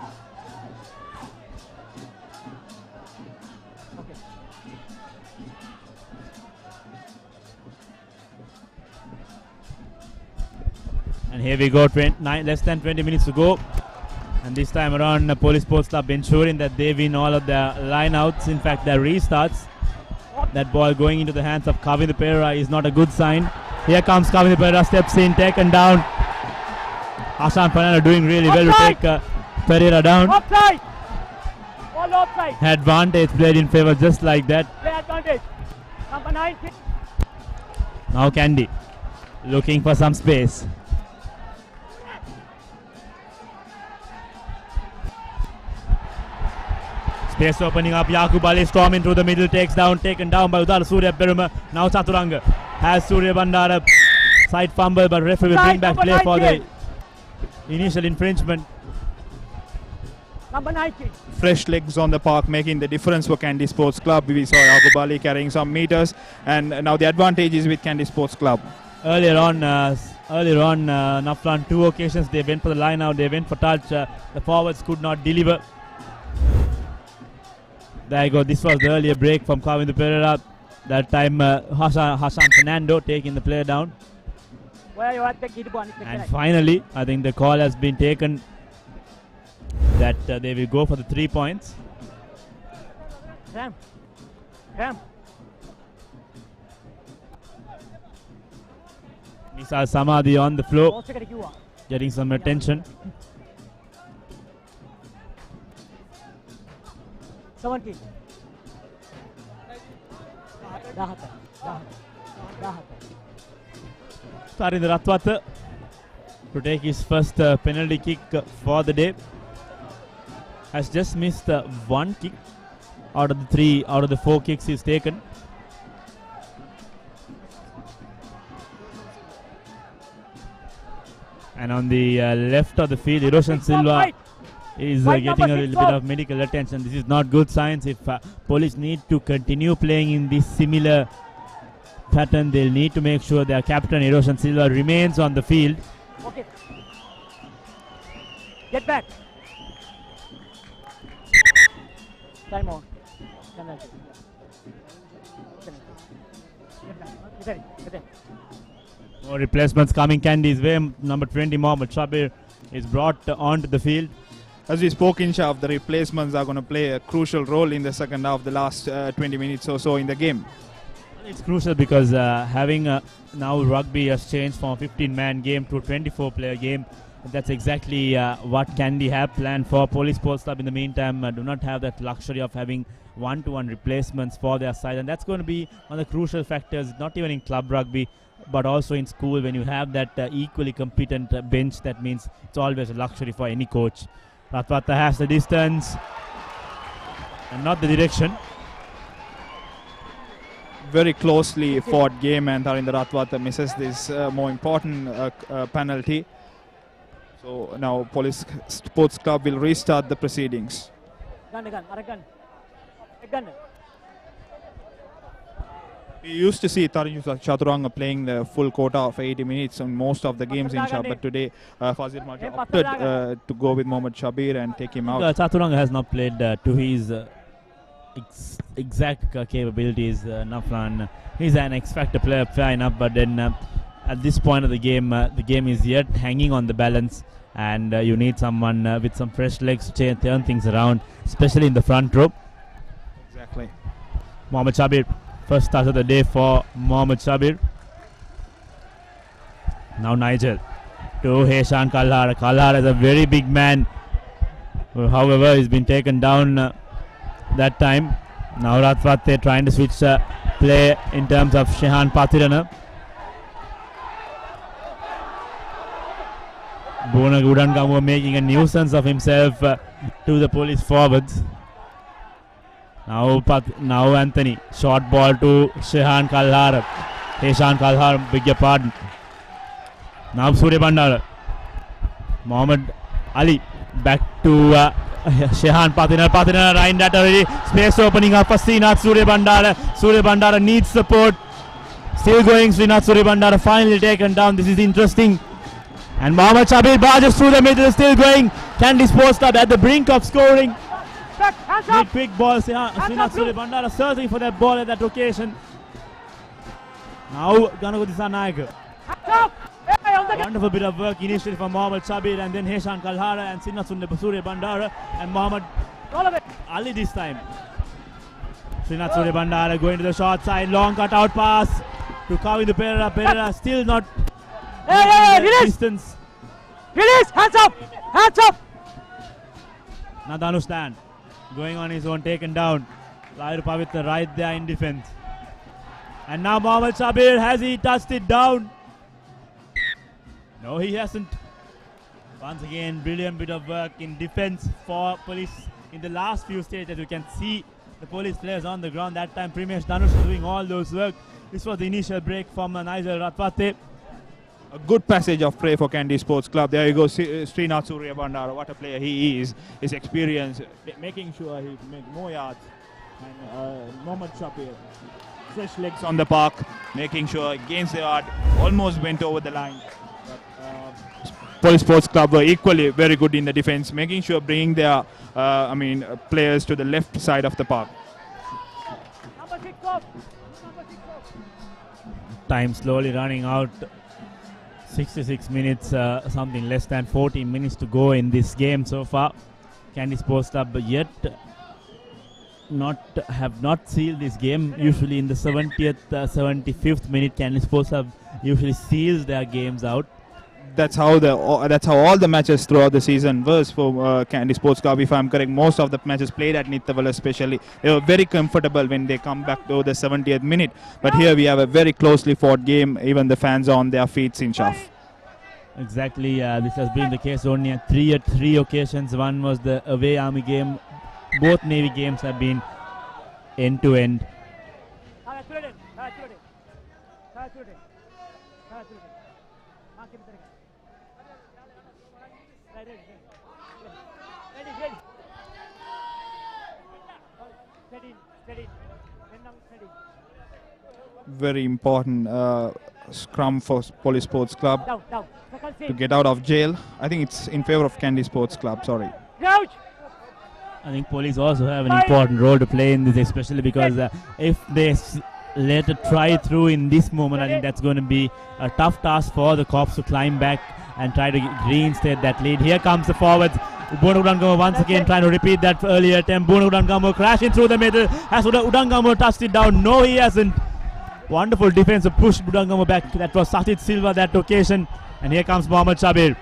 And here we go, less than 20 minutes to go. And this time around, Police Sports Club ensuring that they win all of their line-outs, in fact their restarts. That ball going into the hands of Kavindra Pereira is not a good sign. Here comes Kavindra Pereira, steps in, taken down. Hassan Panana doing really well to take Pereira down. Offside! All offside. Advantage played in favor just like that. Play advantage. Number 9. Now Kandy looking for some space. Space opening up. Yaqub Ali storming through the middle, taken down by Udar Surya Peruma. Now Chaturanga has Surya Bandara. Side fumble, but referee will bring back play for the initial infringement. Number 19. Fresh legs on the park making the difference for Kandy Sports Club. We saw Yaqub Ali carrying some meters, and now the advantage is with Kandy Sports Club. Earlier on, Naflan, 2 occasions they went for the line out, they went for touch. The forwards could not deliver. There you go. This was the earlier break from Kavindra Pereira. That time Hassan Fernando taking the player down. And finally, I think the call has been taken that they will go for the 3 points. Ram. Ram. Nisal Samadhi on the floor, Post එකට කිව්වා. getting some attention. 17. 17. Tarinder Ratwata to take his first penalty kick for the day. Has just missed one kick out of the 4 kicks he's taken. And on the left of the field, Eroshan Silva is getting a little bit of medical attention. This is not good signs. If police need to continue playing in this similar pattern, they'll need to make sure their captain Eroshan Silva remains on the field. Okay. Get back. Time out. Penalty. Get back. More replacements coming Kandy's way. Number 20 Mohammed Shabir is brought onto the field. As we spoke in Shaf, the replacements are going to play a crucial role in the second half, the last 20 minutes or so in the game. It's crucial because having now rugby has changed from a 15-man game to a 24-player game. That's exactly what Kandy have planned for. Police Sports Club in the meantime do not have that luxury of having one-to-one replacements for their side, and that's going to be one of the crucial factors, not even in club rugby but also in school. When you have that equally competent bench, that means it's always a luxury for any coach. Ratwata has the distance and not the direction. Very closely fought game, and Tarinder Ratwata misses this more important penalty. So now Police Sports Club will restart the proceedings. Gun. We used to see Tarinder Chaturanga playing the full quota of 80 minutes on most of the games in Shah, but today Fazil Maja opted to go with Mohammed Shabir and take him out. Chaturanga has not played to his exact capabilities, Nafran. He's an X-Factor player, fair enough, but then at this point of the game is yet hanging on the balance, and you need someone with some fresh legs to turn things around, especially in the front row. Exactly. Mohammed Shabir, first start of the day for Mohammed Shabir. Now Nigel to Heshan Kalhara. Kalhara is a very big man. However, he's been taken down that time. Now Ratwate trying to switch play in terms of Shehan Pathirana. Bona Gudangamu making a nuisance of himself to the police forwards. Now Anthony, short ball to Shehan Kalhara. Heshan Kalhara, beg your pardon. Now Surya Bandara. Mohammed Ali back to Shehan Pathirana. Pathirana right that already. Space opening up for Srinath Surya Bandara. Surya Bandara needs support. Still going, Srinath Surya Bandara finally taken down. This is interesting. And Mohammed Shabir barges through the middle, still going. Kandy Sports Club at the brink of scoring. Big quick ball, Srinath Surya Bandara searching for that ball at that occasion. Now Ganagoti Nayak. Wonderful bit of work initially from Mohammed Shabir, and then Heshan Kalhara and Srinath Surya Bandara and Mohammed Ali this time. Srinath Surya Bandara going to the short side, long cut out pass to Kavindu Perera. Perera still not distance. Release! Hands up! Nadanu stand. Going on his own, taken down. Lairu Pavitra right there in defense. And now Mohammed Shabir, has he touched it down? No, he hasn't. Once again, brilliant bit of work in defense for police in the last few stages. You can see the police players on the ground. That time Primesh Dhanush doing all those work. This was the initial break from Nigel Ratwate. A good passage of play for Kandy Sports Club. There you go, Srinath Surya Bandara. What a player he is. His experience, making sure he makes more yards. And Mohammed Shabir, fresh legs on the park, making sure gains the yard. Almost went over the line. But Police Sports Club were equally very good in the defense, making sure bringing their players to the left side of the park. Time slowly running out. 66 minutes, something less than 14 minutes to go in this game so far. Kandy Sports Club yet have not sealed this game. Usually in the 70th, 75th minute, Kandy Sports have usually sealed their games out. That's how all the matches throughout the season was for Kandy Sports Club. If I'm correct, most of the matches played at Nittawela especially, they were very comfortable when they come back to the 70th minute. But here we have a very closely fought game. Even the fans are on their feet in Shaf. Exactly, this has been the case only at three occasions. One was the away Army game. Both Navy games have been end to end. Very important scrum for Police Sports Club to get out of jail. I think it's in favor of Kandy Sports Club. Sorry. I think police also have an important role to play in this, especially because if they let it try through in this moment, I think that's going to be a tough task for the cops to climb back and try to reinstate that lead. Here comes the forwards. Udangamo once again trying to repeat that earlier attempt. Udangamo crashing through the middle. Has Udangamo touched it down? No, he hasn't. Wonderful defense to push Udangamo back. That was Sajid Silva that occasion. And here comes Mohammad Shabir.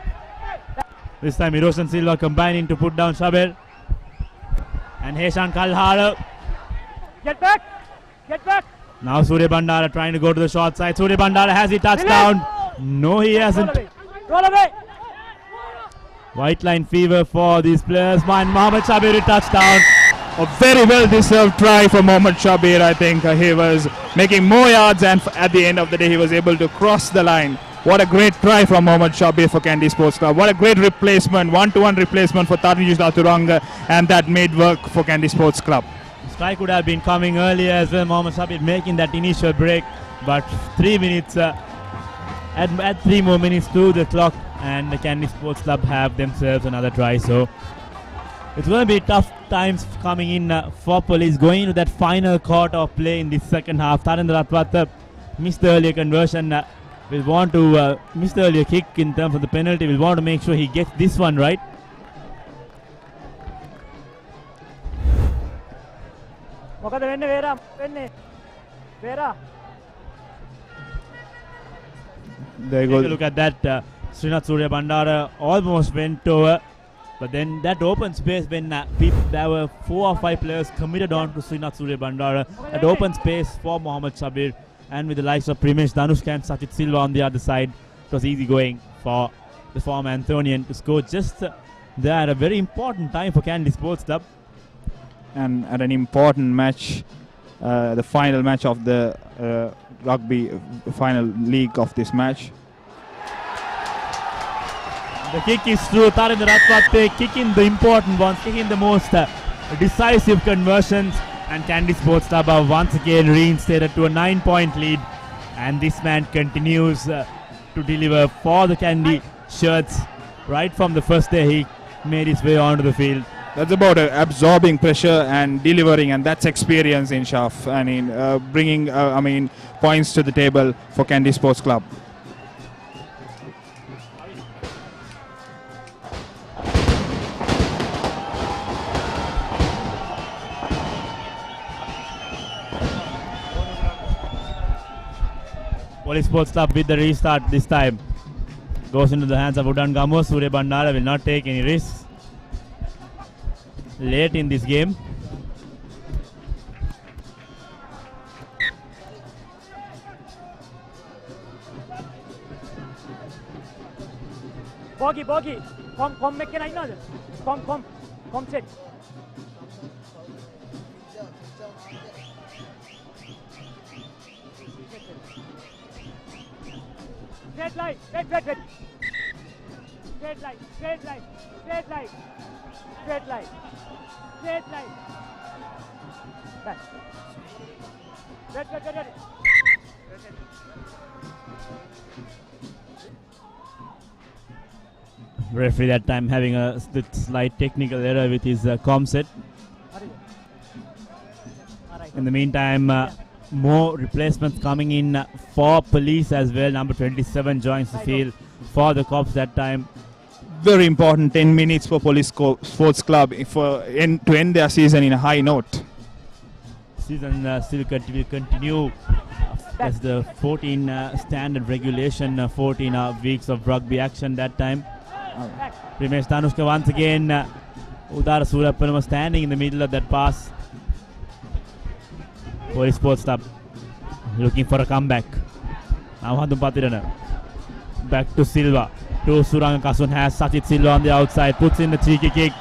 This time Hiroshi Silva combining to put down Shabir. And Heshan Kalhara. Get back! Get back! Now Surya Bandara trying to go to the short side. Surya Bandara has he touched down? No, he hasn't. Roll away! White line fever for these players. Mohammad Shabir touchdown. A very well deserved try for Mohammad Shabir. I think he was making more yards, and at the end of the day he was able to cross the line. What a great try from Mohammad Shabir for Kandy Sports Club. What a great replacement, one-to-one replacement for Tarunji Laturanga, and that made work for Kandy Sports Club. Strike would have been coming earlier as well. Mohammad Shabir making that initial break, but 3 minutes, add 3 more minutes to the clock, and the Kandy Sports Club have themselves another try. So it's going to be tough times coming in for police going into that final quarter of play in the second half. Tarendra Ratwat missed the earlier conversion. Will want to miss the earlier kick in terms of the penalty. Will want to make sure he gets this one right. There you go. Take a look at that. Srinath Surya Bandara almost went over. But then that open space when there were 4 or 5 players committed on to Srinath Surya Bandara. That open space for Mohammad Shabir. And with the likes of Primesh Danushka and Sajid Silva on the other side, it was easy going for the former Anthonian to score just there at a very important time for Kandy Sports Club. And at an important match, the final match of the rugby final league of this match. The kick is through. Tarendra Ratwat kicking the important ones, kicking the most decisive conversions. And Kandy Sports Club are once again reinstated to a 9-point lead. And this man continues to deliver for the Kandy shirts. Right from the first day he made his way onto the field. That's about absorbing pressure and delivering, and that's experience in Shaf. I mean, bringing points to the table for Kandy Sports Club. Police Sports Club with the restart this time. Goes into the hands of Udangamo. Surya Bandara will not take any risks late in this game. Bogi. Come make it another. Come set. Straight line. Straight line. Back. Red. Referee that time having a slight technical error with his com set. In the meantime, more replacements coming in for police as well. Number 27 joins the field for the cops that time. Very important 10 minutes for Police Sports Club to end their season in a high note. season still will continue. That's the 14 standard regulation, 14 weeks of rugby action that time. Primesh Danushka once again. Udara Surappan standing in the middle of that pass. Police Sports Club looking for a comeback. Now Handum Patirana. Back to Silva. To Suranga Kasun has Sachit Silva on the outside. Puts in the cheeky kick.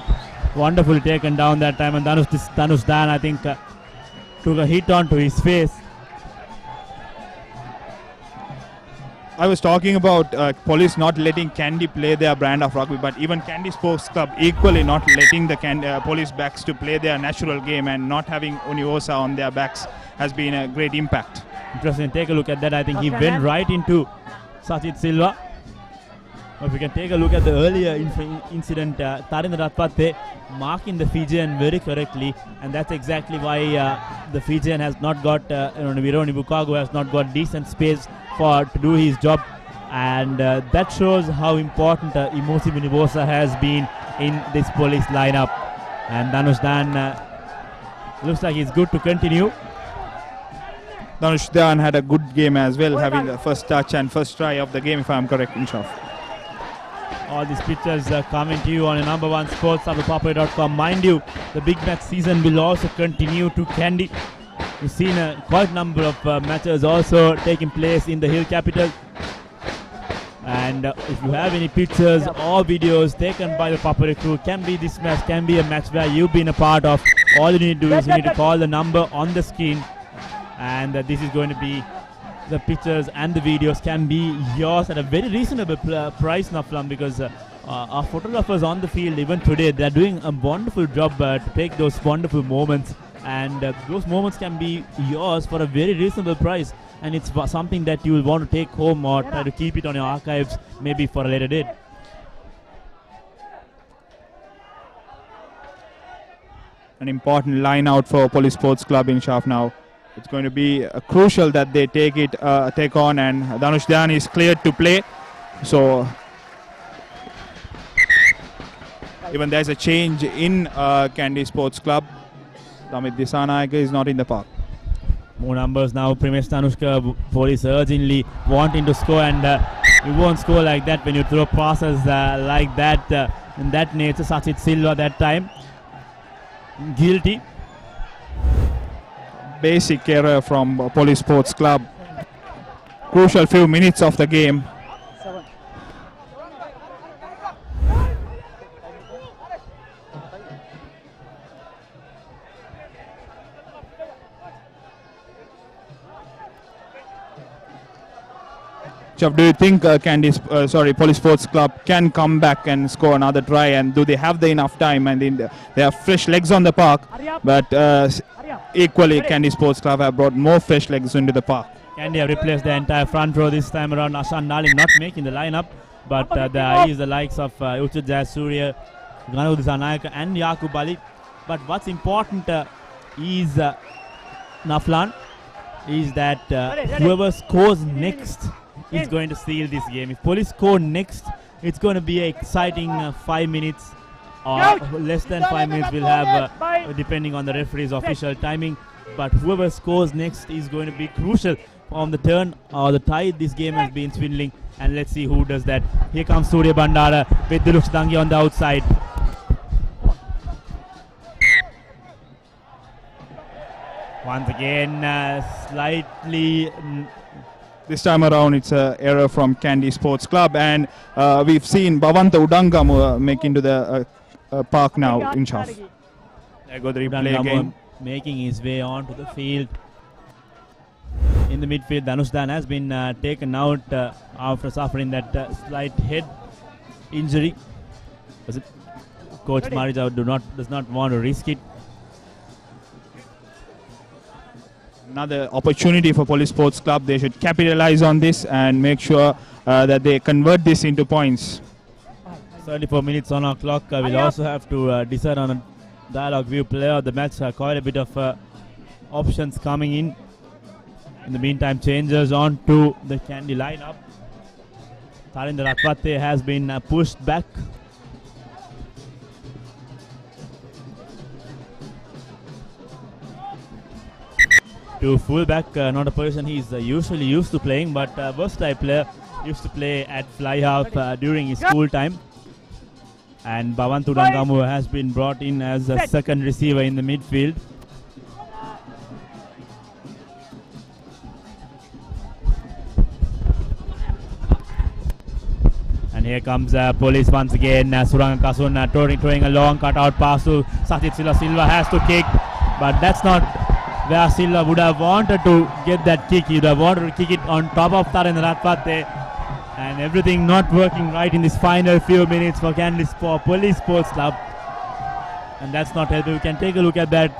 Wonderfully taken down that time. And Danush Dan, I think, took a hit onto his face. I was talking about police not letting Kandy play their brand of rugby, but even Kandy Sports Club equally not letting the police backs to play their natural game, and not having Uniosa on their backs has been a great impact. Interesting. Take a look at that. I think he went right into Sachit Silva. If we can take a look at the earlier incident, Tarindra Ratpate marking the Fijian very correctly, and that's exactly why the Fijian has not got, Vironi Bukago has not got decent space to do his job, and that shows how important Imosi Vunivosa has been in this police lineup. And Danush Dan looks like he's good to continue. Danush Dan had a good game as well, having the first touch and first try of the game, if I'm correct, Inshaf. All these pictures coming to you on your number one sports at ThePapare.com. Mind you, the big match season will also continue to Kandy. We've seen quite a number of matches also taking place in the Hill Capital. And if you have any pictures or videos taken by the Papare crew, can be this match, can be a match where you've been a part of, all you need to do is you need to call the number on the screen. And this is going to be, the pictures and the videos can be yours at a very reasonable price, Naflam, because our photographers on the field, even today, they're doing a wonderful job to take those wonderful moments, and those moments can be yours for a very reasonable price, and it's something that you will want to take home or try to keep it on your archives, maybe for a later date. An important line out for Police Sports Club in Shaf now. It's going to be crucial that they take on, and Danush Dan is cleared to play. So even there's a change in Kandy Sports Club. Damit Disanayaka is not in the park. More numbers now. Primesh Danushka, police urgently wanting to score, and you won't score like that when you throw passes like that in that nature. Sachit Silva that time guilty. Basic error from Police Sports Club. Crucial few minutes of the game. Chav, do you think Police Sports Club can come back and score another try, and do they have the enough time? And they have fresh legs on the park, but equally Kandy Sports Club have brought more fresh legs into the park. Kandy have replaced the entire front row this time around. Ashan Naling not making the lineup, but there is the likes of Uchit Jayasuriya, Ganu Disanayaka and Yakub Ali. But what's important is Naflan, is that whoever scores next is going to seal this game. If Police score next, it's going to be an exciting 5 minutes or less than 5 minutes we'll have, depending on the referee's official timing. But whoever scores next is going to be crucial on the turn or the tide this game has been swindling, and let's see who does that. Here comes Surya Bandara with Diluks Dangi on the outside. Once again, slightly... This time around, it's an error from Kandy Sports Club, and we've seen Bhavanta Udangam make into the park now in Shaf. There go the replay again. Making his way onto the field. In the midfield, Danush Dan has been taken out after suffering that slight head injury. Coach Marija does not want to risk it. Another opportunity for Police Sports Club. They should capitalize on this and make sure that they convert this into points. 34 minutes on our clock. We'll also have to decide on a Dialog View player of the match. Quite a bit of options coming in. In the meantime, changes on to the Kandy lineup. Tarinder Akpate has been pushed back. to fullback, not a position he's usually used to playing, but versatile player, used to play at fly half during his school time. And Bhavantu Dangamu has been brought in as a second receiver in the midfield. And here comes Police once again. Suranga Kasun throwing a long cutout pass to Sajid Silva. Silva has to kick, but that's not where Silva would have wanted to get that kick. He would have wanted to kick it on top of Tarendra Ratwate. And everything not working right in this final few minutes for Police Sports Club. And that's not helping. We can take a look at that.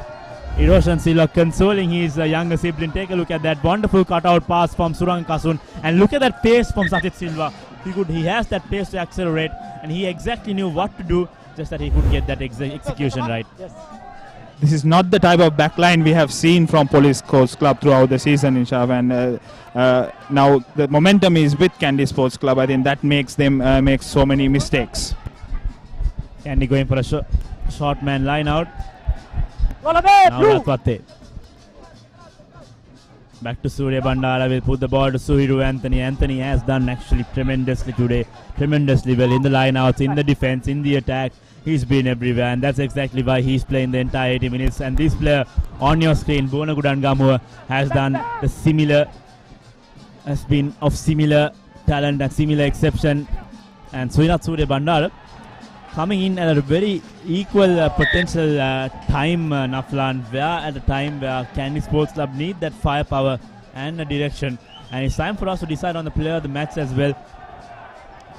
Eroshan Silva consoling his younger sibling. Take a look at that wonderful cutout pass from Surang Kasun. And look at that pace from Sajid Silva. He has that pace to accelerate, and he exactly knew what to do, just that he could get that execution right. Yes. This is not the type of backline we have seen from Police Sports Club throughout the season, Inshav, and now the momentum is with Kandy Sports Club. I think that makes them make so many mistakes. Kandy going for a short man line out. Now Ratwate. Back to Surya Bandara, will put the ball to Suhiru Anthony. Anthony has done actually tremendously today, tremendously well in the lineouts, in the defense, in the attack. He's been everywhere, and that's exactly why he's playing the entire 80 minutes. And this player on your screen, Bonagudan Gamua, has done the similar, has been of similar talent and similar exception. And Surya Bandara coming in at a very equal potential time, Naflan, where at a time where Kandy Sports Club need that firepower and a direction. And it's time for us to decide on the player of the match as well.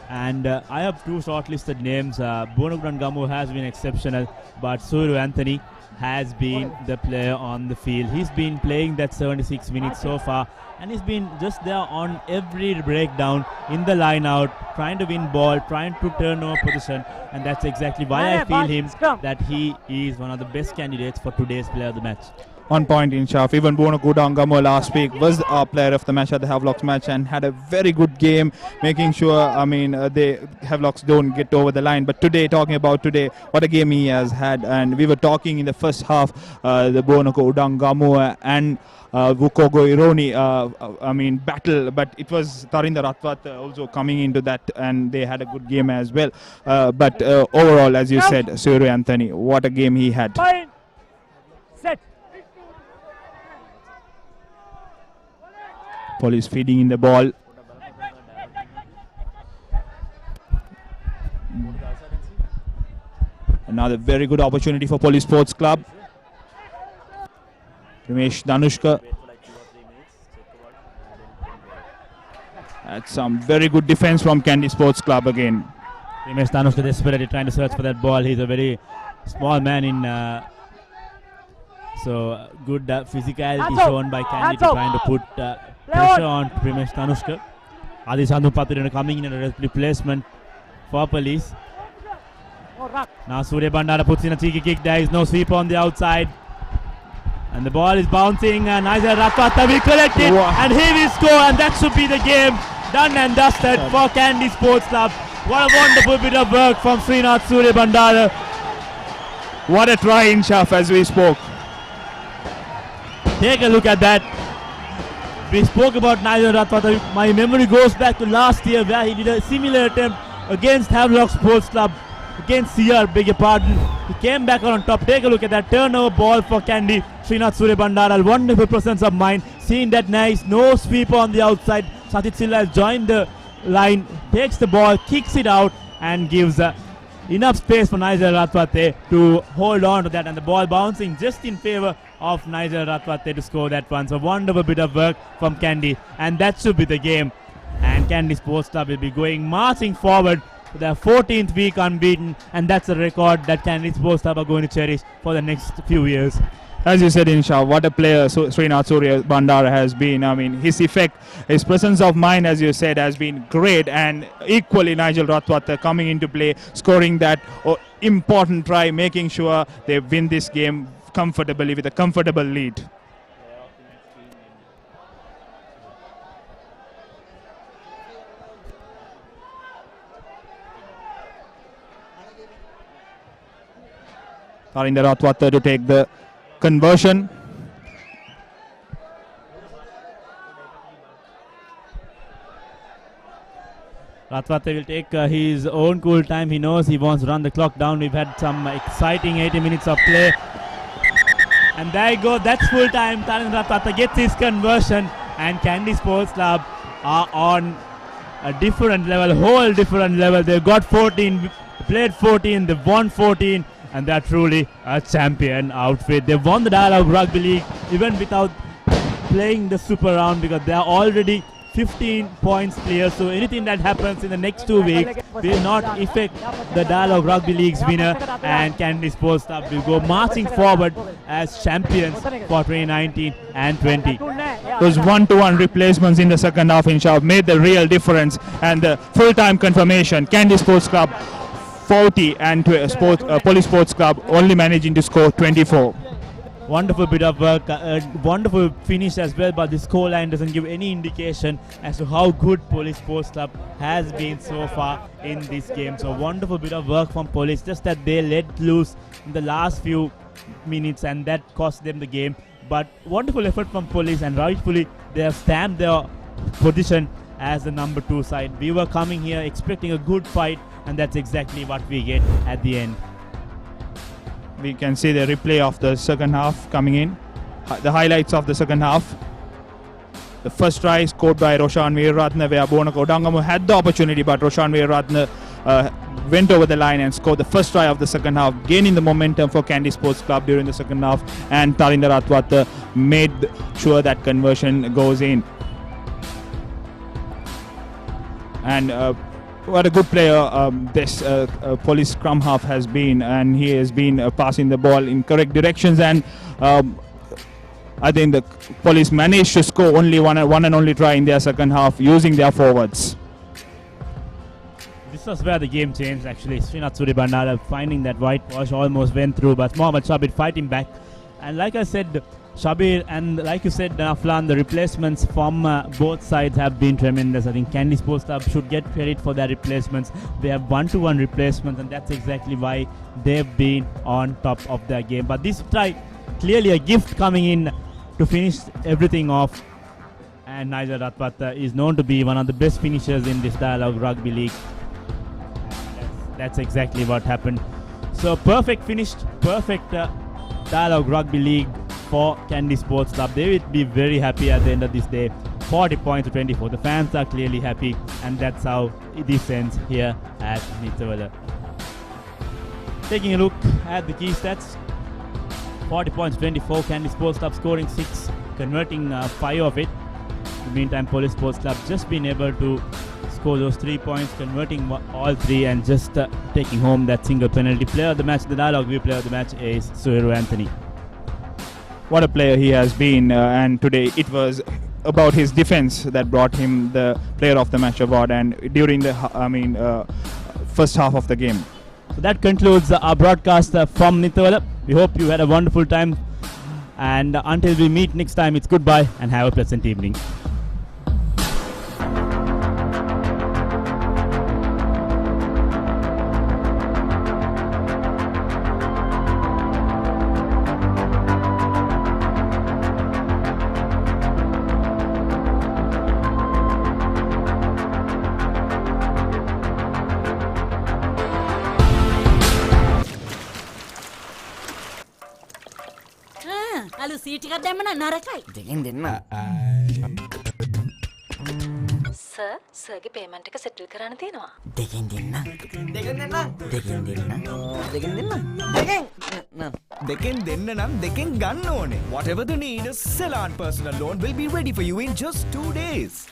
And I have two shortlisted names. Bonagudan Gamu has been exceptional, but Suru Anthony has been the player on the field. He's been playing that 76 minutes so far, and he's been just there on every breakdown in the line out, trying to win ball, trying to turn over position, and that's exactly why I feel him that he is one of the best candidates for today's player of the match. On point in Shaf. Even Bonagudan Gamu last week was our player of the match at the Havelocks match and had a very good game, making sure, the Havelocks don't get over the line. But today, talking about today, what a game he has had. And we were talking in the first half, the Bonagudan Gamu and Vukogo Ironi, battle, but it was Tarendra Ratwate also coming into that, and they had a good game as well. But overall, as you said, Suru Anthony, what a game he had. Set. Police feeding in the ball. Another very good opportunity for Police Sports Club. Ramesh Danushka. That's some very good defense from Kandy Sports Club again. Ramesh Danushka desperately trying to search for that ball. He's a very small man in so good physicality shown by Kandy to trying to put pressure on Ramesh Danushka. Adi Sandhu Patirana coming in a replacement for Police. Now Surya Bandara puts in a cheeky kick. There is no sweep on the outside. And the ball is bouncing, and Niger Ratwate will collect it, and he will score, and that should be the game done and dusted for Kandy Sports Club. What a wonderful bit of work from Srinath Surya Bandara. What a try in Shaf as we spoke. Take a look at that. We spoke about Niger Ratwate. My memory goes back to last year where he did a similar attempt against Havelock Sports Club, against CR, beg your pardon. He came back on top. Take a look at that turnover ball for Kandy. Srinath Surya Bandara, wonderful presence of mind. Seeing that nice, no sweep on the outside. Sajid Silva has joined the line, takes the ball, kicks it out, and gives enough space for Niger Ratwate to hold on to that. And the ball bouncing just in favor of Niger Ratwate to score that one. So wonderful bit of work from Kandy. And that should be the game. And Kandy Sports Club will be going marching forward to their 14th week unbeaten, and that's a record that Kandy Sports Club are going to cherish for the next few years. As you said, Insha, what a player Srinath Surya Bandara has been. I mean, his effect, his presence of mind, as you said, has been great. And equally, Nigel Ratwate coming into play, scoring that important try, making sure they win this game comfortably with a comfortable lead. Tarendra Ratwate to take the conversion. Rathwate will take his own cool time. He knows he wants to run the clock down. We've had some exciting 80 minutes of play. And there you go. That's full time. Taran Rathwate gets his conversion. And Kandy Sports Club are on a different level, whole different level. They've got 14, played 14, they've won 14. And they're truly a champion outfit. They've won the Dialog Rugby League even without playing the super round because they are already 15 points clear. So anything that happens in the next 2 weeks will not affect the Dialog Rugby League's winner, and Kandy Sports Club will go marching forward as champions for 2019 and 20. Those 1-to-1 replacements in the second half made the real difference, and the full-time confirmation. Kandy Sports Club 40 and Police Sports Club only managing to score 24. Wonderful bit of work, wonderful finish as well, but the scoreline doesn't give any indication as to how good Police Sports Club has been so far in this game. So wonderful bit of work from Police, just that they let loose in the last few minutes and that cost them the game. But wonderful effort from Police, and rightfully they have stamped their position as the number 2 side. We were coming here expecting a good fight, and that's exactly what we get at the end. We can see the replay of the second half coming in. The highlights of the second half. The first try scored by Roshan Veeraratne, where Bonako Dangamu had the opportunity, but Roshan Veeraratne went over the line and scored the first try of the second half, gaining the momentum for Kandy Sports Club during the second half, and Tarinda Rathwate made sure that conversion goes in. And what a good player this Police scrum half has been, and he has been passing the ball in correct directions, and I think the Police managed to score only one and only try in their second half using their forwards. This was where the game changed actually. Srinath Suribandara finding that whitewash almost went through, but Mohammad Shabir fighting back. And like I said, Shabir, and like you said, Aflan, the replacements from both sides have been tremendous. I think Kandy Sports Club should get credit for their replacements. They have 1-to-1 replacements, and that's exactly why they've been on top of their game. But this try, clearly a gift coming in to finish everything off. And Nigel Rathwate is known to be one of the best finishers in this Dialog Rugby League. That's exactly what happened. So perfect finished, perfect Dialog Rugby League for Kandy Sports Club. They will be very happy at the end of this day. 40 points to 24. The fans are clearly happy, and that's how this ends here at Nittawela. Taking a look at the key stats. 40 points to 24. Kandy Sports Club scoring 6, converting 5 of it. In the meantime, Police Sports Club just been able to score those 3 points, converting all 3, and just taking home that single penalty. Player of the match, the Dialog View player of the match is Suhiru Anthony. What a player he has been, and today it was about his defense that brought him the Player of the Match award, and during the first half of the game. So that concludes our broadcast from Nittawela. We hope you had a wonderful time, and until we meet next time, it's goodbye and have a pleasant evening. අලු seat එකක් දැම්ම නම් නරකයි. දෙකෙන් දෙන්න. Sir, සර්ගේ payment එක settle කරන්න තියෙනවා. දෙකෙන් දෙන්න. දෙකෙන් දෙන්න. දෙකෙන් දෙන්න. දෙකෙන් දෙන්න. දෙකෙන් දෙන්න නම් දෙකෙන් ගන්න ඕනේ. Whatever the need, a Ceylon personal loan will be ready for you in just 2 days.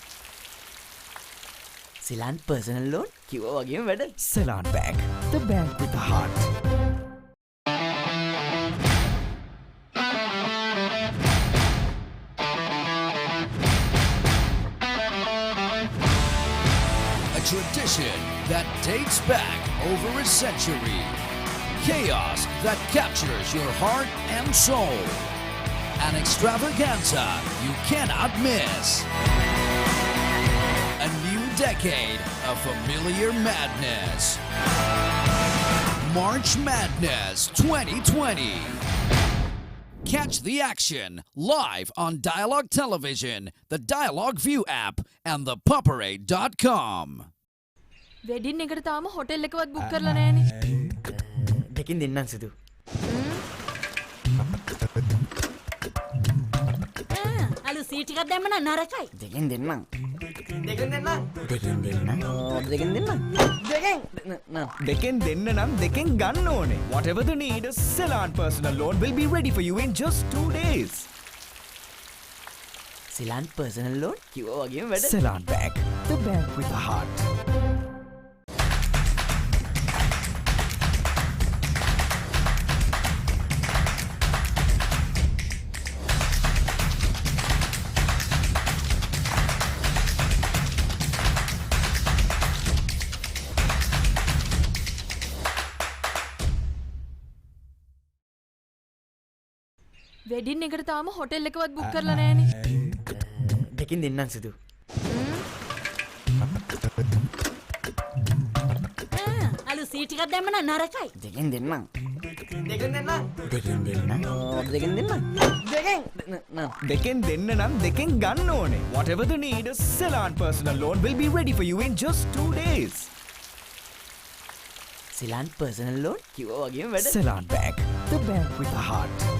Ceylon personal loan? කිව්වා වගේම වැඩ. Ceylon Bank, the bank with the heart. Tradition that dates back over a century. Chaos that captures your heart and soul. An extravaganza you cannot miss. A new decade of familiar madness. March Madness 2020. Catch the action live on Dialog Television, the Dialog View app, and ThePapare.com. Wedding එකට තාම hotel එකවත් book කරලා නැහැනේ. දෙකෙන් දෙන්නම් සුදු. අලු seat ටිකක් දැම්ම නම් නරකයි. දෙකෙන් දෙන්නම්. දෙකෙන් දෙන්නම්. දෙකෙන් දෙන්න නම් දෙකෙන් ගන්න ඕනේ. Whatever the need, Ceylon personal loan will be ready for you in just 2 days. Ceylon personal loan? කිව්වා වගේම වැඩ. Ceylon Bank, the bank with a heart. Wedding එකට තාම හොටෙල් එකවත් බුක් කරලා නැහැනේ. දෙකෙන් දෙන්නම් සුදු. අලු සීට් ටිකක් දැම්ම නම් නරකයි. දෙකෙන් දෙන්නම්. දෙකෙන් දෙන්න නම් දෙකෙන් ගන්න ඕනේ. Whatever the need, Ceylon personal loan will be ready for you in just 2 days. Ceylon personal loan? කිව්වා වගේම වැඩ. Ceylon Bank, the bank with a heart.